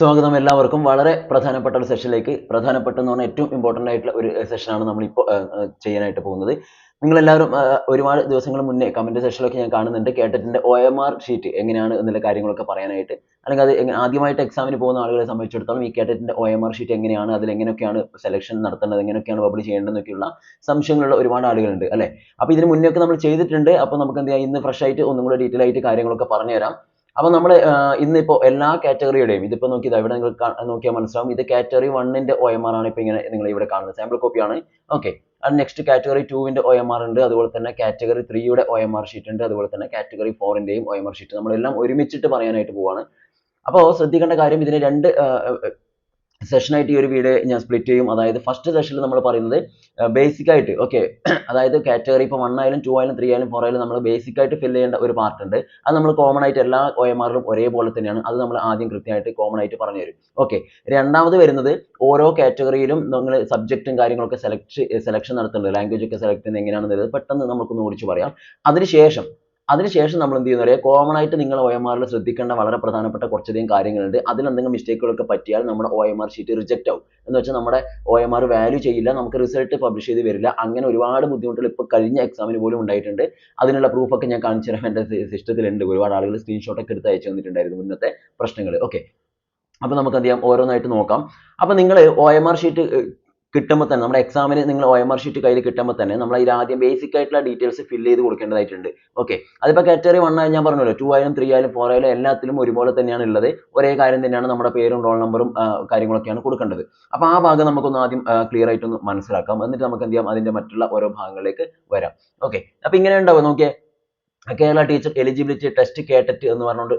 സ്വാഗതം എല്ലാവർക്കും. വളരെ പ്രധാനപ്പെട്ട ഒരു സെഷനിലേക്ക് പ്രധാനപ്പെട്ടെന്ന് പറഞ്ഞാൽ ഏറ്റവും ഇമ്പോർട്ടന്റ് ആയിട്ടുള്ള ഒരു സെഷനാണ് നമ്മളിപ്പോൾ ചെയ്യാനായിട്ട് പോകുന്നത്. നിങ്ങളെല്ലാവരും ഒരുപാട് ദിവസങ്ങൾ മുന്നേ കമന്റ് സെഷനിലൊക്കെ ഞാൻ കാണുന്നുണ്ട് കേട്ടറ്റിന്റെ OMR ഷീറ്റ് എങ്ങനെയാണ് എന്നുള്ള കാര്യങ്ങളൊക്കെ പറയാനായിട്ട്. അല്ലെങ്കിൽ അത് ആദ്യമായിട്ട് എക്സാമിന് പോകുന്ന ആളുകളെ സംബന്ധിച്ചിടത്തോളം ഈ കേട്ടറ്റിന്റെ OMR ഷീറ്റ് എങ്ങനെയാണ്, അതിൽ എങ്ങനെയൊക്കെയാണ് സെലക്ഷൻ നടത്തേണ്ടത്, എങ്ങനെയൊക്കെയാണ് പബ്ലിഷ് ചെയ്യേണ്ടതെന്നൊക്കെയുള്ള സംശയങ്ങളുള്ള ഒരുപാട് ആളുകളുണ്ട് അല്ലേ? അപ്പോൾ ഇതിന് മുന്നേ ഒക്കെ നമ്മൾ ചെയ്തിട്ടുണ്ട്. അപ്പോൾ നമുക്ക് എന്ത് ചെയ്യാം, ഇന്ന് ഫ്രഷ് ആയിട്ട് ഒന്നും കൂടെ ഡീറ്റെയിൽ ആയിട്ട് കാര്യങ്ങളൊക്കെ പറഞ്ഞുതരാം. അപ്പൊ നമ്മൾ ഇന്നിപ്പോ എല്ലാ കാറ്റഗറിയുടെയും ഇതിപ്പോ നോക്കിയതാ ഇവിടെ നിങ്ങൾ നോക്കിയാൽ മനസ്സിലാവും. ഇത് കാറ്റഗറി 1ന്റെ OMR ആണ് ഇപ്പൊ ഇങ്ങനെ നിങ്ങൾ ഇവിടെ കാണുന്നത്. സാമ്പിൾ കോപ്പി ആണ്. ഓക്കെ. അത് നെക്സ്റ്റ് കാറ്റഗറി 2ന്റെ OMR ഉണ്ട്. അതുപോലെ തന്നെ കാറ്റഗറി 3യുടെ OMR ഷീറ്റ് ഉണ്ട്. അതുപോലെ തന്നെ കാറ്റഗറി 4ന്റെയും OMR ഷീറ്റ് നമ്മളെല്ലാം ഒരുമിച്ചിട്ട് പറയാനായിട്ട് പോവാണ്. അപ്പോൾ ശ്രദ്ധിക്കേണ്ട കാര്യം, ഇതിന് രണ്ട് സെഷനായിട്ട് ഈ ഒരു വീഡിയോ ഞാൻ സ്പ്ലിറ്റ് ചെയ്യും. അതായത് ഫസ്റ്റ് സെഷനിൽ നമ്മൾ പറയുന്നത് ബേസിക് ആയിട്ട് ഓക്കെ, അതായത് കാറ്റഗറി ഇപ്പോൾ 1 ആയാലും 2 ആയാലും 3 ആയാലും 4 ആയാലും നമ്മൾ ബേസിക് ആയിട്ട് ഫില്ല് ചെയ്യേണ്ട ഒരു പാർട്ട് ഉണ്ട്. അത് നമ്മൾ കോമൺ ആയിട്ട് എല്ലാ OMRലും ഒരേപോലെ തന്നെയാണ്. അത് നമ്മൾ ആദ്യം കൃത്യമായിട്ട് കോമൺ ആയിട്ട് പറഞ്ഞു തരും. ഓക്കെ. രണ്ടാമത് വരുന്നത് ഓരോ കാറ്റഗറിയിലും നിങ്ങൾ സബ്ജക്റ്റും കാര്യങ്ങളൊക്കെ സെലക്ഷൻ നടത്തുന്നുണ്ട്. ലാംഗ്വേജ് ഒക്കെ സെലക്ട് ചെയ്യുന്നത് എങ്ങനെയാണെന്നുള്ളത് പെട്ടെന്ന് നമുക്കൊന്ന് ഓടിച്ച് പറയാം. അതിനുശേഷം നമ്മൾ എന്ത് ചെയ്യുന്ന പറയുക, കോമൺ ആയിട്ട് നിങ്ങൾ OMRൽ ശ്രദ്ധിക്കേണ്ട വളരെ പ്രധാനപ്പെട്ട കുറച്ചധികം കാര്യങ്ങളുണ്ട്. അതിൽ എന്തെങ്കിലും മിസ്റ്റേക്കുകളൊക്കെ പറ്റിയാൽ നമ്മുടെ OMR ഷീറ്റ് റിജക്റ്റ് ആവും. എന്ന് വെച്ചാൽ നമ്മുടെ OMR വാല്യൂ ചെയ്യില്ല, നമുക്ക് റിസൾട്ട് പബ്ലിഷ് ചെയ്ത് വരില്ല. അങ്ങനെ ഒരുപാട് ബുദ്ധിമുട്ടുകൾ ഇപ്പോൾ കഴിഞ്ഞ എക്സാമിന് പോലും ഉണ്ടായിട്ടുണ്ട്. അതിനുള്ള പ്രൂഫ് ഒക്കെ ഞാൻ കാണിച്ചു തരാം. എൻ്റെ സിസ്റ്റത്തിലുണ്ട്. ഒരുപാട് ആളുകൾ സ്ക്രീൻഷോട്ട് ഒക്കെ എടുത്ത് അയച്ചു തന്നിട്ടുണ്ടായിരുന്നു മുന്നത്തെ പ്രശ്നങ്ങൾ. ഓക്കെ. അപ്പോൾ നമുക്ക് എന്ത് ചെയ്യാം, ഓരോന്നായിട്ട് നോക്കാം. അപ്പോൾ നിങ്ങൾ OMR ഷീറ്റ് കിട്ടുമ്പോൾ തന്നെ, നമ്മുടെ എക്സാമിന് നിങ്ങൾ OMR ഷീറ്റ് കയ്യിൽ കിട്ടുമ്പോൾ തന്നെ നമ്മൾ അതിൽ ആദ്യം ബേസിക് ആയിട്ടുള്ള ഡീറ്റെയിൽസ് ഫില്ല് ചെയ്ത് കൊടുക്കേണ്ടതായിട്ടുണ്ട്. ഓക്കെ. അതിപ്പോൾ കാറ്റഗറി 1 ആയി ഞാൻ പറഞ്ഞല്ലോ, 2 ആയാലും 3 ആയാലും 4 ആയാലും എല്ലാത്തിലും ഒരുപോലെ തന്നെയാണ് ഉള്ളത്. ഒരേ കാര്യം തന്നെയാണ്, നമ്മുടെ പേരും റോൾ നമ്പറും കാര്യങ്ങളൊക്കെയാണ് കൊടുക്കേണ്ടത്. അപ്പോൾ ആ ഭാഗം നമുക്കൊന്ന് ആദ്യം ക്ലിയർ ആയിട്ടൊന്ന് മനസ്സിലാക്കാം. എന്നിട്ട് നമുക്ക് എന്ത് ചെയ്യാം, അതിന്റെ മറ്റുള്ള ഓരോ ഭാഗങ്ങളിലേക്ക് വരാം. ഓക്കെ. അപ്പോൾ ഇങ്ങനെ ഉണ്ടാവും. നോക്കിയേ, കേരള ടീച്ചർ എലിജിബിലിറ്റി ടെസ്റ്റ് കേട്ടറ്റ് എന്ന് പറഞ്ഞുകൊണ്ട്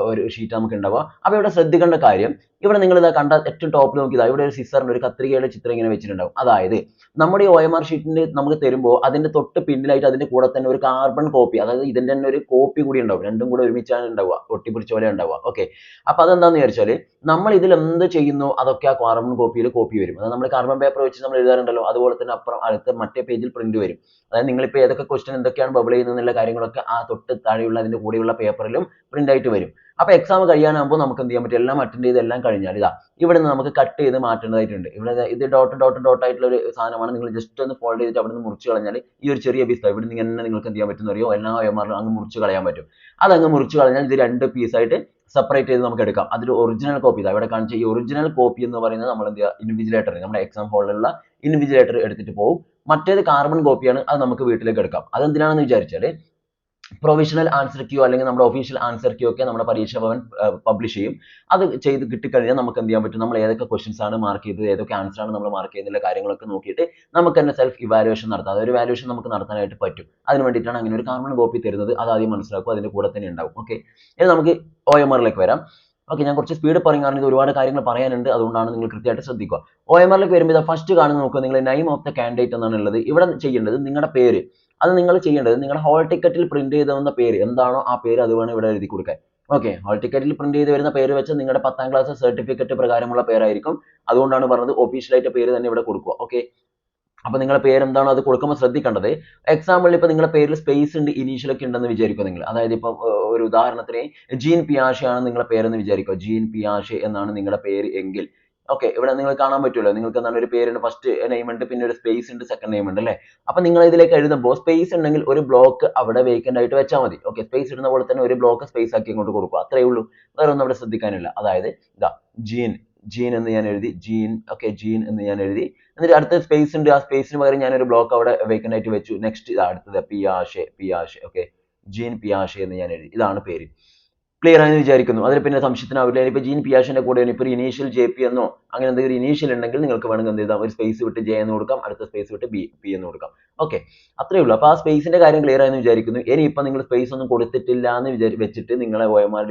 ഒരു ഷീറ്റ് നമുക്ക് ഉണ്ടാവുക. അപ്പോൾ ഇവിടെ ശ്രദ്ധിക്കേണ്ട കാര്യം, ഇവിടെ നിങ്ങൾ ഇതാ കണ്ട ഏറ്റവും ടോപ്പിൽ നോക്കിയതാ, ഇവിടെ ഒരു സിസറിന്റെ ഒരു കത്രികയുടെ ചിത്രം ഇങ്ങനെ വെച്ചിട്ടുണ്ടാവും. അതായത് നമ്മുടെ ഈ OMR ഷീറ്റിന് നമുക്ക് തരുമ്പോൾ അതിന്റെ തൊട്ട് പിന്നിലായിട്ട് അതിന്റെ കൂടെ തന്നെ ഒരു കാർബൺ കോപ്പി, അതായത് ഇതിന്റെ തന്നെ ഒരു കോപ്പി കൂടി ഉണ്ടാവും. രണ്ടും കൂടെ ഒരുമിച്ചാണ് ഉണ്ടാവുക, ഒട്ടിപ്പിടിച്ച പോലെ ഉണ്ടാവുക. ഓക്കെ. അപ്പോൾ അതെന്താന്ന് വിചാരിച്ചാൽ, നമ്മൾ ഇതിൽ എന്ത് ചെയ്യുന്നു അതൊക്കെ ആ കാർബൺ കോപ്പിയിൽ കോപ്പി വരും. അതായത് നമ്മൾ കാർബൺ പേപ്പർ വെച്ച് നമ്മൾ എഴുതാറുണ്ടല്ലോ, അതുപോലെ തന്നെ അപ്പുറം അടുത്ത മറ്റേ പേജിൽ പ്രിന്റ് വരും. അതായത് നിങ്ങളിപ്പോൾ ഏതൊക്കെ ക്വസ്റ്റ്യൻ എന്തൊക്കെയാണ് ബബിൾ ചെയ്യുന്നത് എന്നുള്ള കാര്യങ്ങളൊക്കെ ആ തൊട്ട് താഴെയുള്ള അതിന്റെ കൂടെയുള്ള പേപ്പറിലും പ്രിന്റ് ആയിട്ട് വരും. അപ്പോൾ എക്സാം കഴിയാനാകുമ്പോൾ നമുക്ക് എന്ത് ചെയ്യാൻ പറ്റും, എല്ലാം അറ്റൻഡ് ചെയ്ത് എല്ലാം കഴിഞ്ഞാൽ ഇതാ ഇവിടെ നിന്ന് നമുക്ക് കട്ട് ചെയ്ത് മാറ്റേണ്ടതായിട്ടുണ്ട്. ഇവിടെ ഇത് ഡോട്ട് ആയിട്ടുള്ള ഒരു സാധനമാണ്. നിങ്ങൾ ജസ്റ്റ് ഒന്ന് ഫോൾഡ് ചെയ്തിട്ട് അവിടെ നിന്ന് മുറിച്ച് കളഞ്ഞാൽ ഈ ഒരു ചെറിയ പീസ് ഇവിടെ നിന്ന് ഇങ്ങനെ നിങ്ങൾക്ക് എന്ത് ചെയ്യാൻ പറ്റും അറിയോ, എല്ലാ OMRലും അങ്ങ് മുറിച്ച് കളയാൻ പറ്റും. അതങ്ങ് മുറിച്ച് കളഞ്ഞാൽ ഇത് രണ്ട് പീസായിട്ട് സെപ്പറേറ്റ് ചെയ്ത് നമുക്ക് എടുക്കാം. അതിൽ ഒറിജിനൽ കോപ്പി ഇവിടെ കാണിച്ച ഈ ഒറിജിനൽ കോപ്പി എന്ന് പറയുന്നത് നമ്മൾ എന്ത് ചെയ്യുക, ഇൻവിജിലേറ്റർ, നമ്മുടെ എക്സാം ഹോളിലുള്ള ഇൻവിജിലേറ്റർ എടുത്തിട്ട് പോകും. മറ്റേത് കാർബൺ കോപ്പിയാണ്, അത് നമുക്ക് വീട്ടിലേക്ക് എടുക്കാം. അതെന്തിനാണെന്ന് വിചാരിച്ചാൽ, പ്രൊവിഷണൽ ആൻസർ ക്യൂ അല്ലെങ്കിൽ നമ്മുടെ ഒഫീഷ്യൽ ആൻസർ ക്യൂ ഒക്കെ നമ്മുടെ പരീക്ഷാ ഭവൻ പബ്ലിഷ് ചെയ്യും. അത് ചെയ്ത് കിട്ടിക്കഴിഞ്ഞാൽ നമുക്ക് എന്ത് ചെയ്യാൻ പറ്റും, നമ്മൾ ഏതൊക്കെ ക്വസ്റ്റ്യൻസ് ആണ് മാർക്ക് ചെയ്തത്, ഏതൊക്കെ ആൻസർ ആണ് നമ്മൾ മാർക്ക് ചെയ്തതിലുള്ള കാര്യങ്ങളൊക്കെ നോക്കിയിട്ട് നമുക്ക് തന്നെ സെൽഫ് ഇവാലുവേഷൻ നടത്താം. അതൊരു വാലുവേഷൻ നമുക്ക് നടത്താനായിട്ട് പറ്റും. അതിന് വേണ്ടിയിട്ടാണ് അങ്ങനെ ഒരു കാർബൺ കോപ്പി തരുന്നത്. അത് ആദ്യം മനസ്സിലാക്കും, അതിന്റെ കൂടെ തന്നെ ഉണ്ടാവും. ഓക്കെ. ഇനി നമുക്ക് OMRലേക്ക് വരാം. ഓക്കെ. ഞാൻ കുറച്ച് സ്പീഡ് പറയും, കാരണം ഇത് ഒരുപാട് കാര്യങ്ങൾ പറയാനുണ്ട്. അതുകൊണ്ടാണ് നിങ്ങൾ കൃത്യമായിട്ട് ശ്രദ്ധിക്കുക. OMRലേക്ക് വരുമ്പോൾ ഇതാ ഫസ്റ്റ് കാണുന്ന നോക്കുക, നിങ്ങൾ നെയിം ഓഫ് ദ കാൻഡിഡേറ്റ് എന്നാണ് ഉള്ളത്. ഇവിടെ ചെയ്യേണ്ടത് നിങ്ങളുടെ പേര്, അത് നിങ്ങൾ ചെയ്യേണ്ടത് നിങ്ങളുടെ ഹോൾ ടിക്കറ്റിൽ പ്രിന്റ് ചെയ്ത് വന്ന പേര് എന്താണോ ആ പേര് അത് വേണം ഇവിടെ എഴുതി കൊടുക്കാൻ. ഓക്കെ. ഹോൾ ടിക്കറ്റിൽ പ്രിന്റ് ചെയ്ത് വരുന്ന പേര് വെച്ച് നിങ്ങളുടെ 10ാം ക്ലാസ് സർട്ടിഫിക്കറ്റ് പ്രകാരമുള്ള പേരായിരിക്കും. അതുകൊണ്ടാണ് പറഞ്ഞത് ഒഫീഷ്യലായിട്ട് പേര് തന്നെ ഇവിടെ കൊടുക്കുക. ഓക്കെ. അപ്പോൾ നിങ്ങളുടെ പേര് എന്താണോ അത് കൊടുക്കുമ്പോൾ ശ്രദ്ധിക്കേണ്ടത്, എക്സാമ്പിളിൽ ഇപ്പോൾ നിങ്ങളുടെ പേരിൽ സ്പേസ് ഉണ്ട്, ഇനീഷ്യൽ ഒക്കെ ഉണ്ടെന്ന് വിചാരിക്കുക നിങ്ങൾ. അതായത് ഇപ്പോൾ ഒരു ഉദാഹരണത്തിന് ജീൻ പിയാഷെ ആണ് നിങ്ങളുടെ പേരെന്ന് വിചാരിക്കുക. ജീൻ പിയാഷെ എന്നാണ് നിങ്ങളുടെ പേര് എങ്കിൽ ഓക്കെ, ഇവിടെ നിങ്ങൾ കാണാൻ പറ്റുമല്ലോ, നിങ്ങൾക്ക് എന്താണ് ഒരു പേരുണ്ട്, ഫസ്റ്റ് നെയിം ഉണ്ട്, പിന്നെ ഒരു സ്പേസ് ഉണ്ട്, സെക്കൻഡ് നെയിം ഉണ്ട് അല്ലേ. അപ്പോൾ നിങ്ങൾ ഇതിലേക്ക് എഴുതുമ്പോൾ സ്പേസ് ഉണ്ടെങ്കിൽ ഒരു ബ്ലോക്ക് അവിടെ വേക്കന്റ് ആയിട്ട് വെച്ചാൽ മതി. ഓക്കെ. സ്പേസ് ഇടുന്ന പോലെ തന്നെ ഒരു ബ്ലോക്ക് സ്പേസ് ആക്കി ഇങ്ങോട്ട് കൊടുക്കുക. അത്രയേ ഉള്ളൂ, വേറെ ഒന്നും അവിടെ ശ്രദ്ധിക്കാനില്ല. അതായത് ഇതാ ജീൻ എന്ന് ഞാൻ എഴുതി, ജീൻ. ഓക്കെ. ജീൻ എന്ന് ഞാൻ എഴുതി. എന്നിട്ട് അടുത്ത സ്പേസ് ഉണ്ട്, ആ സ്പേസിന് പകരം ഞാൻ ഒരു ബ്ലോക്ക് അവിടെ വേക്കന്റ് ആയിട്ട് വെച്ചു. നെക്സ്റ്റ് അടുത്തത് പിയാഷെ. ഓക്കെ. ജീൻ പിയാഷെ എന്ന് ഞാൻ എഴുതി. ഇതാണ് പേര്. ക്ലിയർ ആയെന്ന് വിചാരിക്കുന്നു. അതിൽ പിന്നെ സംശയത്തിനാവില്ല. ഇപ്പോൾ ജീൻ പിയാഷെന്റെ കൂടെ ഇപ്പോൾ ഇനീഷ്യൽ JP എന്നോ അങ്ങനെ എന്തെങ്കിലും ഇനീഷ്യൽ ഉണ്ടെങ്കിൽ നിങ്ങൾക്ക് വേണമെങ്കിൽ എന്ത് ചെയ്താൽ ഒരു സ്പേസ് വിട്ട് J എന്ന് കൊടുക്കാം, അടുത്ത സ്പേസ് വിട്ട് P എന്ന് കൊടുക്കാം. ഓക്കെ. അത്രേ ഉള്ളൂ. അപ്പോൾ ആ സ്പേസിന്റെ കാര്യം ക്ലിയർ ആയെന്ന് വിചാരിക്കുന്നു. ഇനി ഇപ്പം നിങ്ങൾ സ്പേസ് ഒന്നും കൊടുത്തിട്ടില്ല എന്ന് വെച്ചിട്ട് നിങ്ങളെ OMR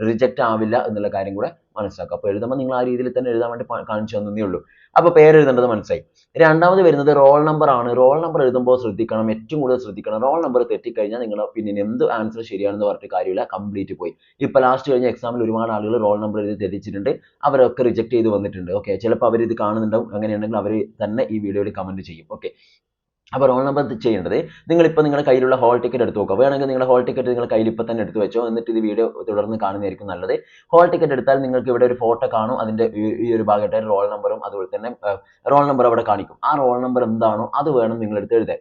റിജക്റ്റ് ആവില്ല എന്നുള്ള കാര്യം കൂടെ മനസ്സിലാക്കുക. അപ്പോൾ എഴുതുമ്പോൾ നിങ്ങൾ ആ രീതിയിൽ തന്നെ എഴുതാൻ വേണ്ടി കാണിച്ചു തന്നേ ഉള്ളൂ. അപ്പോൾ പേര് എഴുതേണ്ടത് മനസ്സിലായി. രണ്ടാമത് വരുന്നത് റോൾ നമ്പർ ആണ്. റോൾ നമ്പർ എഴുതുമ്പോൾ ശ്രദ്ധിക്കണം, ഏറ്റവും കൂടുതൽ ശ്രദ്ധിക്കണം. റോൾ നമ്പർ തെറ്റിക്കഴിഞ്ഞാൽ നിങ്ങൾ പിന്നെ എന്ത് ആൻസർ ശരിയാണെന്ന് പറഞ്ഞിട്ട് കാര്യമില്ല, കംപ്ലീറ്റ് പോയി. ഇപ്പോൾ ലാസ്റ്റ് കഴിഞ്ഞ എക്സാമിൽ ഒരുപാട് ആളുകൾ റോൾ നമ്പർ എഴുതി തെറ്റിച്ചിട്ടുണ്ട്. അവരൊക്കെ റിജക്ട് ചെയ്ത് വന്നിട്ടുണ്ട്. ഓക്കെ. ചിലപ്പോൾ അവർ ഇത് കാണുന്നുണ്ടാവും. അങ്ങനെയുണ്ടെങ്കിൽ അവർ തന്നെ ഈ വീഡിയോയിൽ കമന്റ് ചെയ്യും. ഓക്കെ. അപ്പോൾ റോൾ നമ്പർ ചെയ്യേണ്ടത് നിങ്ങളിപ്പോൾ നിങ്ങളുടെ കയ്യിലുള്ള ഹോൾ ടിക്കറ്റ് എടുത്ത് നോക്കുക. വേണമെങ്കിൽ നിങ്ങളുടെ ഹോൾ ടിക്കറ്റ് നിങ്ങളുടെ കയ്യിൽ ഇപ്പോൾ തന്നെ എടുത്ത് വെച്ചോ. എന്നിട്ട് ഇത് വീഡിയോ തുടർന്ന് കാണുന്നതായിരിക്കും നല്ലത്. ഹോൾ ടിക്കറ്റ് എടുത്താൽ നിങ്ങൾക്ക് ഇവിടെ ഒരു ഫോട്ടോ കാണും. അതിൻ്റെ ഈ ഒരു ഭാഗത്തായിട്ട് റോൾ നമ്പറും അതുപോലെ തന്നെ റോൾ നമ്പർ അവിടെ കാണിക്കും. ആ റോൾ നമ്പർ എന്താണോ അത് വേണം നിങ്ങളെടുത്ത് എഴുതാൻ.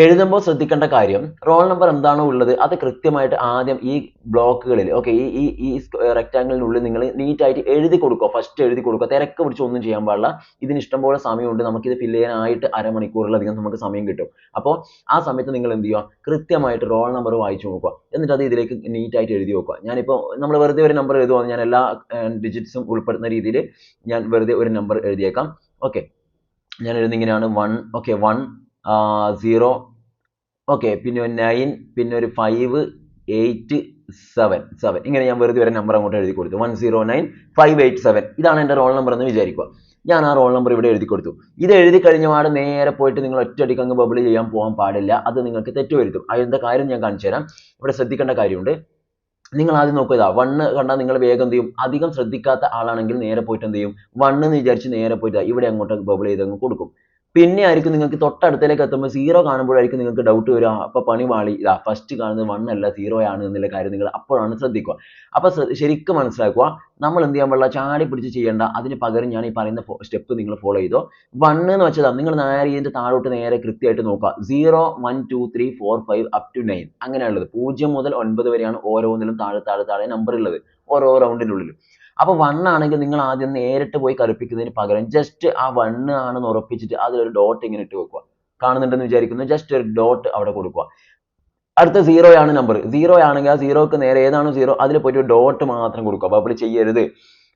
എഴുതുമ്പോൾ ശ്രദ്ധിക്കേണ്ട കാര്യം റോൾ നമ്പർ എന്താണോ ഉള്ളത് അത് കൃത്യമായിട്ട് ആദ്യം ഈ ബ്ലോക്കുകളിൽ ഓക്കെ ഈ റെക്ടാങ്കിളിനുള്ളിൽ നിങ്ങൾ നീറ്റായിട്ട് എഴുതി കൊടുക്കുക. ഫസ്റ്റ് എഴുതി കൊടുക്കുക. തിരക്ക് പിടിച്ച് ഒന്നും ചെയ്യാൻ പാടില്ല. ഇതിന് ഇഷ്ടംപോലെ സമയമുണ്ട്. നമുക്കിത് ഫില്ല് ചെയ്യാനായിട്ട് അരമണിക്കൂറിലധികം നമുക്ക് സമയം കിട്ടും. അപ്പോൾ ആ സമയത്ത് നിങ്ങൾ എന്ത് ചെയ്യുക, കൃത്യമായിട്ട് റോൾ നമ്പർ വായിച്ചു നോക്കുക. എന്നിട്ട് അത് ഇതിലേക്ക് നീറ്റായിട്ട് എഴുതി വെക്കുക. ഞാനിപ്പോൾ നമ്മൾ വെറുതെ ഒരു നമ്പർ എഴുതുവാണ്, ഞാൻ എല്ലാ ഡിജിറ്റ്സും ഉൾപ്പെടുന്ന രീതിയിൽ ഞാൻ വെറുതെ ഒരു നമ്പർ എഴുതിയേക്കാം. ഓക്കെ, ഞാൻ എഴുതുന്നിങ്ങനെയാണ് 1 ഓക്കെ 1 0 ഓക്കെ പിന്നെ 9 പിന്നെ ഒരു 5 8 7 ഇങ്ങനെ ഞാൻ വെറുതെ ഒരു നമ്പർ അങ്ങോട്ട് എഴുതി കൊടുത്തു. 109587 ഇതാണ് എൻ്റെ റോൾ നമ്പർ എന്ന് വിചാരിക്കുക. ഞാൻ ആ റോൾ നമ്പർ ഇവിടെ എഴുതി കൊടുത്തു. ഇത് എഴുതി കഴിഞ്ഞ പാടെ നേരെ പോയിട്ട് നിങ്ങൾ ഒറ്റയടിക്ക് അങ്ങ് ബബിൾ ചെയ്യാൻ പോകാൻ പാടില്ല. അത് നിങ്ങൾക്ക് തെറ്റുവരുത്തും. അതിൻ്റെ കാര്യം ഞാൻ കാണിച്ചു തരാം. ഇവിടെ ശ്രദ്ധിക്കേണ്ട കാര്യമുണ്ട്. നിങ്ങൾ ആദ്യം നോക്കുക, ഇതാ 1 കണ്ടാൽ നിങ്ങൾ വേഗം എന്ത് ചെയ്യും, അധികം ശ്രദ്ധിക്കാത്ത ആളാണെങ്കിൽ നേരെ പോയിട്ട് എന്ത് ചെയ്യും, 1 എന്ന് വിചാരിച്ച് നേരെ പോയിട്ട് ഇവിടെ അങ്ങോട്ട് ബബിൾ ചെയ്ത് അങ്ങ് കൊടുക്കും. പിന്നെ ആയിരിക്കും നിങ്ങൾക്ക് തൊട്ടടുത്തേക്ക് എത്തുമ്പോൾ 0 കാണുമ്പോഴായിരിക്കും നിങ്ങൾക്ക് ഡൗട്ട് വരിക. അപ്പോൾ പണി വാളി, ഇതാ ഫസ്റ്റ് കാണുന്നത് 1 അല്ല 0 ആണ് എന്നുള്ള കാര്യം നിങ്ങൾ അപ്പോഴാണ് ശ്രദ്ധിക്കുക. അപ്പോൾ ശരിക്കും മനസ്സിലാക്കുക, നമ്മൾ എന്ത് ചെയ്യാൻ പാടില്ല, ചാടി പിടിച്ച് ചെയ്യേണ്ട. അതിന് പകരം ഞാൻ ഈ പറയുന്ന സ്റ്റെപ്പ് നിങ്ങൾ ഫോളോ ചെയ്തോ. 1 എന്ന് വെച്ചതാണ് നിങ്ങൾ നേരെ ഇതിൻ്റെ താഴോട്ട് നേരെ കൃത്യമായിട്ട് നോക്കുക. 0 1 2 3 4 5 അപ് ടു 9 അങ്ങനെയുള്ളത്. 0 മുതൽ 9 വരെയാണ് ഓരോന്നിലും താഴെ നമ്പർ ഉള്ളത് ഓരോ റൗണ്ടിനുള്ളിൽ. അപ്പോൾ 1 ആണെങ്കിൽ നിങ്ങൾ ആദ്യം നേരിട്ട് പോയി കറുപ്പിക്കുന്നതിന് പകരം ജസ്റ്റ് ആ 1 ആണെന്ന് ഉറപ്പിച്ചിട്ട് അതിലൊരു ഡോട്ട് ഇങ്ങനെ ഇട്ട് വെക്കുക. കാണുന്നുണ്ടെന്ന് വിചാരിക്കുന്നു. ജസ്റ്റ് ഒരു ഡോട്ട് അവിടെ കൊടുക്കുക. അടുത്ത 0 ആണ് നമ്പർ. 0 ആണെങ്കിൽ ആ 0ക്ക് നേരെ ഏതാണോ 0 അതിൽ പോയിട്ട് ഒരു ഡോട്ട് മാത്രം കൊടുക്കുക. ബബിൾ ചെയ്യരുത്.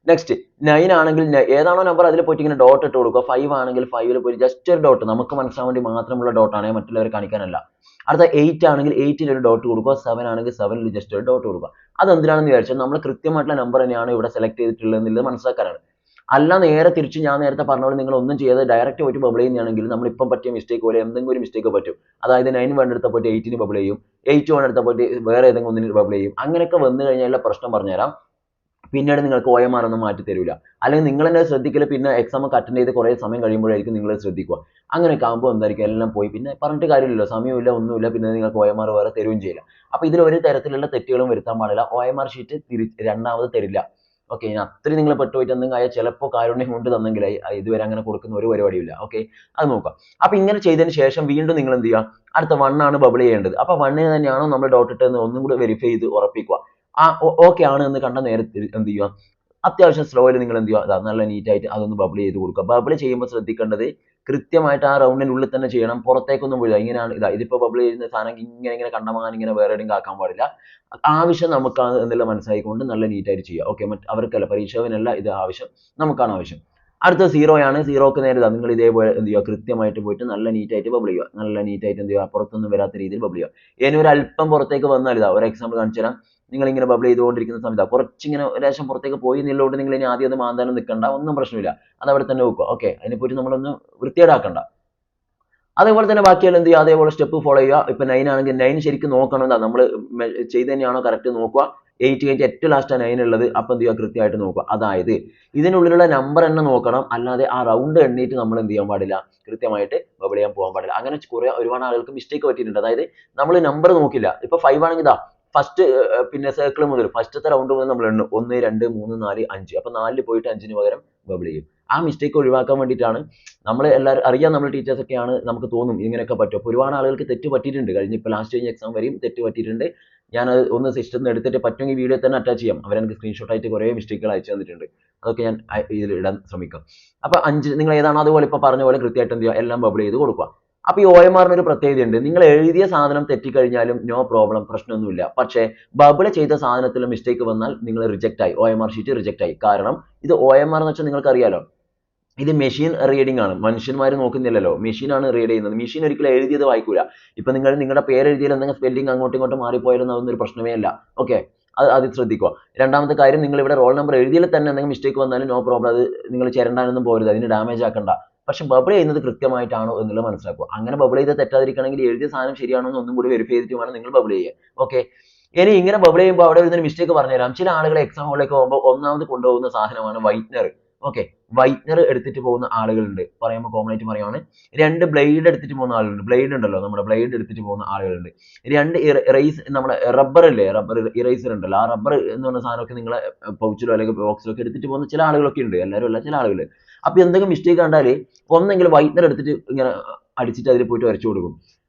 നെക്സ്റ്റ് 9 ആണെങ്കിൽ ഏതാണോ നമ്പർ അതിൽ പോയിട്ട് ഇങ്ങനെ ഡോട്ട് ഇട്ട് കൊടുക്കുക. 5 ആണെങ്കിൽ 5ൽ പോയി ജസ്റ്റ് ഒരു ഡോട്ട്, നമുക്ക് മനസ്സിലാൻ വേണ്ടി മാത്രമുള്ള ഡോട്ടാണ്, മറ്റുള്ളവരെ കാണിക്കാനല്ല. അടുത്ത 8 ആണെങ്കിൽ 8ൽ ഒരു ഡോട്ട് കൊടുക്കുക. 7 ആണെങ്കിൽ 7ൽ ജസ്റ്റ് ഒരു ഡോട്ട് കൊടുക്കുക. അതെന്തിനാണെന്ന് വിചാരിച്ചാൽ നമ്മൾ കൃത്യമായിട്ടുള്ള നമ്പർ തന്നെയാണ് ഇവിടെ സെലക്ട് ചെയ്തിട്ടുള്ളത് എന്നുള്ളത് മനസ്സിലാക്കാനാണ്. അല്ല നേരെ തിരിച്ച് ഞാൻ നേരത്തെ പറഞ്ഞ പോലെ നിങ്ങൾ ഒന്നും ചെയ്യാതെ ഡയറക്റ്റ് പോയിട്ട് ബബിൾ ചെയ്യുകയാണെങ്കിൽ നമ്മളിപ്പം പറ്റിയ മിസ്റ്റേക്ക് പോലെ എന്തെങ്കിലും ഒരു മിസ്റ്റേക്ക് പറ്റും. അതായത് 9 വേണ്ടെടുത്ത പോയിട്ട് 8ന് ബബിൾ ചെയ്യും, 8 വേണ്ടെടുത്ത പോയിട്ട് വേറെ ഏതെങ്കിലും ഒന്നിന് ബബിൾ ചെയ്യും. അങ്ങനെയൊക്കെ വന്നു കഴിഞ്ഞാൽ പ്രശ്നം പറഞ്ഞുതരാം. പിന്നീട് നിങ്ങൾക്ക് OMR ഒന്നും മാറ്റി തരില്ല. അല്ലെങ്കിൽ നിങ്ങൾ തന്നെ ശ്രദ്ധിക്കില്ല. പിന്നെ എക്സാം ഒക്കെ അറ്റൻഡ് ചെയ്ത് കുറേ സമയം കഴിയുമ്പോഴായിരിക്കും നിങ്ങൾ ശ്രദ്ധിക്കുക. അങ്ങനെയൊക്കെ ആകുമ്പോൾ എന്തായിരിക്കും, എല്ലാം പോയി പിന്നെ പറഞ്ഞിട്ട് കാര്യമില്ലല്ലോ, സമയമില്ല ഒന്നുമില്ല. പിന്നെ നിങ്ങൾക്ക് OMR വേറെ തരുകയും ചെയ്യില്ല. അപ്പോൾ ഇതിൽ ഒരു തരത്തിലുള്ള തെറ്റുകളും വരുത്താൻ പാടില്ല. OMR ഷീറ്റ് രണ്ടാമത് തരില്ല. ഓക്കെ, ഇനി അത്രയും നിങ്ങൾ പെട്ടുപോയിട്ട് എന്തെങ്കിലും ആയാൽ ചിലപ്പോൾ കാരുണ്യം കൊണ്ട് തന്നെങ്കിലായി. ഇതുവരെ അങ്ങനെ കൊടുക്കുന്ന ഒരു പരിപാടിയില്ല. ഓക്കെ, അത് നോക്കാം. അപ്പോൾ ഇങ്ങനെ ചെയ്തതിന് ശേഷം വീണ്ടും നിങ്ങൾ എന്ത് ചെയ്യുക, അടുത്ത 1 ആണ് ബബിൾ ചെയ്യേണ്ടത്. അപ്പോൾ 1ന് തന്നെയാണോ നമ്മൾ ഡോട്ട് ഇട്ടതെന്ന് ഒന്നും കൂടി വെരിഫൈ ചെയ്ത് ഉറപ്പിക്കുക. ഓക്കെ ആണ് എന്ന് കണ്ട നേരത്തെ എന്ത് ചെയ്യുക, അത്യാവശ്യം സ്ലോയിൽ നിങ്ങൾ എന്ത് ചെയ്യുക, നല്ല നീറ്റായിട്ട് അതൊന്ന് ബബിൾ ചെയ്ത് കൊടുക്കുക. ബബിൾ ചെയ്യുമ്പോൾ ശ്രദ്ധിക്കേണ്ടത് കൃത്യമായിട്ട് ആ റൗണ്ടിനുള്ളിൽ തന്നെ ചെയ്യണം. പുറത്തേക്കൊന്നും പോയില്ല. ഇങ്ങനെയാണ് ഇതിപ്പോൾ ബബിൾ ചെയ്യുന്ന സാധനം ഇങ്ങനെ കണ്ടമാനം ഇങ്ങനെ വേറെ എവിടെയും ആക്കാൻ പാടില്ല. ആവശ്യം നമുക്കാണ് എന്തെല്ലാം മനസ്സിലാക്കിക്കൊണ്ട് നല്ല നീറ്റായിട്ട് ചെയ്യുക. ഓക്കെ, അവർക്കല്ല, പരീക്ഷകനല്ല ഇത് ആവശ്യം, നമുക്കാണ് ആവശ്യം. അടുത്ത 0 ആണ്. 0ക്ക് നേരെ നിങ്ങൾ ഇതേപോലെ എന്ത് ചെയ്യുക, കൃത്യമായിട്ട് പോയിട്ട് നല്ല നീറ്റായിട്ട് ബബിൾ ചെയ്യുക. നല്ല നീറ്റായിട്ട് എന്ത് ചെയ്യുക, പുറത്തൊന്നും വരാത്ത രീതിയിൽ ബബിൾ ചെയ്യുക. ഇനി ഒരു അല്പം പുറത്തേക്ക് വന്നാൽ ഒരു എക്സാമ്പിൾ കാണിച്ചു തരാം. നിങ്ങൾ ഇങ്ങനെ ബബിൾ ചെയ്തുകൊണ്ടിരിക്കുന്ന സമയത്ത് കുറച്ചിങ്ങനെ ഒരു ലേശം പുറത്തേക്ക് പോയി എന്നുള്ളതുകൊണ്ട് നിങ്ങൾ ഇനി ആദ്യം അത് മാന്താനും നിൽക്കണ്ട, ഒന്നും പ്രശ്നമില്ല. അത് അവിടെ തന്നെ വെക്കുക. ഓക്കെ, അതിനെ പോയിട്ട് നമ്മളൊന്ന് വൃത്തികേടാക്കണ്ട. അതേപോലെ തന്നെ ബാക്കിയെല്ലാം എന്ത് ചെയ്യുക, അതേപോലെ സ്റ്റെപ്പ് ഫോളോ ചെയ്യുക. ഇപ്പം 9 ആണെങ്കിൽ 9 ശരിക്കും നോക്കണം. നമ്മൾ ചെയ്ത് തന്നെയാണോ കറക്റ്റ് നോക്കുക. 8 കഴിഞ്ഞ് ഏറ്റവും ലാസ്റ്റ് 9 ഉള്ളത്. അപ്പം എന്ത് ചെയ്യുക, കൃത്യമായിട്ട് നോക്കുക. അതായത് ഇതിനുള്ളിലുള്ള നമ്പർ തന്നെ നോക്കണം, അല്ലാതെ ആ റൗണ്ട് എണ്ണീട്ട് നമ്മൾ എന്ത് ചെയ്യാൻ പാടില്ല, കൃത്യമായിട്ട് ബബിൾ ചെയ്യാൻ പോകാൻ പാടില്ല. അങ്ങനെ ഒരുപാട് ആളുകൾക്ക് മിസ്റ്റേക്ക് പറ്റിയിട്ടുണ്ട്. അതായത് നമ്മൾ നമ്പർ നോക്കില്ല. ഇപ്പൊ 5 ആണെങ്കിൽ ഇതാ ഫസ്റ്റ് പിന്നെ സർക്കിൾ മുതൽ ഫസ്റ്റത്തെ റൗണ്ട് മുതൽ നമ്മൾ എണ്ണും 1 2 3 4 5. അപ്പൊ 4ൽ പോയിട്ട് 5ന് പകരം ബബിൾ ചെയ്യും. ആ മിസ്റ്റേക്ക് ഒഴിവാക്കാൻ വേണ്ടിയിട്ടാണ്. നമ്മൾ എല്ലാവരും അറിയാം, നമ്മൾ ടീച്ചേഴ്സ് ഒക്കെയാണ്, നമുക്ക് തോന്നും ഇങ്ങനെയൊക്കെ പറ്റും. അപ്പോൾ ഒരുപാട് ആളുകൾക്ക് തെറ്റ് പറ്റിയിട്ടുണ്ട്. ഇപ്പോൾ ലാസ്റ്റ് കഴിഞ്ഞ എക്സാം വരെയും തെറ്റ് പറ്റിയിട്ടുണ്ട്. ഞാനത് ഒന്ന് സിസ്റ്റത്തിൽ നിന്ന് എടുത്തിട്ട് പറ്റുമെങ്കിൽ വീഡിയോ തന്നെ അറ്റാച്ച് ചെയ്യാം. അവരെനിക്ക് സ്ക്രീൻഷോട്ട് ആയിട്ട് കുറേ മിസ്റ്റേക്കുകൾ അയച്ചു തന്നിട്ടുണ്ട്. അതൊക്കെ ഞാൻ ഇതിൽ ഇടാൻ ശ്രമിക്കാം. അപ്പോൾ 5 നിങ്ങൾ ഏതാണോ അതുപോലെ ഇപ്പോൾ പറഞ്ഞ പോലെ കൃത്യമായിട്ട് എന്ത് ചെയ്യുക, എല്ലാം ബബിൾ ചെയ്ത് കൊടുക്കുക. അപ്പോൾ ഈ OMRന് ഒരു പ്രത്യേകതയുണ്ട്. നിങ്ങൾ എഴുതിയ സാധനം തെറ്റിക്കഴിഞ്ഞാലും നോ പ്രോബ്ലം, പ്രശ്നമൊന്നുമില്ല. പക്ഷേ ബബിൾ ചെയ്ത സാധനത്തിൽ മിസ്റ്റേക്ക് വന്നാൽ നിങ്ങൾ റിജക്റ്റ് ആയി, OMR ഷീറ്റ് റിജക്റ്റ് ആയി. കാരണം ഇത് OMR എന്ന് വെച്ചാൽ നിങ്ങൾക്ക് അറിയാലോ, ഇത് മെഷീൻ റീഡിംഗ് ആണ്. മനുഷ്യന്മാർ നോക്കുന്നില്ലല്ലോ, മെഷീനാണ് റീഡ് ചെയ്യുന്നത്. മെഷീൻ ഒരിക്കലും എഴുതിയത് വായിക്കൂല. ഇപ്പൊ നിങ്ങളുടെ പേര് എഴുതിയാൽ എന്തെങ്കിലും സ്പെല്ലിംഗ് അങ്ങോട്ടും ഇങ്ങോട്ടും മാറിപ്പോയാലും അതൊന്നും ഒരു പ്രശ്നമേ അല്ല. ഓക്കെ, അത് ശ്രദ്ധിക്കുക. രണ്ടാമത്തെ കാര്യം, നിങ്ങൾ ഇവിടെ റോൾ നമ്പർ എഴുതിയാൽ തന്നെ എന്തെങ്കിലും മിസ്റ്റേക്ക് വന്നാലും നോ പ്രോബ്ലം. അത് നിങ്ങൾ ചിരണ്ടാനൊന്നും പോരുത്, അതിന് ഡാമേജ് ആക്കണ്ട. പക്ഷെ ബബിൾ ചെയ്യുന്നത് കൃത്യമായിട്ടാണോ എന്നുള്ളത് മനസ്സിലാക്കുക. അങ്ങനെ ബബിൾ ചെയ്ത് തെറ്റാതിരിക്കണമെങ്കിൽ എഴുതിയ സാധനം ശരിയാണോ എന്ന് ഒന്നും കൂടി വെരിഫൈ ചെയ്തിട്ട് വേണം നിങ്ങൾ ബബിൾ ചെയ്യാൻ. ഓക്കെ, ഇനി ഇങ്ങനെ ബബിൾ ചെയ്യുമ്പോൾ അവിടെ വരുന്ന മിസ്റ്റേക്ക് പറഞ്ഞുതരാം. ചില ആളുകൾ എക്സാം ഹോളിലേക്ക് പോകുമ്പോൾ ഒന്നാമത് കൊണ്ടുപോകുന്ന സാധനമാണ് വൈറ്റ്നർ. ഓക്കെ, വൈറ്റ്നർ എടുത്തിട്ട് പോകുന്ന ആളുകളുണ്ട്. പറയുമ്പോൾ കോമൺ ആയിട്ട് പറയുകയാണ് 2 ബ്ലേഡ് എടുത്തിട്ട് പോകുന്ന ആളുകളുണ്ട്. ബ്ലേഡ് ഉണ്ടല്ലോ, നമ്മുടെ ബ്ലേഡ് എടുത്തിട്ട് പോകുന്ന ആളുകളുണ്ട്. 2 ഇറേസ്, നമ്മുടെ റബ്ബർ ഇല്ലേ, റബ്ബർ ഇറേസർ ഉണ്ടല്ലോ, ആ റബ്ബർ എന്ന് പറഞ്ഞ സാധനമൊക്കെ നിങ്ങളെ പൗച്ചിലോ അല്ലെങ്കിൽ ബോക്സിലോ ഒക്കെ എടുത്തിട്ട് പോകുന്ന ചില ആളുകളൊക്കെ ഉണ്ട്. എല്ലാവരും അല്ല, ചില ആളുകൾ. അപ്പൊ എന്തെങ്കിലും മിസ്റ്റേക്ക് കണ്ടാൽ ഒന്നെങ്കിലും വൈറ്റ്നർ എടുത്തിട്ട് ഇങ്ങനെ അടിച്ചിട്ട് അതിൽ പോയിട്ട് വരച്ചു കൊടുക്കും.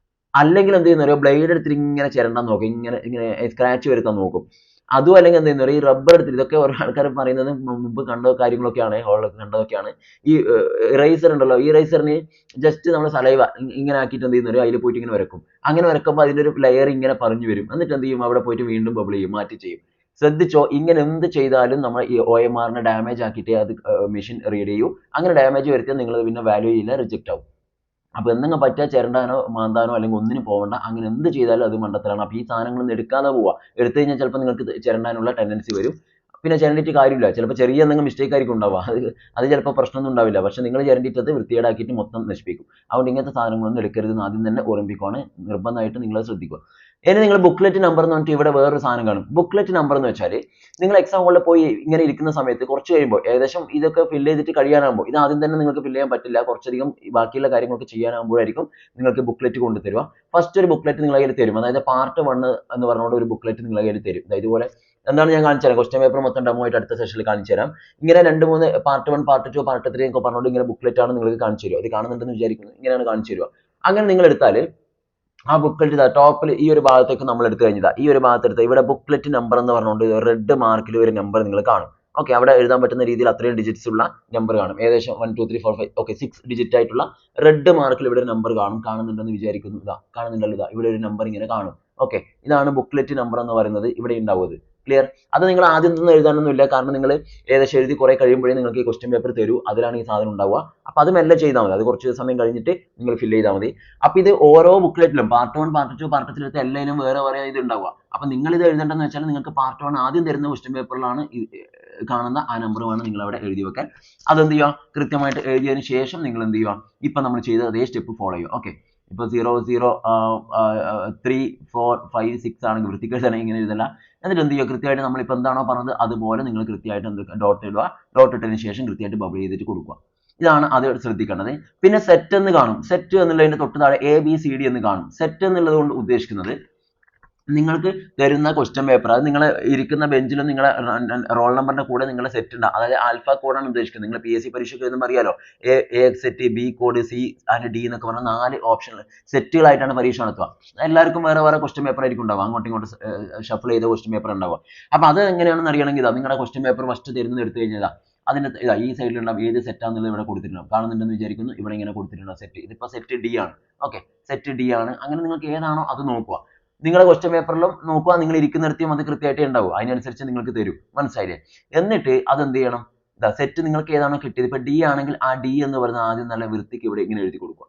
അല്ലെങ്കിൽ എന്ത് ചെയ്യുന്ന ബ്ലേഡ് എടുത്തിട്ട് ഇങ്ങനെ ചിരണ്ടാൻ നോക്കും, ഇങ്ങനെ ഇങ്ങനെ സ്ക്രാച്ച് വരുത്താൻ നോക്കും. അതും അല്ലെങ്കിൽ എന്ത് ചെയ്യുന്ന ഈ റബ്ബർ എടുത്തിട്ട്, ഇതൊക്കെ ഓരോ ആൾക്കാർ പറയുന്നത് മുമ്പ് കണ്ട കാര്യങ്ങളൊക്കെയാണ്, ഹോളിലൊക്കെ കണ്ടതൊക്കെയാണ്. ഈ ഇറേസർ ഉണ്ടല്ലോ, ഈ ഇറേസറിന് ജസ്റ്റ് നമ്മൾ സലൈവ ഇങ്ങനെ ആക്കിയിട്ട് എന്ത് ചെയ്യുന്ന അതിൽ പോയിട്ട് ഇങ്ങനെ വരക്കും. അങ്ങനെ വരക്കുമ്പോൾ അതിൻ്റെ ഒരു ലെയർ ഇങ്ങനെ പറഞ്ഞു വരും. എന്നിട്ട് എന്ത് ചെയ്യും, അവിടെ പോയിട്ട് വീണ്ടും ബബിൾ ചെയ്യും, മാറ്റി ചെയ്യും. ശ്രദ്ധിച്ചോ, ഇങ്ങനെ എന്ത് ചെയ്താലും നമ്മൾ ഈ OMRനെ ഡാമേജ് ആക്കിയിട്ട് അത് മെഷീൻ റീഡ് ചെയ്യൂ. അങ്ങനെ ഡാമേജ് വരുത്തിയാൽ നിങ്ങൾ പിന്നെ വാല്യൂ ചെയ്യില്ല, റിജക്റ്റ് ആവും. അപ്പൊ എന്തെങ്കിലും പറ്റിയാൽ ചിരണ്ടാനോ മാന്താനോ അല്ലെങ്കിൽ ഒന്നിനും പോകണ്ട. അങ്ങനെ എന്ത് ചെയ്താലും അത് മണ്ടത്തരാണ്. അപ്പൊ ഈ സാധനങ്ങളൊന്നും എടുക്കാതെ പോവുക. എടുത്തു കഴിഞ്ഞാൽ ചിലപ്പോൾ നിങ്ങൾക്ക് ചിരണ്ടാനുള്ള ടെൻഡൻസി വരും. പിന്നെ ചിരണ്ടിട്ട് കാര്യമില്ല. ചിലപ്പോൾ ചെറിയ എന്തെങ്കിലും മിസ്റ്റേക്ക് ആയിരിക്കും ഉണ്ടാവുക. അത് ചിലപ്പോൾ പ്രശ്നമൊന്നും ഉണ്ടാവില്ല. പക്ഷെ നിങ്ങൾ ചിരണ്ടിട്ടത് വൃത്തികേടാക്കിയിട്ട് മൊത്തം നശിപ്പിക്കും. അതുകൊണ്ട് ഇങ്ങനത്തെ സാധനങ്ങളൊന്നും എടുക്കരുതെന്ന് ആദ്യം തന്നെ ഓർമ്മിപ്പിക്കുകയാണ്. നിർബന്ധമായിട്ട് നിങ്ങൾ ശ്രദ്ധിക്കുക. ഇനി നിങ്ങൾ ബുക്ക്ലെറ്റ് നമ്പർ എന്ന് പറഞ്ഞിട്ട് ഇവിടെ വേറൊരു സാധനം കാണും. ബുക്ക്ലെറ്റ് നമ്പർ എന്ന് വെച്ചാൽ നിങ്ങൾ എക്സാം ഹോളിൽ പോയി ഇങ്ങനെ ഇരിക്കുന്ന സമയത്ത് കുറച്ച് കഴിയുമ്പോൾ, ഏകദേശം ഇതൊക്കെ ഫില്ല് ചെയ്തിട്ട് കഴിയാനാകുമ്പോൾ, ഇത് ആദ്യം തന്നെ നിങ്ങൾക്ക് ഫില്ല് ചെയ്യാൻ പറ്റില്ല, കുറച്ചധികം ബാക്കിയുള്ള കാര്യങ്ങളൊക്കെ ചെയ്യാനാകുമ്പോഴായിരിക്കും നിങ്ങൾക്ക് ബുക്ക്ലെറ്റ് കൊണ്ടുതരിക. ഫസ്റ്റ് ഒരു ബുക്ക്ലെറ്റ് നിങ്ങളുടെ കയ്യിൽ തരും. അതായത് പാർട്ട് 1 എന്ന് പറഞ്ഞുകൊണ്ട് ഒരു ബുക്ക്ലെറ്റ് നിങ്ങളുടെ കയ്യിൽ തരും. അതായത് ഇതുപോലെ എന്താണ് ഞാൻ കാണിച്ചു തരാം. ക്വസ്റ്റ്യൻ പേപ്പർ മൊത്തം ഡെമോ ആയിട്ട് അടുത്ത സെഷനിൽ കാണിച്ചു തരാം. ഇങ്ങനെ 2-3 പാർട്ട് 1, പാർട്ട് 2, പാർട്ട് 3 ഒക്കെ പറഞ്ഞുകൊണ്ട് ഇങ്ങനെ ബുക്ക്ലെറ്റ് ആണ് നിങ്ങൾക്ക് കാണിച്ചു തരിക. ഇത് കാണുന്നുണ്ടെന്ന് വിചാരിക്കുന്നു. ഇങ്ങനെയാണ് കാണിച്ചു തരിക. അങ്ങനെ നിങ്ങൾ എടുത്താൽ ആ ബുക്ക്ലെറ്റ് ടോപ്പിൽ ഈ ഒരു ഭാഗത്തേക്ക് നമ്മൾ എടുത്തു കഴിഞ്ഞതാ, ഈ ഒരു ഭാഗത്തെടുത്ത് ഇവിടെ ബുക്ക്ലെറ്റ് നമ്പർ എന്ന് പറഞ്ഞുകൊണ്ട് റെഡ് മാർക്കിൽ ഒരു നമ്പർ നിങ്ങൾ കാണും. ഓക്കെ, അവിടെ എഴുതാൻ പറ്റുന്ന രീതിയിൽ അത്രയും ഡിജിറ്റ്സ് ഉള്ള നമ്പർ കാണും. ഏകദേശം 1 2 3 4 5 ഓക്കെ 6 ഡിജിറ്റ് ആയിട്ടുള്ള റെഡ് മാർക്കിൽ ഇവിടെ ഒരു നമ്പർ കാണും. കാണുന്നുണ്ടെന്ന് വിചാരിക്കുന്നു. ഇതാ കാണുന്നുണ്ടല്ലോ, ഇതാ ഇവിടെ ഒരു നമ്പർ ഇങ്ങനെ കാണും. ഓക്കെ, ഇതാണ് ബുക്ക്ലെറ്റ് നമ്പർ എന്ന് പറയുന്നത്. ഇവിടെ ഉണ്ടാവുന്നത് ക്ലിയർ. അത് നിങ്ങൾ ആദ്യം ഒന്നും എഴുതാനൊന്നുമില്ല. കാരണം നിങ്ങൾ ഏകദേശം എഴുതി കുറെ കഴിയുമ്പോഴേ നിങ്ങൾക്ക് ഈ ക്വസ്റ്റ്യൻ പേപ്പർ തരൂ. അതിലാണ് ഈ സാധനം ഉണ്ടാവുക. അപ്പൊ അത് മെല്ലെ ചെയ്താൽ മതി. അത് കുറച്ച് സമയം കഴിഞ്ഞിട്ട് നിങ്ങൾ ഫില്ല് ചെയ്താൽ മതി. അപ്പൊ ഇത് ഓരോ ബുക്ക്ലെറ്റിലും പാർട്ട് 1, പാർട്ട് 2, പാർട്ട് 3 എല്ലാവരും വേറെ വേറെ ഇത് ഉണ്ടാവുക. അപ്പൊ നിങ്ങൾ ഇത് എഴുതേണ്ടതെന്ന് വെച്ചാൽ നിങ്ങൾക്ക് പാർട്ട് 1 ആദ്യം തരുന്ന ക്വസ്റ്റ്യൻ പേപ്പറിലാണ് കാണുന്ന ആ നമ്പർ വേണം നിങ്ങൾ അവിടെ എഴുതി വെക്കാൻ. അതെന്ത് ചെയ്യുക, കൃത്യമായിട്ട് എഴുതിയതിന് ശേഷം നിങ്ങൾ എന്ത് ചെയ്യുക, ഇപ്പൊ നമ്മൾ ചെയ്ത അതേ സ്റ്റെപ്പ് ഫോളോ ചെയ്യുക. ഓക്കെ, ഇപ്പൊ 0 0 3 4 5 6 ആണെങ്കിൽ വൃത്തിക്കേട് ഇങ്ങനെ എഴുതല്ല. എന്നിട്ട് എന്ത് ചെയ്യുക, കൃത്യമായിട്ട് നമ്മളിപ്പോൾ എന്താണോ പറഞ്ഞത് അതുപോലെ നിങ്ങൾ കൃത്യമായിട്ട് എന്ത് ഡോട്ട് ഇടുക. ഡോട്ട് ഇട്ടതിന് ശേഷം കൃത്യമായിട്ട് ബബിൾ ചെയ്തിട്ട് കൊടുക്കുക. ഇതാണ് അത് ശ്രദ്ധിക്കേണ്ടത്. പിന്നെ സെറ്റ് എന്ന് കാണും. സെറ്റ് എന്നുള്ളതിന്റെ തൊട്ട് താഴെ ABCD എന്ന് കാണും. സെറ്റ് എന്നുള്ളത് കൊണ്ട് ഉദ്ദേശിക്കുന്നത് നിങ്ങൾക്ക് തരുന്ന ക്വസ്റ്റ്യൻ പേപ്പർ, അത് നിങ്ങൾ ഇരിക്കുന്ന ബെഞ്ചിലും നിങ്ങളെ റോൾ നമ്പറിന്റെ കൂടെ നിങ്ങളെ സെറ്റ് ഉണ്ടാവും. അതായത് ആൽഫ കോഡാണ് ഉദ്ദേശിക്കുന്നത്. നിങ്ങൾ PSC പരീക്ഷയ്ക്ക് എഴുതുമ്പോൾ അറിയാലോ, A set, B code, C and D എന്നൊക്കെ പറഞ്ഞ 4 ഓപ്ഷൻ സെറ്റുകളായിട്ടാണ് പരീക്ഷ നടത്തുക. എല്ലാവർക്കും വേറെ വേറെ ക്വസ്റ്റ്യൻ പേപ്പർ ആയിരിക്കും ഉണ്ടാവുക. അങ്ങോട്ടും ഇങ്ങോട്ടും ഷഫിൾ ചെയ്ത ക്വസ്റ്റ്യൻ പേപ്പർ ഉണ്ടാവുക. അപ്പൊ അത് എങ്ങനെയാണെന്ന് അറിയണമെങ്കിൽ ഇതാ നിങ്ങളുടെ ക്വസ്റ്റ്യൻ പേപ്പർ ഫസ്റ്റ് തരുന്നത് എടുത്തു കഴിഞ്ഞാൽ അതിന്റെ ഇതാ ഈ സൈഡിലുണ്ടാവും ഏത് സെറ്റാന്നുള്ളത് ഇവിടെ കൊടുത്തിട്ടുണ്ടാവും. കാണുന്നുണ്ടെന്ന് വിചാരിക്കുന്നു. ഇവിടെ ഇങ്ങനെ കൊടുത്തിട്ടുണ്ടാവും സെറ്റ്. ഇതിപ്പോ സെറ്റ് D ആണ്. ഓക്കെ, സെറ്റ് D ആണ്. അങ്ങനെ നിങ്ങൾക്ക് ഏതാണോ അത് നോക്കുക. നിങ്ങളുടെ ക്വസ്റ്റ്യൻ പേപ്പറിലും നോക്കുക, നിങ്ങൾ ഇരിക്കുന്നിടത്തും അത് കൃത്യമായിട്ട് ഉണ്ടാവും. അതിനനുസരിച്ച് നിങ്ങൾക്ക് തരും. മനസ്സിലായില്ലേ? എന്നിട്ട് അത് എന്ത് ചെയ്യണം, സെറ്റ് നിങ്ങൾക്ക് ഏതാണോ കിട്ടിയത്, ഇപ്പൊ D ആണെങ്കിൽ ആ D എന്ന് പറയുന്ന ആദ്യം നല്ല വൃത്തിക്ക് ഇവിടെ ഇങ്ങനെ എഴുതി കൊടുക്കുക.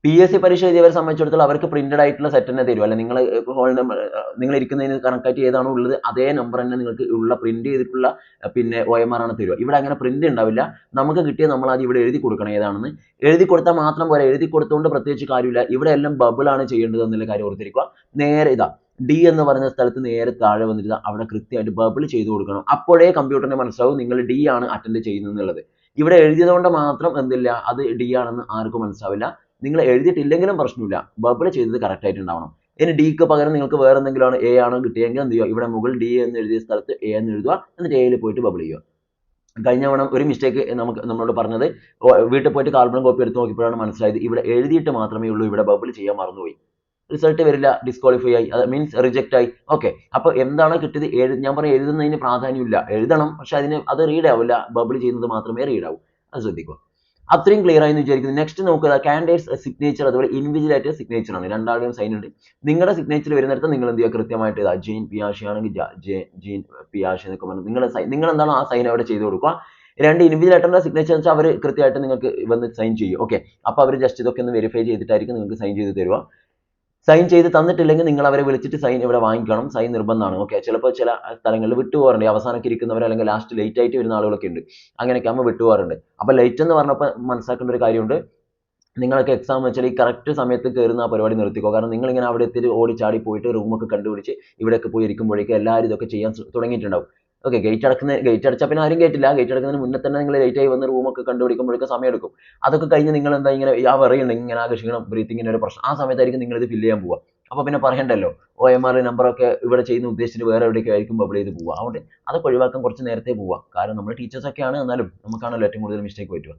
PSC പരീക്ഷ എഴുതിയവരെ സംബന്ധിച്ചിടത്തോളം അവർക്ക് പ്രിന്റഡ് ആയിട്ടുള്ള സെറ്റ് തന്നെ തരും. അല്ല നിങ്ങൾ ഹോൾ നമ്പർ നിങ്ങൾ ഇരിക്കുന്നതിന് കണക്കായിട്ട് ഏതാണോ ഉള്ളത് അതേ നമ്പർ തന്നെ നിങ്ങൾക്ക് ഉള്ള പ്രിന്റ് ചെയ്തിട്ടുള്ള പിന്നെ OMR ആണ് തരിക. ഇവിടെ അങ്ങനെ പ്രിന്റ് ഉണ്ടാവില്ല. നമുക്ക് കിട്ടിയത് നമ്മൾ ആദ്യം ഇവിടെ എഴുതി കൊടുക്കണം ഏതാണെന്ന്. എഴുതി കൊടുത്താൽ മാത്രം പോരാ, എഴുതി കൊടുത്തുകൊണ്ട് പ്രത്യേകിച്ച് കാര്യമില്ല. ഇവിടെ എല്ലാം ബബിൾ ആണ് ചെയ്യേണ്ടത് എന്നുള്ള കാര്യം ഓർത്തിരിക്കുക. നേരെ ഇതാ D എന്ന് പറയുന്ന സ്ഥലത്ത് നേരെ താഴെ വന്നിട്ട് അവിടെ കൃത്യമായിട്ട് ബബിൾ ചെയ്ത് കൊടുക്കണം. അപ്പോഴേ കമ്പ്യൂട്ടറിന് മനസ്സിലാവും നിങ്ങൾ D ആണ് അറ്റൻഡ് ചെയ്യുന്നത് എന്നുള്ളത്. ഇവിടെ എഴുതിയത് കൊണ്ട് മാത്രം എന്തില്ല, അത് D ആണെന്ന് ആർക്കും മനസ്സിലാവില്ല. നിങ്ങൾ എഴുതിയിട്ടില്ലെങ്കിലും പ്രശ്നമില്ല, ബബിൾ ചെയ്തത് കറക്റ്റ് ആയിട്ട് ഉണ്ടാവണം. ഇനി ഡിക്ക് പകരം നിങ്ങൾക്ക് വേറെ എന്തെങ്കിലും A ആണോ കിട്ടിയെങ്കിൽ എന്ത് ചെയ്യുക, ഇവിടെ മുകളിൽ D എന്ന് എഴുതിയ സ്ഥലത്ത് A എന്ന് എഴുതുക. എന്നിട്ട് Aയിൽ പോയിട്ട് ബബിൾ ചെയ്യുക. കഴിഞ്ഞ തവണ ഒരു മിസ്റ്റേക്ക് നമ്മളോട് പറഞ്ഞത്, വീട്ടിൽ പോയിട്ട് കാർബൺ കോപ്പി എടുത്ത് നോക്കിയപ്പോഴാണ് മനസ്സിലായത് ഇവിടെ എഴുതിയിട്ട് മാത്രമേ ഉള്ളൂ, ഇവിടെ ബബിൾ ചെയ്യാൻ മറന്നുപോയി. റിസൾട്ട് വരില്ല, ഡിസ്ക്വാളിഫൈ ആയി, അത് മീൻസ് റിജക്റ്റ് ആയി. ഓക്കെ, അപ്പൊ എന്താണോ കിട്ടിയത് ഞാൻ പറഞ്ഞ എഴുതുന്നതിന് പ്രാധാന്യമില്ല. എഴുതണം, പക്ഷെ അത് റീഡ് ആവില്ല. ബബിൾ ചെയ്യുന്നത് മാത്രമേ റീഡ് ആവൂ. അത് ശ്രദ്ധിക്കുക. അത്രയും ക്ലിയർ ആയി എന്ന് വിചാരിക്കുന്നു. നെക്സ്റ്റ് നോക്കുക, കാൻഡിഡേറ്റ്സ് സിഗ്നേച്ചർ അതുപോലെ ഇൻവിജിലേറ്റർ സിഗ്നേച്ചർ ആണ്. രണ്ടാളുടെയും സൈൻ ഉണ്ട്. നിങ്ങളുടെ സിഗ്നേച്ചർ വരുന്നിടത്ത് നിങ്ങൾ എന്ത് ചെയ്യുക, കൃത്യമായിട്ട് ജെയിൻ പിയാഷി ആണെങ്കിൽ ജെയിൻ പിയാഷി എന്നൊക്കെ പറഞ്ഞു നിങ്ങൾ എന്താണോ ആ സൈൻ അവിടെ ചെയ്ത് കൊടുക്കുക. രണ്ട് ഇൻവിജിലേറ്ററിന്റെ സിഗ്നേച്ചർ വെച്ചാൽ അവർ കൃത്യമായിട്ട് നിങ്ങൾക്ക് വന്ന് സൈൻ ചെയ്യും. ഓക്കെ, അപ്പൊ അവർ ജസ്റ്റ് ഇതൊക്കെ ഒന്ന് വെരിഫൈ ചെയ്തിട്ടായിരിക്കും നിങ്ങൾക്ക് സൈൻ ചെയ്ത് തരുക. സൈൻ ചെയ്ത് തന്നിട്ടില്ലെങ്കിൽ നിങ്ങൾ അവരെ വിളിച്ചിട്ട് സൈൻ ഇവിടെ വാങ്ങിക്കണം. സൈൻ നിർബന്ധമാണ്. ഓക്കെ, ചിലപ്പോൾ ചില സ്ഥലങ്ങളിൽ വിട്ടുപോകാറുണ്ട്. അവസാനമൊക്കെ ഇരിക്കുന്നവർ അല്ലെങ്കിൽ ലാസ്റ്റ് ലേറ്റ് ആയിട്ട് വരുന്ന ആളുകളൊക്കെ ഉണ്ട്. അങ്ങനെയൊക്കെ ആകുമ്പോൾ വിട്ടുപോകാറുണ്ട്. അപ്പൊ ലേറ്റ് എന്ന് പറഞ്ഞപ്പോൾ മനസ്സിലാക്കേണ്ട ഒരു കാര്യമുണ്ട്, നിങ്ങളൊക്കെ എക്സാം വെച്ചാൽ ഈ കറക്റ്റ് സമയത്ത് കയറുന്ന ആ പരിപാടി നിർത്തിക്കോ. കാരണം നിങ്ങൾ ഇങ്ങനെ അവിടെ എത്തിയിട്ട് ഓടി ചാടി പോയിട്ട് റൂമൊക്കെ കണ്ടുപിടിച്ച് ഇവിടെയൊക്കെ പോയി ഇരിക്കുമ്പോഴേക്കും എല്ലാവരും ഇതൊക്കെ ചെയ്യാൻ തുടങ്ങിയിട്ടുണ്ടാവും. ഓക്കെ, ഗേറ്റ് അടച്ചാൽ പിന്നെ ആരും കേട്ടില്ല. ഗേറ്റ് അടക്കുന്നതിന് മുന്നേ തന്നെ നിങ്ങൾ ലേറ്റ് ആയി വന്ന് റൂമൊക്കെ കണ്ടുപിടിക്കുമ്പോഴേക്കും സമയം എടുക്കും. അതൊക്കെ കഴിഞ്ഞ് നിങ്ങൾ എന്താ ഇങ്ങനെ ആ പറയുന്നുണ്ട് ഇങ്ങനെ ആകെ ക്ഷീണം, ബ്രീത്തിങ്ങിന് ഒരു പ്രശ്നം, ആ സമയത്തായിരിക്കും നിങ്ങൾ ഇത് ഫില്ല് ചെയ്യാൻ പോവുക. അപ്പോൾ പിന്നെ പറയണ്ടല്ലോ, OMR നമ്പറൊക്കെ ഇവിടെ ചെയ്യുന്ന ഉദ്ദേശിച്ചിട്ട് വേറെ എവിടെയൊക്കെ ആയിരിക്കും ബബിൾ ചെയ്ത് പോവുക. അതുകൊണ്ട് അതൊക്കെ ഒഴിവാക്കാൻ കുറച്ച് നേരത്തെ പോവുക. കാരണം നമ്മൾ ടീച്ചേഴ്സ് ഒക്കെയാണ്, എന്നാലും നമുക്കാണല്ലോ ഏറ്റവും കൂടുതൽ മിസ്റ്റേക്ക് പറ്റുക.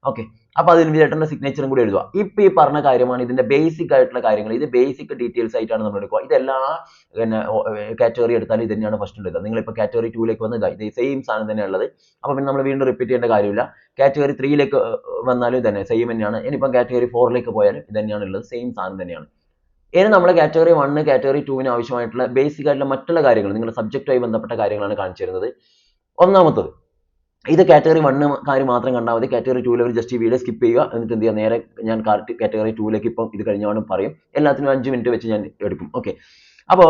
ഓക്കെ, അപ്പോൾ അതിൽ ചേട്ടൻ്റെ സിഗ്നേച്ചറും കൂടി എഴുതുക. ഇപ്പം ഈ പറഞ്ഞ കാര്യമാണ് ഇതിന്റെ ബേസിക് ആയിട്ടുള്ള കാര്യങ്ങൾ. ഇത് ബേസിക് ഡീറ്റെയിൽസ് ആയിട്ടാണ് നമ്മൾ എടുക്കുക. ഇതെല്ലാ പിന്നെ കാറ്റഗറി എടുത്താലും ഇത് തന്നെയാണ് ഫസ്റ്റ് എടുക്കുക. നിങ്ങളിപ്പോൾ കാറ്റഗറി 2ലേക്ക് വന്ന് ഇത് സെയിം സാധനം തന്നെയാണ് ഉള്ളത്. അപ്പോൾ പിന്നെ നമ്മൾ വീണ്ടും റിപ്പീറ്റ് ചെയ്യേണ്ട കാര്യമില്ല. കാറ്റഗറി 3ലേക്ക് വന്നാലും തന്നെ സെയിം തന്നെയാണ്. ഇനിയിപ്പം കാറ്റഗറി 4ലേക്ക് പോയാലും ഇത് തന്നെയാണ് ഉള്ളത്, സെയിം സാധനം തന്നെയാണ്. ഇനി നമ്മൾ കാറ്റഗറി 1, കാറ്റഗറി 2 ആവശ്യമായിട്ടുള്ള ബേസിക് ആയിട്ടുള്ള മറ്റുള്ള കാര്യങ്ങൾ, നിങ്ങളുടെ സബ്ജക്റ്റുമായി ബന്ധപ്പെട്ട കാര്യങ്ങളാണ് കാണിച്ചു തരുന്നത്. ഒന്നാമത്തത്, ഇത് കാറ്റഗറി 1 മാത്രം കണ്ടാൽ മതി. കാറ്റഗറി 2 ഒരു ജസ്റ്റ് ഈ വീഡിയോ സ്കിപ്പ് ചെയ്യുക. എന്നിട്ട് എന്ത് ചെയ്യുക, നേരെ ഞാൻ കാറ്റഗറി 2ലേക്ക് ഇപ്പം ഇത് കഴിഞ്ഞാലും പറയും. എല്ലാത്തിനും 5 മിനിറ്റ് വെച്ച് ഞാൻ എടുക്കും. ഓക്കെ, അപ്പോൾ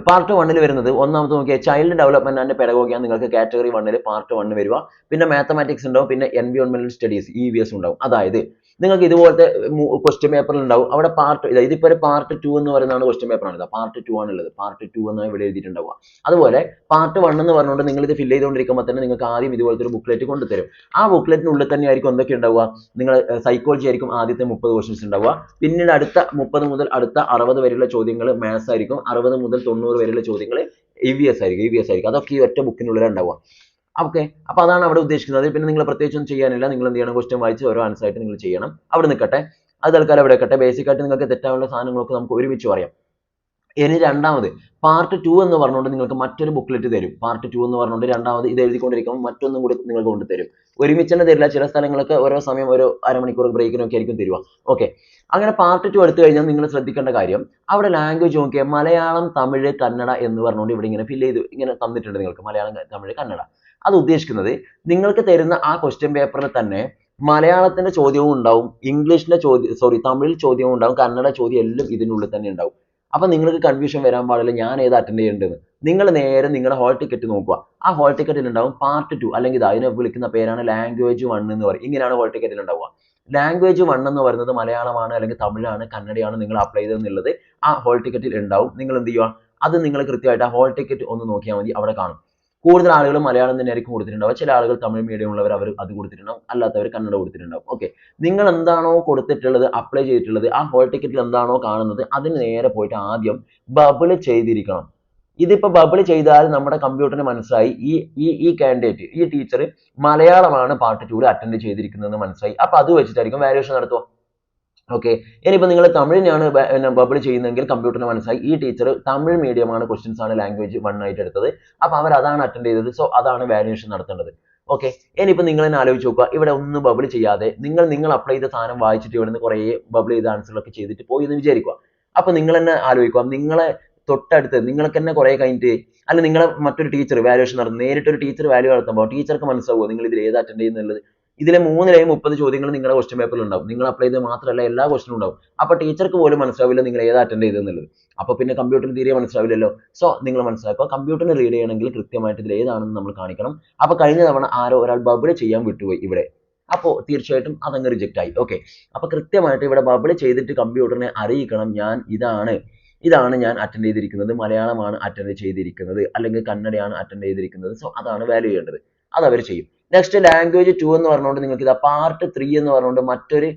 പാർട്ട് 1 വരുന്നത് ഒന്നാമത് നോക്കിയാൽ ചൈൽഡ് ഡെവലപ്മെന്റ് ആൻഡ് പെഡഗോഗി ആണ്. നിങ്ങൾക്ക് കാറ്റഗറി 1 പാർട്ട് 1 വരിക. പിന്നെ മാത്തമാറ്റിക്സ് ഉണ്ടാവും, പിന്നെ എൻവയോൺമെന്റൽ സ്റ്റഡീസ് EVS ഉണ്ടാവും. അതായത് നിങ്ങൾക്ക് ഇതുപോലത്തെ ക്വസ്റ്റ്യൻ പേപ്പറിൽ ഉണ്ടാവും. അവിടെ ഇതിപ്പോ ഒരു പാർട്ട് 2 എന്ന് പറയുന്നതാണ് ക്വസ്റ്റ്യൻ പേപ്പറാണ്. ഇത് പാർട്ട് 2 ആണുള്ളത്. പാർട്ട് 2 എന്നാണ് ഇവിടെ എഴുതിയിട്ടുണ്ടാവുക. അതുപോലെ പാർട്ട് 1 എന്ന് പറഞ്ഞുകൊണ്ട് നിങ്ങൾ ഇത് ഫില്ല് ചെയ്തുകൊണ്ടിരിക്കുമ്പോൾ തന്നെ നിങ്ങൾക്ക് ആദ്യം ഇതുപോലത്തെ ഒരു ബുക്ക്ലെറ്റ് കൊണ്ടുതരും. ആ ബുക്ക്ലെറ്റിനുള്ളിൽ തന്നെ ആയിരിക്കും എന്തൊക്കെ ഉണ്ടാവുക. നിങ്ങൾ സൈക്കോളജി ആയിരിക്കും ആദ്യത്തെ 30 ക്വസ്റ്റ്യൻസ് ഉണ്ടാവുക. പിന്നീട് അടുത്ത 30 മുതൽ അടുത്ത 60 വരെയുള്ള ചോദ്യങ്ങൾ മാത്സ് ആയിരിക്കും. 60 മുതൽ 90 വരെയുള്ള ചോദ്യങ്ങൾ EVS ആയിരിക്കും. അതൊക്കെ ഈ ഒറ്റ ബുക്കിനുള്ളിൽ ഉണ്ടാവുക. ഓക്കെ, അപ്പോൾ അതാണ് അവിടെ ഉദ്ദേശിക്കുന്നത്. പിന്നെ നിങ്ങൾ പ്രത്യേകിച്ചൊന്നും ചെയ്യാനില്ല. നിങ്ങൾ എന്ത് ചെയ്യണം, ക്വസ്റ്റ്യൻ വായിച്ച് ഓരോ ആൻസർ ആയിട്ട് നിങ്ങൾ ചെയ്യണം. അവിടെ നിൽക്കട്ടെ, അത് തൽക്കാലം അവിടെ നിൽക്കട്ടെ. ബേസിക് ആയിട്ട് നിങ്ങൾക്ക് തെറ്റാനുള്ള സാധനങ്ങളൊക്കെ നമുക്ക് ഒരുമിച്ച് പറയാം. ഇനി രണ്ടാമത് പാർട്ട് 2 എന്ന് പറഞ്ഞുകൊണ്ട് നിങ്ങൾക്ക് മറ്റൊരു ബുക്ക്ലെറ്റ് തരും. പാർട്ട് 2 എന്ന് പറഞ്ഞുകൊണ്ട് രണ്ടാമത് ഇത് എഴുതിക്കൊണ്ടിരിക്കുമ്പോൾ മറ്റൊന്നും കൂടി നിങ്ങൾക്ക് കൊണ്ട് തരും. ഒരുമിച്ച് തന്നെ തരില്ല. ചില സ്ഥലങ്ങളൊക്കെ ഓരോ സമയം ഓരോ അരമണിക്കൂർ ബ്രേക്കിനൊക്കെ ആയിരിക്കും തരിക. ഓക്കെ, അങ്ങനെ പാർട്ട് 2 എടുത്തു കഴിഞ്ഞാൽ നിങ്ങൾ ശ്രദ്ധിക്കേണ്ട കാര്യം, അവിടെ ലാംഗ്വേജ് നോക്കിയാൽ മലയാളം, തമിഴ്, കന്നഡ എന്ന് പറഞ്ഞുകൊണ്ട് ഇവിടെ ഇങ്ങനെ ഫില്ല് ചെയ്ത് ഇങ്ങനെ തന്നിട്ടുണ്ട് നിങ്ങൾക്ക്. മലയാളം, തമിഴ്, കന്നഡ. അത് ഉദ്ദേശിക്കുന്നത് നിങ്ങൾക്ക് തരുന്ന ആ ക്വസ്റ്റ്യൻ പേപ്പറിൽ തന്നെ മലയാളത്തിന്റെ ചോദ്യവും ഉണ്ടാവും, ഇംഗ്ലീഷിന്റെ തമിഴ് ചോദ്യവും ഉണ്ടാവും, കന്നഡ ചോദ്യം എല്ലാം ഇതിനുള്ളിൽ തന്നെ ഉണ്ടാവും. അപ്പൊ നിങ്ങൾക്ക് കൺഫ്യൂഷൻ വരാൻ പാടില്ല ഞാൻ ഏത് അറ്റൻഡ് ചെയ്യേണ്ടതെന്ന്. നിങ്ങൾ നേരെ നിങ്ങളുടെ ഹോൾ ടിക്കറ്റ് നോക്കുക. ആ ഹോൾ ടിക്കറ്റിൽ ഉണ്ടാവും പാർട്ട് 2, അല്ലെങ്കിൽ അതിനെ വിളിക്കുന്ന പേരാണ് ലാംഗ്വേജ് 1 എന്ന് പറയും. ഇങ്ങനെയാണ് ഹോൾ ടിക്കറ്റിൽ ഉണ്ടാവുക. ലാംഗ്വേജ് 1 എന്ന് പറയുന്നത് മലയാളമാണ്, അല്ലെങ്കിൽ തമിഴാണ്, കന്നഡയാണ് നിങ്ങൾ അപ്ലൈ ചെയ്തതെന്നുള്ളത് ആ ഹോൾ ടിക്കറ്റിൽ ഉണ്ടാവും. നിങ്ങൾ എന്ത് ചെയ്യുക, അത് നിങ്ങൾ കൃത്യമായിട്ട് ആ ഹോൾ ടിക്കറ്റ് ഒന്ന് നോക്കിയാൽ മതി. അവിടെ കാണും. കൂടുതൽ ആളുകൾ മലയാളം തന്നെ ആയിരിക്കും കൊടുത്തിട്ടുണ്ടാവുക. ചില ആളുകൾ തമിഴ് മീഡിയം ഉള്ളവർ അവർ അത് കൊടുത്തിട്ടുണ്ടാവും, അല്ലാത്തവർ കന്നഡ കൊടുത്തിട്ടുണ്ടാവും. ഓക്കെ, നിങ്ങൾ എന്താണോ കൊടുത്തിട്ടുള്ളത്, അപ്ലൈ ചെയ്തിട്ടുള്ളത്, ആ ഹോൾ ടിക്കറ്റിൽ എന്താണോ കാണുന്നത് അതിന് നേരെ പോയിട്ട് ആദ്യം ബബിൾ ചെയ്തിരിക്കണം. ഇതിപ്പോ ബബിൾ ചെയ്താൽ നമ്മുടെ കമ്പ്യൂട്ടറിന് മനസ്സിലായി ഈ കാൻഡിഡേറ്റ്, ഈ ടീച്ചർ മലയാളമാണ് പാർട്ട് 2 അറ്റൻഡ് ചെയ്തിരിക്കുന്നതെന്ന് മനസ്സിലായി. അപ്പൊ അത് വെച്ചിട്ടായിരിക്കും വാല്യുവേഷൻ നടത്തുക. ഓക്കെ, ഇനിയിപ്പോൾ നിങ്ങൾ തമിഴിനാണ് ബബിൾ ചെയ്യുന്നതെങ്കിൽ കമ്പ്യൂട്ടറിന് മനസ്സിലായി ഈ ടീച്ചർ തമിഴ് മീഡിയമാണ്, ക്വസ്റ്റ്യൻസ് ആണ് ലാംഗ്വേജ് 1 ആയിട്ട് എടുത്തത്. അപ്പൊ അവർ അതാണ് അറ്റൻഡ് ചെയ്തത്. സോ അതാണ് വാല്യുവേഷൻ നടത്തേണ്ടത്. ഓക്കെ, ഇനിയിപ്പോൾ നിങ്ങൾ തന്നെ ആലോചിച്ച് നോക്കുക, ഇവിടെ ഒന്നും ബബിൾ ചെയ്യാതെ നിങ്ങൾ അപ്ലൈ ചെയ്ത സാധനം വായിച്ചിട്ട് ഇവിടെ നിന്ന് കുറേ ബബിൾ ചെയ്ത ആൻസറുകളൊക്കെ ചെയ്തിട്ട് പോയി എന്ന് വിചാരിക്കുക. അപ്പൊ നിങ്ങൾ തന്നെ ആലോചിക്കുക, നിങ്ങളെ തൊട്ടടുത്ത് നിങ്ങൾക്ക് തന്നെ കുറേ കഴിഞ്ഞിട്ട്, അല്ല നിങ്ങളെ മറ്റൊരു ടീച്ചർ വാല്യുവേഷൻ നടത്തും, നേരിട്ടൊരു ടീച്ചർ വാല്യൂ നടത്തുമ്പോൾ ടീച്ചർക്ക് മനസ്സിലാവുമോ നിങ്ങൾ ഇതിൽ ഏത് അറ്റൻഡ് ചെയ്യുന്നുള്ളത്? ഇതിലെ 3 30 ചോദ്യങ്ങൾ നിങ്ങളുടെ ക്വസ്റ്റ്യൻ പേപ്പറിൽ ഉണ്ടാവും. നിങ്ങൾ അപ്ലൈ ചെയ്തത് മാത്രമല്ല എല്ലാ ക്വസ്റ്റ്യനും ഉണ്ടാവും. അപ്പൊ ടീച്ചർക്ക് പോലും മനസ്സിലാവില്ല നിങ്ങൾ ഏത് അറ്റൻഡ് ചെയ്തെന്നുള്ളത്. അപ്പൊ പിന്നെ കമ്പ്യൂട്ടറിന് തീരെ മനസ്സിലാവില്ലല്ലോ. സോ നിങ്ങൾ മനസ്സിലാക്കുക, കമ്പ്യൂട്ടറിന് റീഡ് ചെയ്യണമെങ്കിൽ കൃത്യമായിട്ട് ഇതിൽ ഏതാണെന്ന് നമ്മൾ കാണിക്കണം. അപ്പൊ കഴിഞ്ഞ തവണ ഒരാൾ ബബിൾ ചെയ്യാൻ വിട്ടുപോയി ഇവിടെ, അപ്പോൾ തീർച്ചയായിട്ടും അതങ്ങ് റിജക്റ്റ് ആയി. ഓക്കെ, അപ്പൊ കൃത്യമായിട്ട് ഇവിടെ ബബിൾ ചെയ്തിട്ട് കമ്പ്യൂട്ടറിനെ അറിയിക്കണം, ഇതാണ് ഞാൻ അറ്റൻഡ് ചെയ്തിരിക്കുന്നത്, മലയാളമാണ് അറ്റൻഡ് ചെയ്തിരിക്കുന്നത്, അല്ലെങ്കിൽ കന്നഡയാണ് അറ്റൻഡ് ചെയ്തിരിക്കുന്നത്. സോ അതാണ് വാല്യൂ ചെയ്യേണ്ടത്. അത് അവർ ചെയ്യും. നെക്സ്റ്റ് ലാംഗ്വേജ് 2 എന്ന് പറഞ്ഞുകൊണ്ട് നിങ്ങൾക്ക് ഇതാ പാർട്ട് 3 എന്ന് പറഞ്ഞുകൊണ്ട് മറ്റൊരു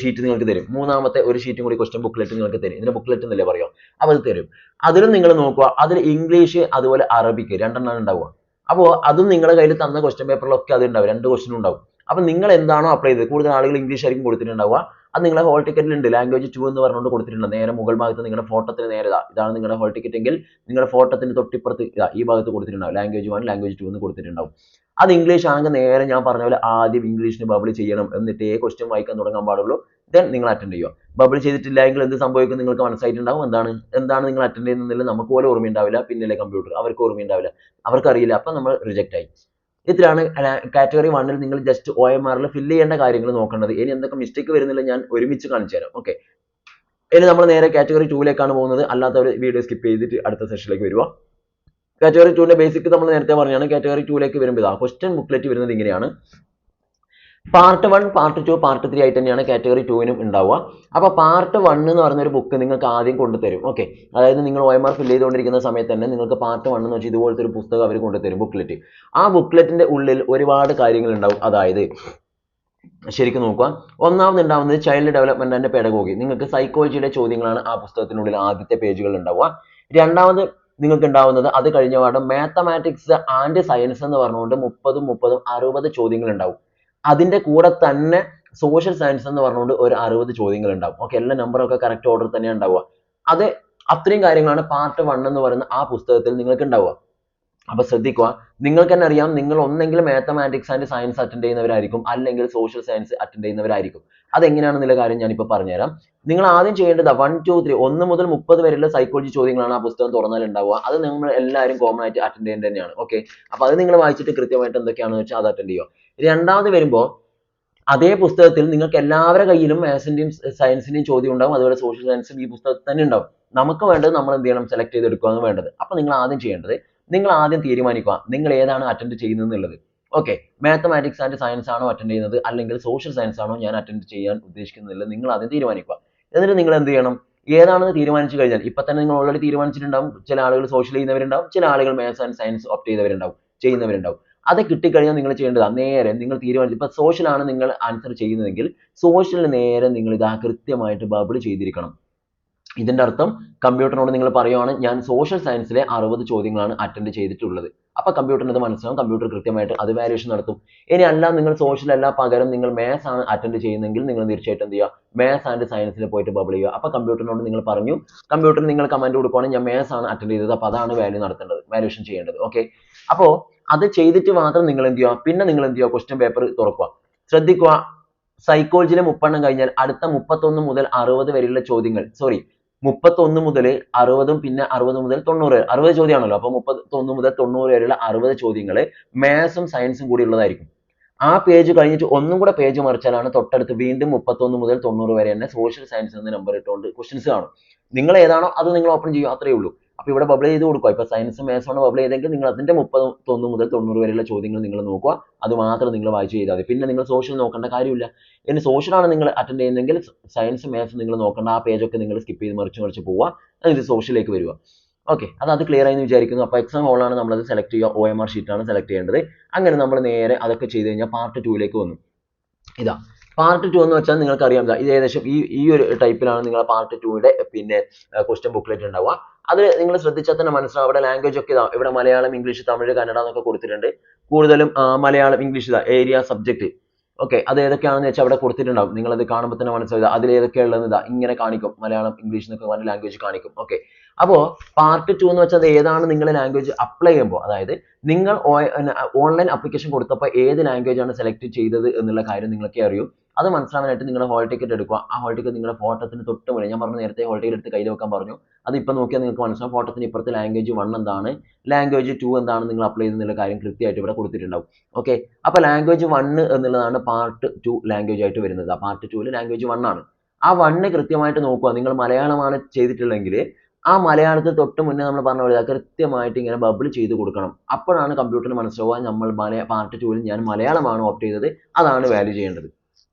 ഷീറ്റ് നിങ്ങൾക്ക് തരും. മൂന്നാമത്തെ ഒരു ഷീറ്റും കൂടി ക്വസ്റ്റ്യൻ ബുക്ക്ലെറ്റ് നിങ്ങൾക്ക് തരും. ഇതിന്റെ ബുക്ക്ലെറ്റ് എന്നല്ലേ പറയുക, അപ്പോൾ അത് തരും. അതിലും നിങ്ങൾ നോക്കുക, അതിൽ ഇംഗ്ലീഷ് അതുപോലെ അറബിക്ക് 2 എണ്ണം ഉണ്ടാവുക. അപ്പോൾ അതും നിങ്ങളുടെ കയ്യിൽ തന്ന ക്വസ്റ്റ്യൻ പേപ്പറിലൊക്കെ അത് ഉണ്ടാവും, 2 ക്വസ്റ്റ്യൻ ഉണ്ടാവും. അപ്പൊ നിങ്ങൾ എന്താണോ അപ്ലൈ ചെയ്തത്, കൂടുതൽ ആളുകൾ ഇംഗ്ലീഷ് ആയിരിക്കും കൊടുത്തിട്ടുണ്ടാവുക. അത് നിങ്ങളുടെ ഹോൾ ടിക്കറ്റിൽ ഉണ്ട്, ലാംഗ്വേജ് 2 എന്ന് പറഞ്ഞുകൊണ്ട് കൊടുത്തിട്ടുണ്ട്. നേരെ മുകൾ ഭാഗത്ത് നിങ്ങളുടെ ഫോട്ടോത്തിന് നേരെ ഇതാണ് നിങ്ങളുടെ ഹോൾ ടിക്കറ്റ് എങ്കിൽ നിങ്ങളുടെ ഫോട്ടോത്തിന് തൊട്ടിപ്പുറത്ത് ഈ ഭാഗത്ത് കൊടുത്തിട്ടുണ്ടാവും ലാംഗ്വേജ് 1 ലാംഗ്വേജ് 2 എന്ന് കൊടുത്തിട്ടുണ്ടാവും. അത് ഇംഗ്ലീഷ് ആണെങ്കിൽ നേരെ ഞാൻ പറഞ്ഞ പോലെ ആദ്യം ഇംഗ്ലീഷിന് ബബിൾ ചെയ്യണം, എന്നിട്ടേ ക്വസ്റ്റ്യൻ വായിക്കാൻ തുടങ്ങാൻ പാടുള്ളൂ. ദെൻ നിങ്ങൾ അറ്റൻഡ് ചെയ്യുക. ബബിൾ ചെയ്തിട്ടില്ല എങ്കിൽ എന്ത് സംഭവിക്കും നിങ്ങൾക്ക് മനസ്സിലായിട്ടുണ്ടാവും. എന്താണ് നിങ്ങൾ അറ്റൻഡ് ചെയ്യുന്നതിൽ നമുക്ക് പോലും ഓർമ്മയുണ്ടാവില്ല, പിന്നല്ലേ കമ്പ്യൂട്ടർ, അവർക്ക് ഓർമ്മയുണ്ടാവില്ല, അവർക്കറിയില്ല. അപ്പം നമ്മൾ റിജക്റ്റ് ആയി. ഇതിലാണ് കാറ്റഗറി 1 നിങ്ങൾ ജസ്റ്റ് OMRൽ ഫില്ല് ചെയ്യേണ്ട കാര്യങ്ങൾ നോക്കേണ്ടത്. ഇനി എന്തൊക്കെ മിസ്റ്റേക്ക് വരുന്നില്ല ഞാൻ ഒരുമിച്ച് കാണിച്ചു തരാം. ഓക്കെ, ഇനി നമ്മൾ നേരെ കാറ്റഗറി 2ലേക്കാണ് പോകുന്നത്. അല്ലാത്തവർ വീഡിയോ സ്കിപ്പ് ചെയ്തിട്ട് അടുത്ത സെഷനിലേക്ക് വരിക. കാറ്റഗറി 2ന്റെ ബേസിക് നമ്മൾ നേരത്തെ പറഞ്ഞാണ്. കാറ്റഗറി 2ലേക്ക് വരുമ്പോൾ ക്വസ്റ്റ്യൻ ബുക്ക്ലെറ്റ് വരുന്നത് ഇങ്ങനെയാണ്. പാർട്ട് 1, പാർട്ട് 2, പാർട്ട് 3 ആയിട്ട് തന്നെയാണ് കാറ്റഗറി 2 ഉണ്ടാവുക. അപ്പോൾ പാർട്ട് 1 എന്ന് പറയുന്ന ഒരു ബുക്ക് നിങ്ങൾക്ക് ആദ്യം കൊണ്ടുതരും. ഓക്കെ, അതായത് നിങ്ങൾ OMR ഫില്ല് ചെയ്തുകൊണ്ടിരിക്കുന്ന സമയത്ത് തന്നെ നിങ്ങൾക്ക് പാർട്ട് 1 എന്ന് വെച്ചാൽ ഇതുപോലത്തെ ഒരു പുസ്തകം അവർ കൊണ്ടുതരും, ബുക്ക്ലെറ്റ്. ആ ബുക്ക്ലെറ്റിന്റെ ഉള്ളിൽ ഒരുപാട് കാര്യങ്ങൾ ഉണ്ടാവും. അതായത് ശരിക്കും നോക്കുക, ഒന്നാമത് ഉണ്ടാവുന്നത് ചൈൽഡ് ഡെവലപ്മെന്റ് ആൻഡ് പെഡഗോഗി. നിങ്ങൾക്ക് സൈക്കോളജിയുടെ ചോദ്യങ്ങളാണ് ആ പുസ്തകത്തിനുള്ളിൽ ആദ്യത്തെ പേജുകളിൽ ഉണ്ടാവുക. രണ്ടാമത് നിങ്ങൾക്ക് ഉണ്ടാവുന്നത് അത് കഴിഞ്ഞ പാഠം മാത്തമാറ്റിക്സ് ആൻഡ് സയൻസ് എന്ന് പറഞ്ഞുകൊണ്ട് 30 60 ചോദ്യങ്ങൾ ഉണ്ടാവും. അതിന്റെ കൂടെ തന്നെ സോഷ്യൽ സയൻസ് എന്ന് പറഞ്ഞുകൊണ്ട് ഒരു 60 ചോദ്യങ്ങൾ ഉണ്ടാവും. ഓക്കെ, എല്ലാ നമ്പറൊക്കെ കറക്റ്റ് ഓർഡർ തന്നെയാണ് ഉണ്ടാവുക. അത് അത്രയും കാര്യങ്ങളാണ് പാർട്ട് 1 എന്ന് പറയുന്ന ആ പുസ്തകത്തിൽ നിങ്ങൾക്ക് ഉണ്ടാവുക. അപ്പൊ ശ്രദ്ധിക്കുക, നിങ്ങൾക്ക് തന്നെ അറിയാം, നിങ്ങൾ ഒന്നെങ്കിൽ മാത്തമാറ്റിക്സ് ആൻഡ് സയൻസ് അറ്റൻഡ് ചെയ്യുന്നവരായിരിക്കും, അല്ലെങ്കിൽ സോഷ്യൽ സയൻസ് അറ്റൻഡ് ചെയ്യുന്നവരായിരിക്കും. അതെങ്ങനെയാണെന്നുള്ള കാര്യം ഞാനിപ്പോൾ പറഞ്ഞുതരാം. നിങ്ങൾ ആദ്യം ചെയ്യേണ്ടത് 1, 2, 3 1 മുതൽ 30 വരെയുള്ള സൈക്കോളജി ചോദ്യങ്ങളാണ് ആ പുസ്തകം തുറന്നാൽ ഉണ്ടാവുക. അത് നിങ്ങൾ എല്ലാവരും കോമൺ ആയിട്ട് അറ്റൻഡ് ചെയ്യേണ്ടത് തന്നെയാണ്. ഓക്കെ, അപ്പൊ അത് നിങ്ങൾ വായിച്ചിട്ട് കൃത്യമായിട്ട് എന്തൊക്കെയാണെന്ന് വെച്ചാൽ അത് അറ്റൻഡ് ചെയ്യുക. രണ്ടാമത് വരുമ്പോൾ അതേ പുസ്തകത്തിൽ നിങ്ങൾക്ക് എല്ലാവരുടെ കയ്യിലും മാത്സിന്റെയും സയൻസിന്റെയും ചോദ്യം ഉണ്ടാവും, അതുപോലെ സോഷ്യൽ സയൻസും ഈ പുസ്തകത്തിൽ തന്നെ ഉണ്ടാവും. നമുക്ക് വേണ്ടത് നമ്മൾ എന്ത് ചെയ്യണം, സെലക്ട് ചെയ്തെടുക്കുകയാണ് വേണ്ടത്. അപ്പൊ നിങ്ങൾ ആദ്യം ചെയ്യേണ്ടത്, നിങ്ങൾ ആദ്യം തീരുമാനിക്കുക നിങ്ങൾ ഏതാണ് അറ്റൻഡ് ചെയ്യുന്നത് എന്നുള്ളത്. ഓക്കെ, മാത്തമാറ്റിക്സ് ആൻഡ് സയൻസ് ആണോ അറ്റൻഡ് ചെയ്യുന്നത്, അല്ലെങ്കിൽ സോഷ്യൽ സയൻസ് ആണോ ഞാൻ അറ്റൻഡ് ചെയ്യാൻ ഉദ്ദേശിക്കുന്നത്, നിങ്ങൾ ആദ്യം തീരുമാനിക്കുക. എന്നിട്ട് നിങ്ങൾ എന്ത് ചെയ്യണം, ഏതാണെന്ന് തീരുമാനിച്ചു കഴിഞ്ഞാൽ ഇപ്പൊ തന്നെ നിങ്ങൾ ഓൾറെഡി തീരുമാനിച്ചിട്ടുണ്ടാവും. ചില ആളുകൾ സോഷ്യൽ ചെയ്യുന്നവരുണ്ടാവും, ചില ആളുകൾ മാത്സ് ആൻഡ് സയൻസ് ഓപ്റ്റ് ചെയ്തവരുണ്ടാവും, ചെയ്യുന്നവരുണ്ടാവും. അത് കിട്ടിക്കഴിഞ്ഞാൽ നിങ്ങൾ ചെയ്യേണ്ടത് നേരെ നിങ്ങൾ തീരുമാനിച്ചു. ഇപ്പൊ സോഷ്യൽ ആണ് നിങ്ങൾ ആൻസർ ചെയ്യുന്നതെങ്കിൽ സോഷ്യലിന് നേരെ നിങ്ങൾ ഇതാ കൃത്യമായിട്ട് ബബിൾ ചെയ്തിരിക്കണം. ഇതിന്റെ അർത്ഥം കമ്പ്യൂട്ടറിനോട് നിങ്ങൾ പറയുവാണ് ഞാൻ സോഷ്യൽ സയൻസിലെ 60 ചോദ്യങ്ങളാണ് അറ്റൻഡ് ചെയ്തിട്ടുള്ളത്. അപ്പൊ കമ്പ്യൂട്ടറിന് അത് മനസ്സിലാവും, കമ്പ്യൂട്ടർ കൃത്യമായിട്ട് അത് വാല്യുവേഷൻ നടത്തും. ഇനി അല്ല നിങ്ങൾ സോഷ്യൽ അല്ല, പകരം നിങ്ങൾ മാത്സ് ആണ് അറ്റൻഡ് ചെയ്യുന്നതെങ്കിൽ നിങ്ങൾ തീർച്ചയായിട്ടും എന്ത് ചെയ്യുക, മാത്സ് ആൻഡ് സയൻസിൽ പോയിട്ട് ബബിൾ ചെയ്യുക. അപ്പൊ കമ്പ്യൂട്ടറിനോട് നിങ്ങൾ പറഞ്ഞു, കമ്പ്യൂട്ടറിന് നിങ്ങൾ കമാൻഡ് കൊടുക്കുകയാണെങ്കിൽ ഞാൻ മാത്സ് ആണ് അറ്റൻഡ് ചെയ്തത്, അപ്പൊ അതാണ് വാല്യൂ നടത്തേണ്ടത്, വാല്യുവേഷൻ ചെയ്യേണ്ടത്. ഓക്കെ, അപ്പോ അത് ചെയ്തിട്ട് മാത്രം നിങ്ങൾ എന്ത് ചെയ്യുക, പിന്നെ നിങ്ങൾ എന്ത് ചെയ്യുക, ക്വസ്റ്റ്യൻ പേപ്പർ തുറക്കുക. ശ്രദ്ധിക്കുക, സൈക്കോളജിയിലെ 30 കഴിഞ്ഞാൽ അടുത്ത 31 മുതൽ 60 വരെയുള്ള ചോദ്യങ്ങൾ, സോറി 31 മുതൽ 60 പിന്നെ 60 മുതൽ 90 60 ചോദ്യമാണല്ലോ. അപ്പൊ 31 മുതൽ 90 വരെയുള്ള 60 ചോദ്യങ്ങൾ മാത്സും സയൻസും കൂടി ഉള്ളതായിരിക്കും. ആ പേജ് കഴിഞ്ഞിട്ട് ഒന്നും കൂടെ പേജ് മറിച്ചാലാണ് തൊട്ടടുത്ത് വീണ്ടും 31 മുതൽ 90 വരെ തന്നെ സോഷ്യൽ സയൻസ് എന്ന നമ്പർ ഇട്ടുകൊണ്ട് ക്വസ്റ്റ്യൻസ് കാണും. നിങ്ങൾ ഏതാണോ അത് നിങ്ങൾ ഓപ്പൺ ചെയ്യുക, അത്രയേ ഉള്ളൂ. അപ്പൊ ഇവിടെ ബബിൾ ചെയ്ത് കൊടുക്കുക. ഇപ്പൊ സയൻസും മാത്സും ആണ് ബബിൾ ചെയ്തെങ്കിൽ നിങ്ങൾ അതിന്റെ 31 മുതൽ 90 വരെയുള്ള ചോദ്യങ്ങൾ നിങ്ങൾ നോക്കുക, അത് മാത്രം നിങ്ങൾ വായിച്ച് ചെയ്താൽ മതി. പിന്നെ നിങ്ങൾ സോഷ്യൽ നോക്കേണ്ട കാര്യമില്ല. ഇനി സോഷ്യൽ ആണ് നിങ്ങൾ അറ്റൻഡ് ചെയ്യുന്നതെങ്കിൽ സയൻസും മാത്സും നിങ്ങൾ നോക്കേണ്ട, ആ പേജൊക്കെ നിങ്ങൾ സ്കിപ്പ് ചെയ്ത് മറിച്ച് പോവുക, എന്നിട്ട് സോഷ്യലിലേക്ക് വരിക. ഓക്കെ, അത് ക്ലിയർ ആയി എന്ന് വിചാരിക്കുന്നു. അപ്പോൾ എക്സാം ഹോളാണ് നമ്മളത് സെലക്ട് ചെയ്യുക, OMR ഷീറ്റാണ് സെലക്ട് ചെയ്യേണ്ടത്. അങ്ങനെ നമ്മൾ നേരെ അതൊക്കെ ചെയ്ത് കഴിഞ്ഞാൽ പാർട്ട് 2ലേക്ക് വന്നു. ഇതാ പാർട്ട് 2 എന്ന് വെച്ചാൽ നിങ്ങൾക്ക് അറിയാം, ഇത് ഏകദേശം ഈ ഒരു ടൈപ്പിലാണ് നിങ്ങളെ പാർട്ട് 2യുടെ പിന്നെ ക്വസ്റ്റ്യൻ ബുക്ക്ലെറ്റ് ഉണ്ടാവുക. അത് നിങ്ങൾ ശ്രദ്ധിച്ചാൽ തന്നെ മനസ്സിലാവും. അവിടെ ലാംഗ്വേജ് ഒക്കെ ഇതാ, ഇവിടെ മലയാളം, ഇംഗ്ലീഷ്, തമിഴ്, കന്നഡ എന്നൊക്കെ കൊടുത്തിട്ടുണ്ട്. കൂടുതലും മലയാളം, ഇംഗ്ലീഷ്, ഇതാ ഏരിയ, സബ്ജക്ട്. ഓക്കെ, അത് ഏതൊക്കെയാണെന്ന് വെച്ചാൽ അവിടെ കൊടുത്തിട്ടുണ്ടാവും. നിങ്ങൾ അത് കാണുമ്പോൾ തന്നെ മനസ്സിലാവും അതിൽ ഏതൊക്കെയുള്ളത്. ഇതാ ഇങ്ങനെ കാണിക്കും, മലയാളം, ഇംഗ്ലീഷ് എന്നൊക്കെ പറഞ്ഞ ലാംഗ്വേജ് കാണിക്കും. ഓക്കെ, അപ്പോ പാർട്ട് 2 എന്ന് വെച്ചാൽ ഏതാണ് നിങ്ങൾ ലാംഗ്വേജ് അപ്ലൈ ചെയ്യുമ്പോൾ, അതായത് നിങ്ങൾ ഓൺലൈൻ ആപ്ലിക്കേഷൻ കൊടുത്തപ്പോൾ ഏത് ലാംഗ്വേജ് ആണ് സെലക്ട് ചെയ്തത് എന്നുള്ള കാര്യം നിങ്ങൾക്ക് അറിയും. അത് മനസ്സിലാവാനായിട്ട് നിങ്ങൾ ഹോൾ ടിക്കറ്റ് എടുക്കുക. ആ ഹോൾ ടിക്കറ്റ് നിങ്ങളുടെ ഫോട്ടോത്തിന് തൊട്ട് മുന്നേ, ഞാൻ പറഞ്ഞു നേരത്തെ ഹോൾ ടിക്കറ്റ് എടുത്ത് കയ്യിൽ വെക്കാൻ പറഞ്ഞു, അത് ഇപ്പം നോക്കിയാൽ നിങ്ങൾക്ക് മനസ്സിലാവും. ഫോട്ടോത്തിന് ഇപ്പുറത്ത് ലാംഗ്വേജ് 1 എന്താണ്, ലാംഗ്വേജ് 2 എന്താണ് നിങ്ങൾ അപ്ലൈ ചെയ്തെന്നുള്ള കാര്യം കൃത്യമായിട്ട് ഇവിടെ കൊടുത്തിട്ടുണ്ടാവും. ഓക്കെ, അപ്പൊ ലാംഗ്വേജ് 1 എന്നുള്ളതാണ് പാർട്ട് 2 ലാംഗ്വേജ് ആയിട്ട് വരുന്നത്. ആ പാർട്ട് 2 ലാംഗ്വേജ് 1 ആണ്. ആ 1 കൃത്യമായിട്ട് നോക്കുക. നിങ്ങൾ മലയാളമാണ് ചെയ്തിട്ടുള്ളെങ്കിൽ ആ മലയാളത്തിൽ തൊട്ട് മുന്നേ നമ്മൾ പറഞ്ഞ പോലെ കൃത്യമായിട്ട് ഇങ്ങനെ ബബിൾ ചെയ്ത് കൊടുക്കണം. അപ്പോഴാണ് കമ്പ്യൂട്ടറിന് മനസ്സിലാവുക നമ്മൾ പാർട്ട് 2 ഞാൻ മലയാളമാണ് ഓപ്റ്റ് ചെയ്തത്, അതാണ് വാല്യൂ ചെയ്യേണ്ടത്.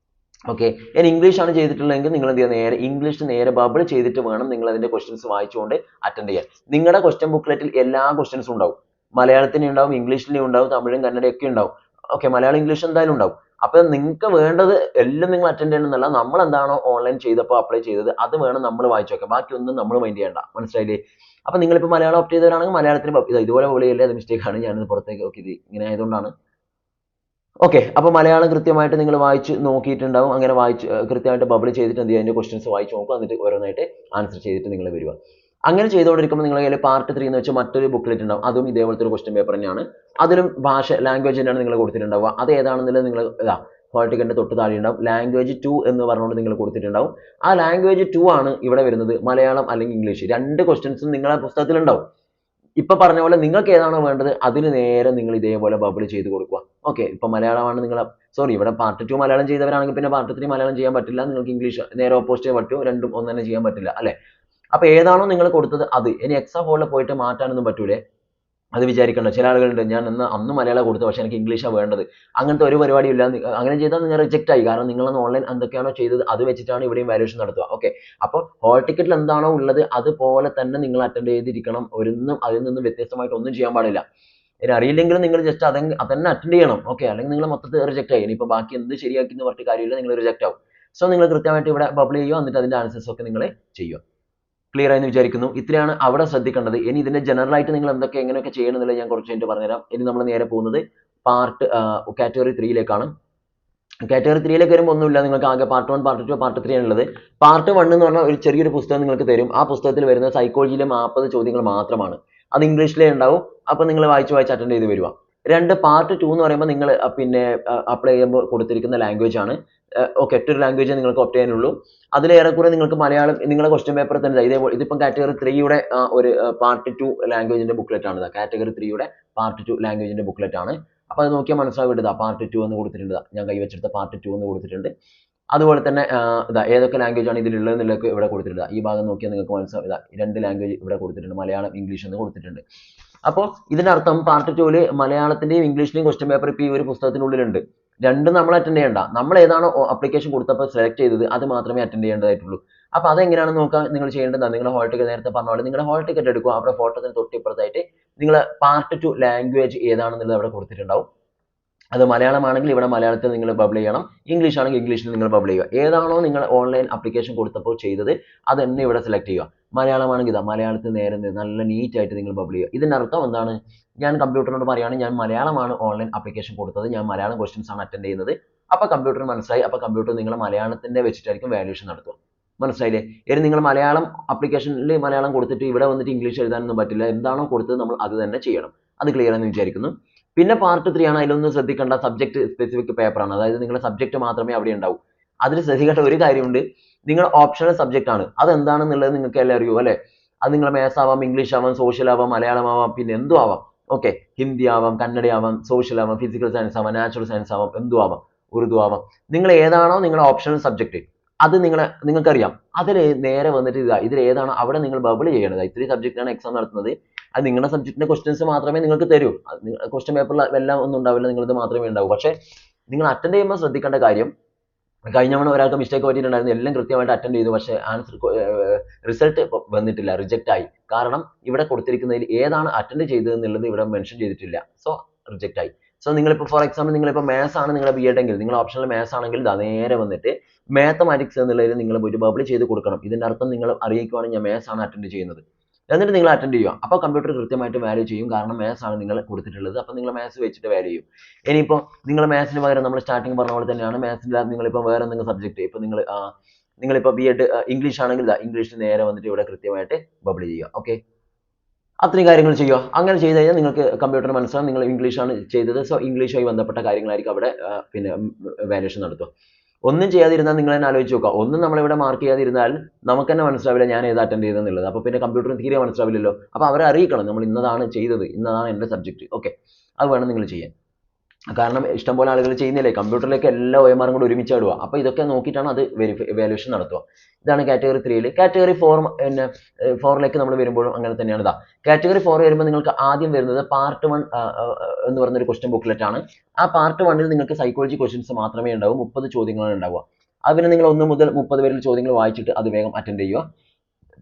ഓക്കെ, ഞാൻ ഇംഗ്ലീഷ് ആണ് ചെയ്തിട്ടുള്ളതെങ്കിൽ നിങ്ങൾ എന്ത് ചെയ്യുക, നേരെ ഇംഗ്ലീഷ് നേരെ ബബിൾ ചെയ്തിട്ട് വേണം നിങ്ങൾ അതിന്റെ ക്വസ്റ്റ്യൻസ് വായിച്ചുകൊണ്ട് അറ്റൻഡ് ചെയ്യാൻ. നിങ്ങളുടെ ക്വസ്റ്റ്യൻ ബുക്ക്ലെറ്റിൽ എല്ലാ ക്വസ്റ്റ്യൻസും ഉണ്ടാവും. മലയാളത്തിന് ഉണ്ടാവും, ഇംഗ്ലീഷിലും ഉണ്ടാവും, തമിഴും കന്നഡയും ഒക്കെ ഉണ്ടാവും. ഓക്കെ, മലയാളം, ഇംഗ്ലീഷ് എന്തായാലും ഉണ്ടാവും. അപ്പൊ നിങ്ങൾക്ക് വേണ്ടത് എല്ലാം നിങ്ങൾ അറ്റൻഡ് ചെയ്യണമെന്നല്ല, നമ്മൾ എന്താണോ ഓൺലൈൻ ചെയ്തപ്പോൾ അപ്ലൈ ചെയ്തത് അത് വേണം നമ്മൾ വായിച്ചു നോക്കാം. ബാക്കിയൊന്നും നമ്മൾ മൈൻഡ് ചെയ്യേണ്ട. മനസ്സിലായില്ലേ? അപ്പൊ നിങ്ങളിപ്പോൾ മലയാളം ഓപ്റ്റ് ചെയ്തവരാണെങ്കിൽ മലയാളത്തിന് ഇതുപോലെ വിളിയല്ലേ, അത് മിസ്റ്റേക്ക് ആണ്, ഞാനിത് പുറത്തേക്ക് നോക്കിയത് ഇങ്ങനെ ആയതുകൊണ്ടാണ്. ഓക്കെ, അപ്പോൾ മലയാളം കൃത്യമായിട്ട് നിങ്ങൾ വായിച്ച് നോക്കിയിട്ടുണ്ടാവും. അങ്ങനെ വായിച്ച് കൃത്യമായിട്ട് ബബിൾ ചെയ്തിട്ട് എന്ത് ചെയ്യുക, അതിന്റെ ക്വസ്റ്റ്യൻസ് വായിച്ച് നോക്കുക, എന്നിട്ട് ഓരോന്നായിട്ട് ആൻസർ ചെയ്തിട്ട് നിങ്ങൾ വരിക. അങ്ങനെ ചെയ്തുകൊണ്ടിരിക്കുമ്പോൾ നിങ്ങളുടെ കയ്യിൽ പാർട്ട് 3 എന്ന് വെച്ചാൽ മറ്റൊരു ബുക്ക്ലെറ്റ് ഉണ്ടാവും. അതും ഇതേപോലത്തെ ഒരു ക്വസ്റ്റ്യൻ പേപ്പർ തന്നെയാണ്. അതിലും ലാംഗ്വേജ് തന്നെയാണ് നിങ്ങൾ കൊടുത്തിട്ടുണ്ടാവുക. അത് ഏതാണെന്നുള്ളത് നിങ്ങൾ ഇതാ ഹോൾ ടിക്കറ്റിന്റെ തൊട്ട് താഴെ ഉണ്ടാവും. ലാംഗ്വേജ് 2 എന്ന് പറഞ്ഞുകൊണ്ട് നിങ്ങൾ കൊടുത്തിട്ടുണ്ടാവും. ആ ലാംഗ്വേജ് 2 ആണ് ഇവിടെ വരുന്നത്. മലയാളം അല്ലെങ്കിൽ ഇംഗ്ലീഷ്, രണ്ട് ക്വസ്റ്റ്യൻസും നിങ്ങളുടെ പുസ്തകത്തിൽ ഉണ്ടാവും. ഇപ്പൊ പറഞ്ഞ പോലെ നിങ്ങൾക്ക് ഏതാണോ വേണ്ടത് അതിന് നേരെ നിങ്ങൾ ഇതേപോലെ ബബിൾ ചെയ്ത് കൊടുക്കുക. ഓക്കെ, ഇപ്പൊ മലയാളമാണ് നിങ്ങൾ, സോറി ഇവിടെ പാർട്ട് 2 മലയാളം ചെയ്തവരാണെങ്കിൽ പിന്നെ പാർട്ട് 3 മലയാളം ചെയ്യാൻ പറ്റില്ല. നിങ്ങൾക്ക് ഇംഗ്ലീഷ് നേരെ ഓപ്പോസിറ്റ് പറ്റും, രണ്ടും ഒന്ന് തന്നെ ചെയ്യാൻ പറ്റില്ല അല്ലെ? അപ്പൊ ഏതാണോ നിങ്ങൾ കൊടുത്തത് അത് ഇനി എക്സാം ഹോളിൽ പോയിട്ട് മാറ്റാനൊന്നും പറ്റൂലേ. അത് വിചാരിക്കേണ്ട. ചില ആളുകളുണ്ട് ഞാൻ അന്ന് മലയാളം കൊടുത്തത് പക്ഷേ എനിക്ക് ഇംഗ്ലീഷാണ് വേണ്ടത്. അങ്ങനത്തെ ഒരു പരിപാടിയും ഇല്ല. അങ്ങനെ ചെയ്താൽ നിങ്ങൾ റിജക്റ്റ് ആയി. കാരണം നിങ്ങളന്ന് ഓൺലൈൻ എന്തൊക്കെയാണോ ചെയ്തത് അത് വെച്ചിട്ടാണ് ഇവിടെയും വാല്യുവേഷൻ നടത്തുക. ഓക്കെ. അപ്പോൾ ഹോൾ ടിക്കറ്റിൽ എന്താണോ ഉള്ളത് അതുപോലെ തന്നെ നിങ്ങൾ അറ്റൻഡ് ചെയ്തിരിക്കണം. അതിൽ നിന്നും വ്യത്യസ്തമായിട്ട് ഒന്നും ചെയ്യാൻ പാടില്ല. ഇനി അറിയില്ലെങ്കിലും നിങ്ങൾ ജസ്റ്റ് അതന്നെ അറ്റൻഡ് ചെയ്യണം. ഓക്കെ. അല്ലെങ്കിൽ നിങ്ങൾ മൊത്തത്തിൽ റിജക്റ്റ് ആയി. ഇനിയിപ്പോൾ ബാക്കി എന്ത് ശരിയാക്കി എന്ന് പറഞ്ഞിട്ട് കാര്യമില്ല. നിങ്ങൾ റിജക്റ്റ് ആവും. സോ നിങ്ങൾ കൃത്യമായിട്ട് ഇവിടെ ബബിൾ ചെയ്യുക. എന്നിട്ട് അതിന്റെ ആൻസേഴ്സ് ഒക്കെ നിങ്ങൾ ചെയ്യുക. ക്ലിയർ ആയെന്ന് വിചാരിക്കുന്നു. ഇത്രയാണ് അവിടെ ശ്രദ്ധിക്കേണ്ടത്. ഇനി ഇതിന്റെ ജനറൽ ആയിട്ട് നിങ്ങൾ എങ്ങനെയൊക്കെ ചെയ്യണം എന്നുള്ളത് ഞാൻ കുറച്ച് കഴിഞ്ഞിട്ട് പറഞ്ഞുതരാം. ഇനി നമ്മൾ നേരെ പോകുന്നത് കാറ്റഗറി 3യിലേക്കാണ്. കാറ്റഗറി 3യിലേക്ക് വരുമ്പോൾ ഒന്നുമില്ല. നിങ്ങൾക്ക് ആകെ പാർട്ട് 1, പാർട്ട് 2, പാർട്ട് 3 ആണുള്ളത്. പാർട്ട് 1 എന്ന് പറഞ്ഞാൽ ഒരു ചെറിയൊരു പുസ്തകം നിങ്ങൾക്ക് തരും. ആ പുസ്തകത്തിൽ വരുന്ന സൈക്കോളജിയിലെ 40 ചോദ്യങ്ങൾ മാത്രമാണ്. അത് ഇംഗ്ലീഷിലേ ഉണ്ടാവും. അപ്പോൾ നിങ്ങൾ വായിച്ച് അറ്റൻഡ് ചെയ്ത് വരിക. പാർട്ട് 2 എന്ന് പറയുമ്പോൾ നിങ്ങൾ പിന്നെ അപ്ലൈ ചെയ്യുമ്പോൾ കൊടുത്തിരിക്കുന്ന ലാംഗ്വേജ് ആണ്. ഓക്കെ. ഒറ്റൊരു ലാംഗ്വേജ് നിങ്ങൾക്ക് ഒപ്റ്റ് ചെയ്യാനുള്ളൂ. അതിലേറെക്കുറെ നിങ്ങൾക്ക് മലയാളം നിങ്ങളുടെ ക്വസ്റ്റ്യൻ പേപ്പറിൽ തന്നെ ഇതേപോലെ ഇതിപ്പം കാറ്റഗറി 3യുടെ ഒരു പാർട്ട് 2 ലാംഗ്വേജിന്റെ ബുക്ക്ലെറ്റ് ആണ്. കാറ്റഗറി 3യുടെ പാർട്ട് 2 ലാംഗ്വേജിന്റെ ബുക്ക്ലെറ്റ് ആണ്. അപ്പോൾ അത് നോക്കിയാൽ മനസ്സിലാവും. പാർട്ട് 2 എന്ന് കൊടുത്തിട്ടുണ്ട്. ഞാൻ കൈവച്ചെടുത്ത പാർട്ട് 2 എന്ന് കൊടുത്തിട്ടുണ്ട്. അതുപോലെ തന്നെ ഏതൊക്കെ ലാംഗ്വേജ് ആണ് ഇതിലുള്ളത് എന്നുള്ളതൊക്കെ ഇവിടെ കൊടുത്തിട്ടുണ്ട്. ഈ ഭാഗം നോക്കിയാൽ നിങ്ങൾക്ക് മനസ്സിലാവും. 2 ലാംഗ്വേജ് ഇവിടെ കൊടുത്തിട്ടുണ്ട്. മലയാളം, ഇംഗ്ലീഷ് എന്ന് കൊടുത്തിട്ടുണ്ട്. അപ്പോൾ ഇതിനർത്ഥം പാർട്ട് 2ൽ മലയാളത്തിന്റെയും ഇംഗ്ലീഷിന്റെയും ക്വസ്റ്റ്യൻ പേപ്പർ ഇപ്പോൾ ഈ ഒരു പുസ്തകത്തിനുള്ളിലുണ്ട്. രണ്ടും നമ്മൾ അറ്റൻഡ് ചെയ്യണ്ട. നമ്മൾ ഏതാണോ അപ്ലിക്കേഷൻ കൊടുത്തപ്പോൾ സെലക്ട് ചെയ്തത് അത് മാത്രമേ അറ്റൻഡ് ചെയ്യേണ്ടതായിട്ടുള്ളൂ. അപ്പോൾ അതെങ്ങനെയാണെന്ന് നോക്കാൻ നിങ്ങൾ ചെയ്യേണ്ടത് നിങ്ങളുടെ ഹോൾ ടിക്കറ്റ് നേരത്തെ പറഞ്ഞ പോലെ നിങ്ങളുടെ ഹോൾ ടിക്കറ്റ് എടുക്കുക. അവിടെ ഫോട്ടോത്തിന് തൊട്ടിപ്പുറത്തായിട്ട് നിങ്ങൾ പാർട്ട് 2 ലാംഗ്വേജ് ഏതാണെന്നുള്ളത് അവിടെ കൊടുത്തിട്ടുണ്ടാവും. അത് മലയാളമാണെങ്കിൽ ഇവിടെ മലയാളത്തിൽ നിങ്ങൾ ബബിൾ ചെയ്യണം. ഇംഗ്ലീഷ് ആണെങ്കിൽ ഇംഗ്ലീഷിൽ നിങ്ങൾ ബബിൾ ചെയ്യുക. ഏതാണോ നിങ്ങൾ ഓൺലൈൻ അപ്ലിക്കേഷൻ കൊടുത്തപ്പോൾ ചെയ്തത് അത് തന്നെ ഇവിടെ സെലക്ട് ചെയ്യുക. മലയാളമാണെങ്കിൽ മലയാളത്തിൽ നേരെ നല്ല നീറ്റ് ആയിട്ട് നിങ്ങൾ ബബിൾ ചെയ്യുക. ഇതിന്റെ അർത്ഥം എന്താണ്? ഞാൻ കമ്പ്യൂട്ടറിനോട് പറയുകയാണ് ഞാൻ മലയാളമാണ് ഓൺലൈൻ അപ്ലിക്കേഷൻ കൊടുത്തത്. ഞാൻ മലയാളം ക്വസ്റ്റ്യൻസ് ആണ് അറ്റൻഡ് ചെയ്യുന്നത്. അപ്പോൾ കമ്പ്യൂട്ടറിന് മനസ്സിലായി. അപ്പോൾ കമ്പ്യൂട്ടർ നിങ്ങൾ മലയാളത്തിന്റെ വെച്ചിട്ടായിരിക്കും വാല്യുവേഷൻ നടത്തുക. മനസ്സിലായില്ലേ? ഇനി നിങ്ങൾ മലയാളം അപ്ലിക്കേഷനിൽ മലയാളം കൊടുത്തിട്ട് ഇവിടെ വന്നിട്ട് ഇംഗ്ലീഷ് എഴുതാനൊന്നും പറ്റില്ല. എന്താണോ കൊടുത്തത് നമ്മൾ അത് തന്നെ ചെയ്യണം. അത് ക്ലിയർ എന്ന് വിചാരിക്കുന്നു. പിന്നെ പാർട്ട് 3 ആണ്. അതിലൊന്നും ശ്രദ്ധിക്കേണ്ട. സബ്ജക്ട് സ്പെസിഫിക് പേപ്പർ ആണ്. അതായത് നിങ്ങളുടെ സബ്ജക്ട് മാത്രമേ അവിടെ ഉണ്ടാവൂ. അതിൽ ശ്രദ്ധിക്കേണ്ട ഒരു കാര്യമുണ്ട്. നിങ്ങളുടെ ഓപ്ഷണൽ സബ്ജക്ട് ആണ്. അതെന്താണെന്നുള്ളത് നിങ്ങൾക്ക് എല്ലാം അറിയൂ അല്ലേ? അത് നിങ്ങൾ മാത്സ് ആവാം, ഇംഗ്ലീഷ് ആവാം, സോഷ്യൽ ആവാം, മലയാളം ആവാം, പിന്നെ എന്തും ആവാം. ഓക്കെ. ഹിന്ദി ആവാം, കന്നഡ ആവാം, സോഷ്യൽ ആവാം, ഫിസിക്കൽ സയൻസ് ആവാം, നാച്ചുറൽ സയൻസ് ആവാം, എന്തും ആവാം, ഉറുദു ആവാം. നിങ്ങൾ ഏതാണോ നിങ്ങളുടെ ഓപ്ഷണൽ സബ്ജക്ട് അത് നിങ്ങൾക്കറിയാം. അതിൽ നേരെ വന്നിട്ട് ഇതിൽ ഏതാണോ അവിടെ നിങ്ങൾ ബബിൾ ചെയ്യേണ്ടത്. ഇത്രയും സബ്ജക്റ്റാണ് എക്സാം നടത്തുന്നത്. അത് നിങ്ങളുടെ സബ്ജക്റ്റിന്റെ ക്വസ്റ്റ്യൻസ് മാത്രമേ നിങ്ങൾക്ക് തരൂ. ക്വസ്റ്റ്യൻ പേപ്പറിൽ എല്ലാം ഒന്നും ഉണ്ടാവില്ല. നിങ്ങളത് മാത്രമേ ഉണ്ടാവൂ. പക്ഷേ നിങ്ങൾ അറ്റൻഡ് ചെയ്യുമ്പോൾ ശ്രദ്ധിക്കേണ്ട കാര്യം, കഴിഞ്ഞ തവണ ഒരാൾക്ക് മിസ്റ്റേക്ക് പറ്റിയിട്ടുണ്ടായിരുന്നു. എല്ലാം കൃത്യമായിട്ട് അറ്റൻഡ് ചെയ്തു. പക്ഷേ റിസൾട്ട് വന്നിട്ടില്ല, റിജക്റ്റ് ആയി. കാരണം ഇവിടെ കൊടുത്തിരിക്കുന്നതിൽ ഏതാണ് അറ്റൻഡ് ചെയ്തത് എന്നുള്ളത് ഇവിടെ മെൻഷൻ ചെയ്തിട്ടില്ല. സോ റിജക്റ്റ് ആയി. സോ നിങ്ങളിപ്പോൾ ഫോർ എക്സാമ്പിൾ നിങ്ങളിപ്പോൾ മാത്സ് ആണ് നിങ്ങളുടെ B.Ed എങ്കിൽ, നിങ്ങൾ ഓപ്ഷണൽ മാത്സ് ആണെങ്കിൽ നേരെ വന്നിട്ട് മാത്തമാറ്റിക്സ് എന്നുള്ളതിൽ നിങ്ങൾ പോയിട്ട് ബബിൾ ചെയ്ത് കൊടുക്കണം. ഇതിന്റെ അർത്ഥം നിങ്ങൾ അറിയിക്കുവാണെങ്കിൽ ഞാൻ മാത്സ് ആണ് അറ്റൻഡ് ചെയ്യുന്നത്. എന്നിട്ട് നിങ്ങൾ അറ്റൻഡ് ചെയ്യുക. അപ്പോൾ കമ്പ്യൂട്ടർ കൃത്യമായിട്ട് വാല്യൂ ചെയ്യും. കാരണം മാത്സ് ആണ് നിങ്ങൾ കൊടുത്തിട്ടുള്ളത്. അപ്പോൾ നിങ്ങൾ മാത്സ് വെച്ചിട്ട് വാല്യൂ ചെയ്യും. ഇനിയിപ്പോൾ നിങ്ങൾ മാത്സിന് പകരം നമ്മൾ സ്റ്റാർട്ടിങ് പറഞ്ഞ പോലെ തന്നെയാണ് മാത്സിൻ്റെ നിങ്ങളിപ്പോൾ വേറെ എന്തെങ്കിലും സബ്ജക്ട്, ഇപ്പോൾ നിങ്ങളിപ്പോൾ B.Ed ഇംഗ്ലീഷ് ആണെങ്കിൽ ഇംഗ്ലീഷിൽ നേരെ വന്നിട്ട് ഇവിടെ കൃത്യമായിട്ട് ബബിൾ ചെയ്യുക. ഓക്കെ. അത്രയും കാര്യങ്ങൾ ചെയ്യുക. അങ്ങനെ ചെയ്ത് കഴിഞ്ഞാൽ നിങ്ങൾക്ക് കമ്പ്യൂട്ടർ മനസ്സിലാവും നിങ്ങൾ ഇംഗ്ലീഷാണ് ചെയ്തത്. സോ ഇംഗ്ലീഷുമായി ബന്ധപ്പെട്ട കാര്യങ്ങളായിരിക്കും അവിടെ പിന്നെ വാല്യുവേഷൻ നടത്തുക. ഒന്നും ചെയ്യാതിരുന്നാൽ നിങ്ങൾ തന്നെ ആലോചിച്ച് നോക്കുക. ഒന്നും നമ്മളിവിടെ മാർക്ക് ചെയ്യാതിരുന്നാൽ നമുക്ക് തന്നെ മനസ്സിലാവില്ല ഞാൻ ഏത് അറ്റൻഡ് ചെയ്തെന്നുള്ളത്. അപ്പോൾ പിന്നെ കമ്പ്യൂട്ടറിന് തീരെ മനസ്സിലാവില്ലല്ലോ. അപ്പോൾ അവരെ അറിയിക്കണം നമ്മൾ ഇന്നതാണ് ചെയ്തത്, ഇന്നതാണ് എൻ്റെ സബ്ജക്റ്റ്. ഓക്കെ. അത് വേണം നിങ്ങൾ ചെയ്യാൻ. കാരണം ഇഷ്ടംപോലെ ആളുകൾ ചെയ്യുന്നില്ലേ, കമ്പ്യൂട്ടറിലേക്ക് എല്ലാ OMR കൂടെ ഒരുമിച്ച് ഇടുക. അപ്പോൾ ഇതൊക്കെ നോക്കിയിട്ടാണ് അത് വാല്യുവേഷൻ നടത്തുക. ഇതാണ് കാറ്റഗറി 3യിൽ. കാറ്റഗറി 4ലേക്ക് നമ്മൾ വരുമ്പോഴും അങ്ങനെ തന്നെയാണ്. കാറ്റഗറി 4 വരുമ്പോൾ നിങ്ങൾക്ക് ആദ്യം വരുന്നത് പാർട്ട് 1 എന്ന് പറഞ്ഞൊരു ക്വസ്റ്റ്യൻ ബുക്ക്ലെറ്റ് ആണ്. ആ പാർട്ട് 1ൽ നിങ്ങൾക്ക് സൈക്കോളജി ക്വസ്റ്റ്യൻസ് മാത്രമേ ഉണ്ടാവൂ. 30 ചോദ്യങ്ങളാണ് ഉണ്ടാവുക. അത് പിന്നെ നിങ്ങൾ 1 മുതൽ 30 വരെയുള്ള ചോദ്യങ്ങൾ വായിച്ചിട്ട് അത് വേഗം അറ്റൻഡ് ചെയ്യുക.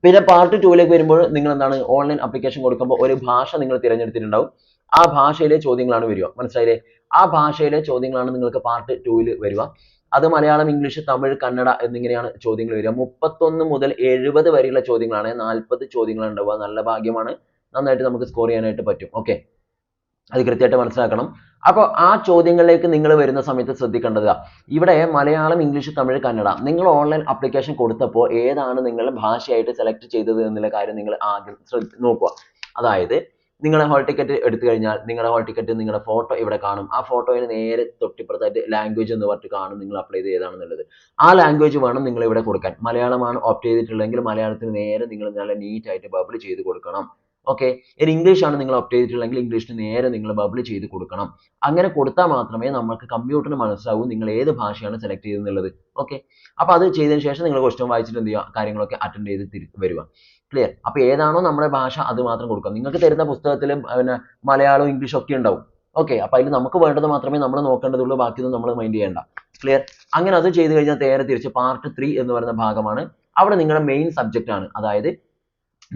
പിന്നെ പാർട്ട് 2ലേക്ക് വരുമ്പോൾ നിങ്ങൾ എന്താണ് ഓൺലൈൻ അപ്ലിക്കേഷൻ കൊടുക്കുമ്പോൾ ഒരു ഭാഷ നിങ്ങൾ തിരഞ്ഞെടുത്തിട്ടുണ്ടാവും. ആ ഭാഷയിലെ ചോദ്യങ്ങളാണ് വരിക. മനസ്സിലായില്ലേ? ആ ഭാഷയിലെ ചോദ്യങ്ങളാണ് നിങ്ങൾക്ക് പാർട്ട് 2ൽ വരിക. അത് മലയാളം, ഇംഗ്ലീഷ്, തമിഴ്, കന്നഡ എന്നിങ്ങനെയാണ് ചോദ്യങ്ങൾ വരിക. 31 മുതൽ 70 വരെയുള്ള ചോദ്യങ്ങളാണ്. 40 ചോദ്യങ്ങളാണ് ഉണ്ടാവുക. നല്ല ഭാഗ്യമാണ്. നന്നായിട്ട് നമുക്ക് സ്കോർ ചെയ്യാനായിട്ട് പറ്റും. ഓക്കെ. അത് കൃത്യമായിട്ട് മനസ്സിലാക്കണം. അപ്പോൾ ആ ചോദ്യങ്ങളിലേക്ക് നിങ്ങൾ വരുന്ന സമയത്ത് ശ്രദ്ധിക്കേണ്ടത് ഇവിടെ മലയാളം, ഇംഗ്ലീഷ്, തമിഴ്, കന്നഡ നിങ്ങൾ ഓൺലൈൻ അപ്ലിക്കേഷൻ കൊടുത്തപ്പോൾ ഏതാണ് നിങ്ങൾ ഭാഷയായിട്ട് സെലക്ട് ചെയ്തത് എന്നുള്ള കാര്യം നിങ്ങൾ ആദ്യം നോക്കുക. അതായത് നിങ്ങളുടെ ഹോൾ ടിക്കറ്റ് എടുത്തു കഴിഞ്ഞാൽ നിങ്ങളുടെ ഹോൾ ടിക്കറ്റ് നിങ്ങളുടെ ഫോട്ടോ ഇവിടെ കാണും. ആ ഫോട്ടോയിൽ നേരെ തൊട്ടിപ്പുറത്തായിട്ട് ലാംഗ്വേജ് എന്ന് പറഞ്ഞിട്ട് കാണും നിങ്ങൾ അപ്ലൈ ചെയ്ത് ഏതാണെന്നുള്ളത്. ആ ലാംഗ്വേജ് വേണം നിങ്ങൾ ഇവിടെ കൊടുക്കാൻ. മലയാളമാണ് ഓപ്റ്റ് ചെയ്തിട്ടുള്ളതെങ്കിൽ മലയാളത്തിന് നേരെ നിങ്ങൾ നല്ല നീറ്റ് ആയിട്ട് ബബിൾ ചെയ്ത് കൊടുക്കണം. ഓക്കെ. ഇനി ഇംഗ്ലീഷ് ആണ് നിങ്ങൾ ഓപ്റ്റ് ചെയ്തിട്ടുള്ളതെങ്കിൽ ഇംഗ്ലീഷിന് നേരെ നിങ്ങൾ ബബിൾ ചെയ്ത് കൊടുക്കണം. അങ്ങനെ കൊടുത്താൽ മാത്രമേ നമുക്ക് കമ്പ്യൂട്ടറിന് മനസ്സിലാവൂ നിങ്ങൾ ഏത് ഭാഷയാണ് സെലക്ട് ചെയ്തെന്നുള്ളത്. ഓക്കെ. അപ്പോൾ അത് ചെയ്തതിന് ശേഷം നിങ്ങൾ ക്വസ്റ്റ്യൻ വായിച്ചിട്ട് എന്ത് ചെയ്യുക, കാര്യങ്ങളൊക്കെ അറ്റൻഡ് ചെയ്ത് വരിക. ക്ലിയർ. അപ്പൊ ഏതാണോ നമ്മുടെ ഭാഷ അത് മാത്രം കൊടുക്കുക. നിങ്ങൾക്ക് തരുന്ന പുസ്തകത്തിലും പിന്നെ മലയാളവും ഇംഗ്ലീഷും ഒക്കെ ഉണ്ടാവും. ഓക്കെ, അപ്പൊ അതിൽ നമുക്ക് വേണ്ടത് മാത്രമേ നമ്മൾ നോക്കേണ്ടതുള്ളൂ, ബാക്കിയൊന്നും നമ്മൾ മൈൻഡ് ചെയ്യേണ്ട. ക്ലിയർ. അങ്ങനെ അത് ചെയ്ത് കഴിഞ്ഞാൽ നേരെ തിരിച്ച് പാർട്ട് 3 എന്ന് പറയുന്ന ഭാഗമാണ്. അവിടെ നിങ്ങളുടെ മെയിൻ സബ്ജക്റ്റ് ആണ്. അതായത്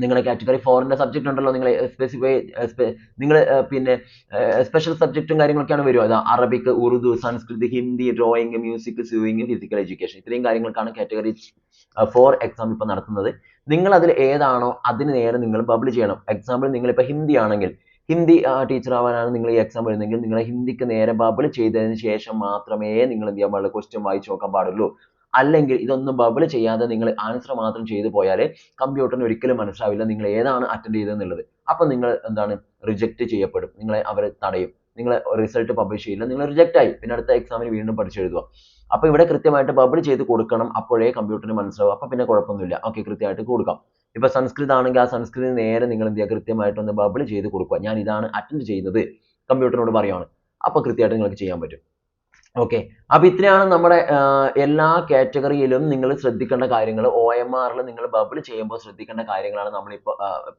നിങ്ങളുടെ കാറ്റഗറി 4ന്റെ സബ്ജക്ട് ഉണ്ടല്ലോ, നിങ്ങൾ സ്പെസിഫൈ നിങ്ങൾ പിന്നെ സ്പെഷ്യൽ സബ്ജക്റ്റും കാര്യങ്ങളൊക്കെയാണ് വരിക. അത് Arabic, Urdu, Sanskrit, Hindi, drawing, music, swimming, physical education, ഇത്രയും കാര്യങ്ങൾക്കാണ് കാറ്റഗറി 4 എക്സാം ഇപ്പോൾ നടത്തുന്നത്. നിങ്ങൾ അതിൽ ഏതാണോ അതിന് നേരെ നിങ്ങൾ ബബിൾ ചെയ്യണം. എക്സാമ്പിൾ നിങ്ങളിപ്പോൾ ഹിന്ദി ആണെങ്കിൽ ഹിന്ദി ടീച്ചർ ആവാനാണ് നിങ്ങൾ ഈ എക്സാം എഴുതുന്നെങ്കിൽ നിങ്ങൾ ഹിന്ദിക്ക് നേരെ ബബിൾ ചെയ്തതിന് ശേഷം മാത്രമേ നിങ്ങൾ എന്ത് ചെയ്യാൻ പാടുള്ളൂ, ക്വസ്റ്റ്യൻ വായിച്ചു നോക്കാൻ പാടുള്ളൂ. അല്ലെങ്കിൽ ഇതൊന്നും ബബിൾ ചെയ്യാതെ നിങ്ങൾ ആൻസർ മാത്രം ചെയ്തു പോയാൽ കമ്പ്യൂട്ടറിന് ഒരിക്കലും മനസ്സിലാവില്ല നിങ്ങൾ ഏതാണ് അറ്റൻഡ് ചെയ്തതെന്നുള്ളത്. അപ്പോൾ നിങ്ങൾ എന്താണ്, റിജക്റ്റ് ചെയ്യപ്പെടും. നിങ്ങളെ അവർ തടയും. നിങ്ങളെ റിസൾട്ട് പബ്ലിഷ് ചെയ്യില്ല, നിങ്ങൾ റിജക്റ്റ് ആയി. പിന്നെ അടുത്ത എക്സാമിന് വീണ്ടും പഠിച്ചെഴുതുക. അപ്പോൾ ഇവിടെ കൃത്യമായിട്ട് ബബിൾ ചെയ്ത് കൊടുക്കണം. അപ്പോഴേ കമ്പ്യൂട്ടറിന് മനസ്സിലാവും. അപ്പോൾ പിന്നെ കുഴപ്പമൊന്നുമില്ല. ഓക്കെ, കൃത്യമായിട്ട് കൊടുക്കാം. ഇപ്പൊ സംസ്കൃതം ആണെങ്കിൽ ആ സംസ്കൃതം നേരെ നിങ്ങൾ എന്ത് ചെയ്യുക, കൃത്യമായിട്ടൊന്ന് ബബിൾ ചെയ്ത് കൊടുക്കുക. ഞാൻ ഇതാണ് അറ്റൻഡ് ചെയ്യുന്നത് കമ്പ്യൂട്ടറിനോട് പറയുകയാണ്. അപ്പോൾ കൃത്യമായിട്ട് നിങ്ങൾക്ക് ചെയ്യാൻ പറ്റും. ഓക്കെ, അപ്പൊ ഇത്രയാണ് നമ്മുടെ എല്ലാ കാറ്റഗറിയിലും നിങ്ങൾ ശ്രദ്ധിക്കേണ്ട കാര്യങ്ങൾ. OMR ൽ നിങ്ങൾ ബബിൾ ചെയ്യുമ്പോൾ ശ്രദ്ധിക്കേണ്ട കാര്യങ്ങളാണ് നമ്മളിപ്പോൾ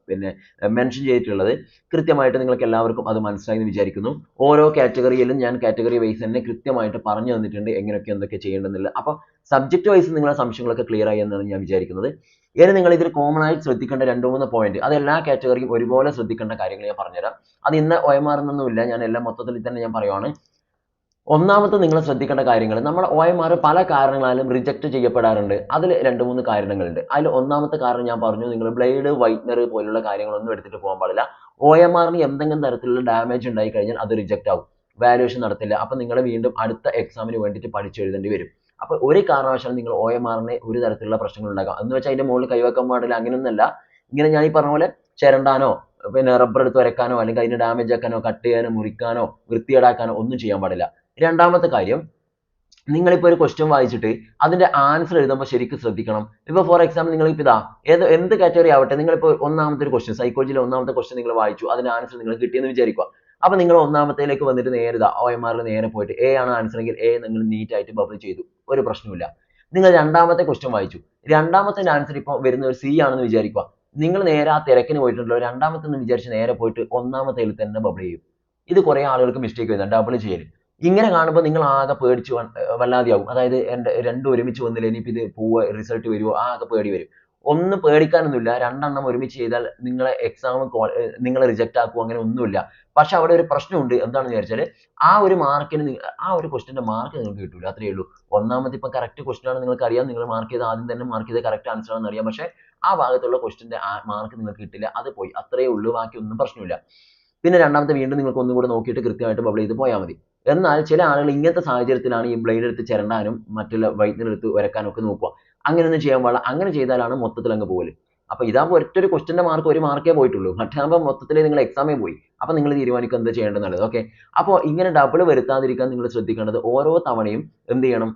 പിന്നെ മെൻഷൻ ചെയ്തിട്ടുള്ളത്. കൃത്യമായിട്ട് നിങ്ങൾക്ക് എല്ലാവർക്കും അത് മനസ്സിലായി എന്ന് വിചാരിക്കുന്നു. ഓരോ കാറ്റഗറിയിലും ഞാൻ കാറ്റഗറി വൈസ് തന്നെ കൃത്യമായിട്ട് പറഞ്ഞു തന്നിട്ടുണ്ട് എങ്ങനെയൊക്കെ എന്തൊക്കെ ചെയ്യേണ്ടതെന്നുള്ളത്. അപ്പോൾ സബ്ജക്ട് വൈസ് നിങ്ങളുടെ സംശയങ്ങളൊക്കെ ക്ലിയർ ആയി എന്നാണ് ഞാൻ വിചാരിക്കുന്നത്. ഇനി നിങ്ങൾ ഇതിൽ കോമൺ ആയിട്ട് ശ്രദ്ധിക്കേണ്ട 2-3 പോയിന്റ്, അത് എല്ലാ കാറ്റഗറിയും ഒരുപോലെ ശ്രദ്ധിക്കേണ്ട കാര്യങ്ങൾ ഞാൻ പറഞ്ഞുതരാം. അത് ഇന്ന OMR എന്നൊന്നുമില്ല, ഞാൻ എല്ലാം മൊത്തത്തിൽ തന്നെ ഞാൻ പറയുവാണ്. ഒന്നാമത്തെ നിങ്ങൾ ശ്രദ്ധിക്കേണ്ട കാര്യങ്ങൾ, നമ്മുടെ OMR പല കാരണങ്ങളാലും റിജക്ട് ചെയ്യപ്പെടാറുണ്ട്. അതിൽ 2-3 കാരണങ്ങളുണ്ട്. അതിൽ ഒന്നാമത്തെ കാരണം ഞാൻ പറഞ്ഞു, നിങ്ങൾ ബ്ലേഡ്, വൈറ്റ്നർ പോലുള്ള കാര്യങ്ങളൊന്നും എടുത്തിട്ട് പോകാൻ പാടില്ല. OMR ന് എന്തെങ്കിലും തരത്തിലുള്ള ഡാമേജ് ഉണ്ടായി കഴിഞ്ഞാൽ അത് റിജക്റ്റ് ആവും, വാല്യുവേഷൻ നടത്തില്ല. അപ്പോൾ നിങ്ങൾ വീണ്ടും അടുത്ത എക്സാമിന് വേണ്ടിയിട്ട് പഠിച്ചെഴുതേണ്ടി വരും. അപ്പോൾ ഒരു കാരണവശാലും നിങ്ങൾ OMR ന് ഒരു തരത്തിലുള്ള പ്രശ്നങ്ങൾ ഉണ്ടാകാം എന്ന് വെച്ചാൽ അതിന്റെ മുകളിൽ കൈവെക്കാൻ പാടില്ല, അങ്ങനെയൊന്നുമല്ല. ഇങ്ങനെ ഞാൻ ഈ പറഞ്ഞ പോലെ ചിരണ്ടാനോ പിന്നെ റബ്ബർ എടുത്ത് വരയ്ക്കാനോ അല്ലെങ്കിൽ അതിന് ഡാമേജ് ആക്കാനോ കട്ട് ചെയ്യാനോ മുറിക്കാനോ വൃത്തികേടാക്കാനോ ഒന്നും ചെയ്യാൻ പാടില്ല. രണ്ടാമത്തെ കാര്യം, നിങ്ങളിപ്പോൾ ഒരു ക്വസ്റ്റ്യൻ വായിച്ചിട്ട് അതിന്റെ ആൻസർ എഴുതുമ്പോൾ ശരിക്കും ശ്രദ്ധിക്കണം. ഇപ്പോൾ ഫോർ എക്സാമ്പിൾ നിങ്ങളിപ്പോൾ എന്ത് കാറ്റഗറി ആവട്ടെ, നിങ്ങളിപ്പോൾ ഒന്നാമത്തെ ഒരു ക്വസ്റ്റ്യൻ, സൈക്കോളജിയിലെ ഒന്നാമത്തെ ക്വസ്റ്റ്യൻ നിങ്ങൾ വായിച്ചു, അതിന്റെ ആൻസർ നിങ്ങൾ കിട്ടിയെന്ന് വിചാരിക്കുക. അപ്പോൾ നിങ്ങൾ ഒന്നാമത്തേലേക്ക് വന്നിട്ട് നേരെ OMR ൽ നേരെ പോയിട്ട് A ആണ് ആൻസർ എങ്കിൽ A നിങ്ങൾ നീറ്റ് ആയിട്ട് ബബിൾ ചെയ്തു, ഒരു പ്രശ്നവുമില്ല. നിങ്ങൾ രണ്ടാമത്തെ ക്വസ്റ്റ്യൻ വായിച്ചു, രണ്ടാമത്തെ ആൻസർ ഇപ്പോൾ വരുന്ന ഒരു C ആണെന്ന് വിചാരിക്കുക. നിങ്ങൾ നേരെ ആ തിരക്കിന് പോയിട്ടുണ്ടല്ലോ, രണ്ടാമത്തെ എന്ന് വിചാരിച്ച് നേരെ പോയിട്ട് ഒന്നാമത്തേൽ തന്നെ ബബിൾ ചെയ്യും. ഇത് കുറേ ആളുകൾക്ക് മിസ്റ്റേക്ക് വരുന്നുണ്ട്, ഡബിൾ ചെയ്യൽ. ഇങ്ങനെ കാണുമ്പോൾ നിങ്ങൾ ആകെ പേടിച്ച് വല്ലാതെയാവും. അതായത് രണ്ടും ഒരുമിച്ച് വന്നില്ല, ഇനിയിപ്പോൾ ഇത് റിസൾട്ട് വരുമോ, ആകെ പേടി വരും. ഒന്നും പേടിക്കാനൊന്നുമില്ല. രണ്ടെണ്ണം ഒരുമിച്ച് ചെയ്താൽ നിങ്ങളെ എക്സാം നിങ്ങളെ റിജക്റ്റ് ആക്കുക അങ്ങനെ ഒന്നുമില്ല. പക്ഷെ അവിടെ ഒരു പ്രശ്നമുണ്ട്. എന്താണെന്ന് വിചാരിച്ചാൽ ആ ഒരു മാർക്കിന് ആ ഒരു ക്വസ്റ്റിന്റെ മാർക്ക് നിങ്ങൾക്ക് കിട്ടില്ല, അത്രയേ ഉള്ളൂ. ഒന്നാമത്തെ ഇപ്പം കറക്റ്റ് ക്വസ്റ്റൻ ആണ് നിങ്ങൾക്ക് അറിയാം, നിങ്ങൾ മാർക്ക് ചെയ്ത് ആദ്യം തന്നെ മാർക്ക് ചെയ്ത് കറക്റ്റ് ആൻസർ ആണെന്ന് അറിയാം. പക്ഷെ ആ ഭാഗത്തുള്ള ക്വസ്റ്റിന്റെ മാർക്ക് നിങ്ങൾക്ക് കിട്ടില്ല, അത് പോയി, അത്രയേ ഉള്ളൂ. ബാക്കി ഒന്നും പ്രശ്നമില്ല. പിന്നെ രണ്ടാമത്തെ വീണ്ടും നിങ്ങൾക്ക് ഒന്നും കൂടെ നോക്കിയിട്ട് കൃത്യമായിട്ട് ബബിൾ ചെയ്ത് പോയാൽ മതി. എന്നാൽ ചില ആളുകൾ ഇങ്ങനത്തെ സാഹചര്യത്തിലാണ് ഈ ബ്ലേഡ് എടുത്ത് ചിരണ്ടാനും മറ്റുള്ള വൈദ്യുതി എടുത്ത് വരക്കാനും ഒക്കെ നോക്കുക. അങ്ങനെയൊന്നും ചെയ്യാൻ പാടില്ല. അങ്ങനെ ചെയ്താലാണ് മൊത്തത്തിൽ അങ്ങ് പോകല്. അപ്പോൾ ഇതാകുമ്പോൾ ഒറ്റൊരു ക്വസ്റ്റിന്റെ മാർക്ക് ഒരു മാർക്കേ പോയിട്ടുള്ളൂ, മറ്റാകുമ്പോൾ മൊത്തത്തിൽ നിങ്ങൾ എക്സാമേ പോയി. അപ്പോൾ നിങ്ങൾ തീരുമാനിക്കുക എന്താ ചെയ്യേണ്ടതെന്നുള്ളത്. ഓക്കെ, അപ്പോൾ ഇങ്ങനെ ഡബിൾ വരുത്താതിരിക്കാൻ നിങ്ങൾ ശ്രദ്ധിക്കേണ്ടത്, ഓരോ തവണയും എന്ത് ചെയ്യണം,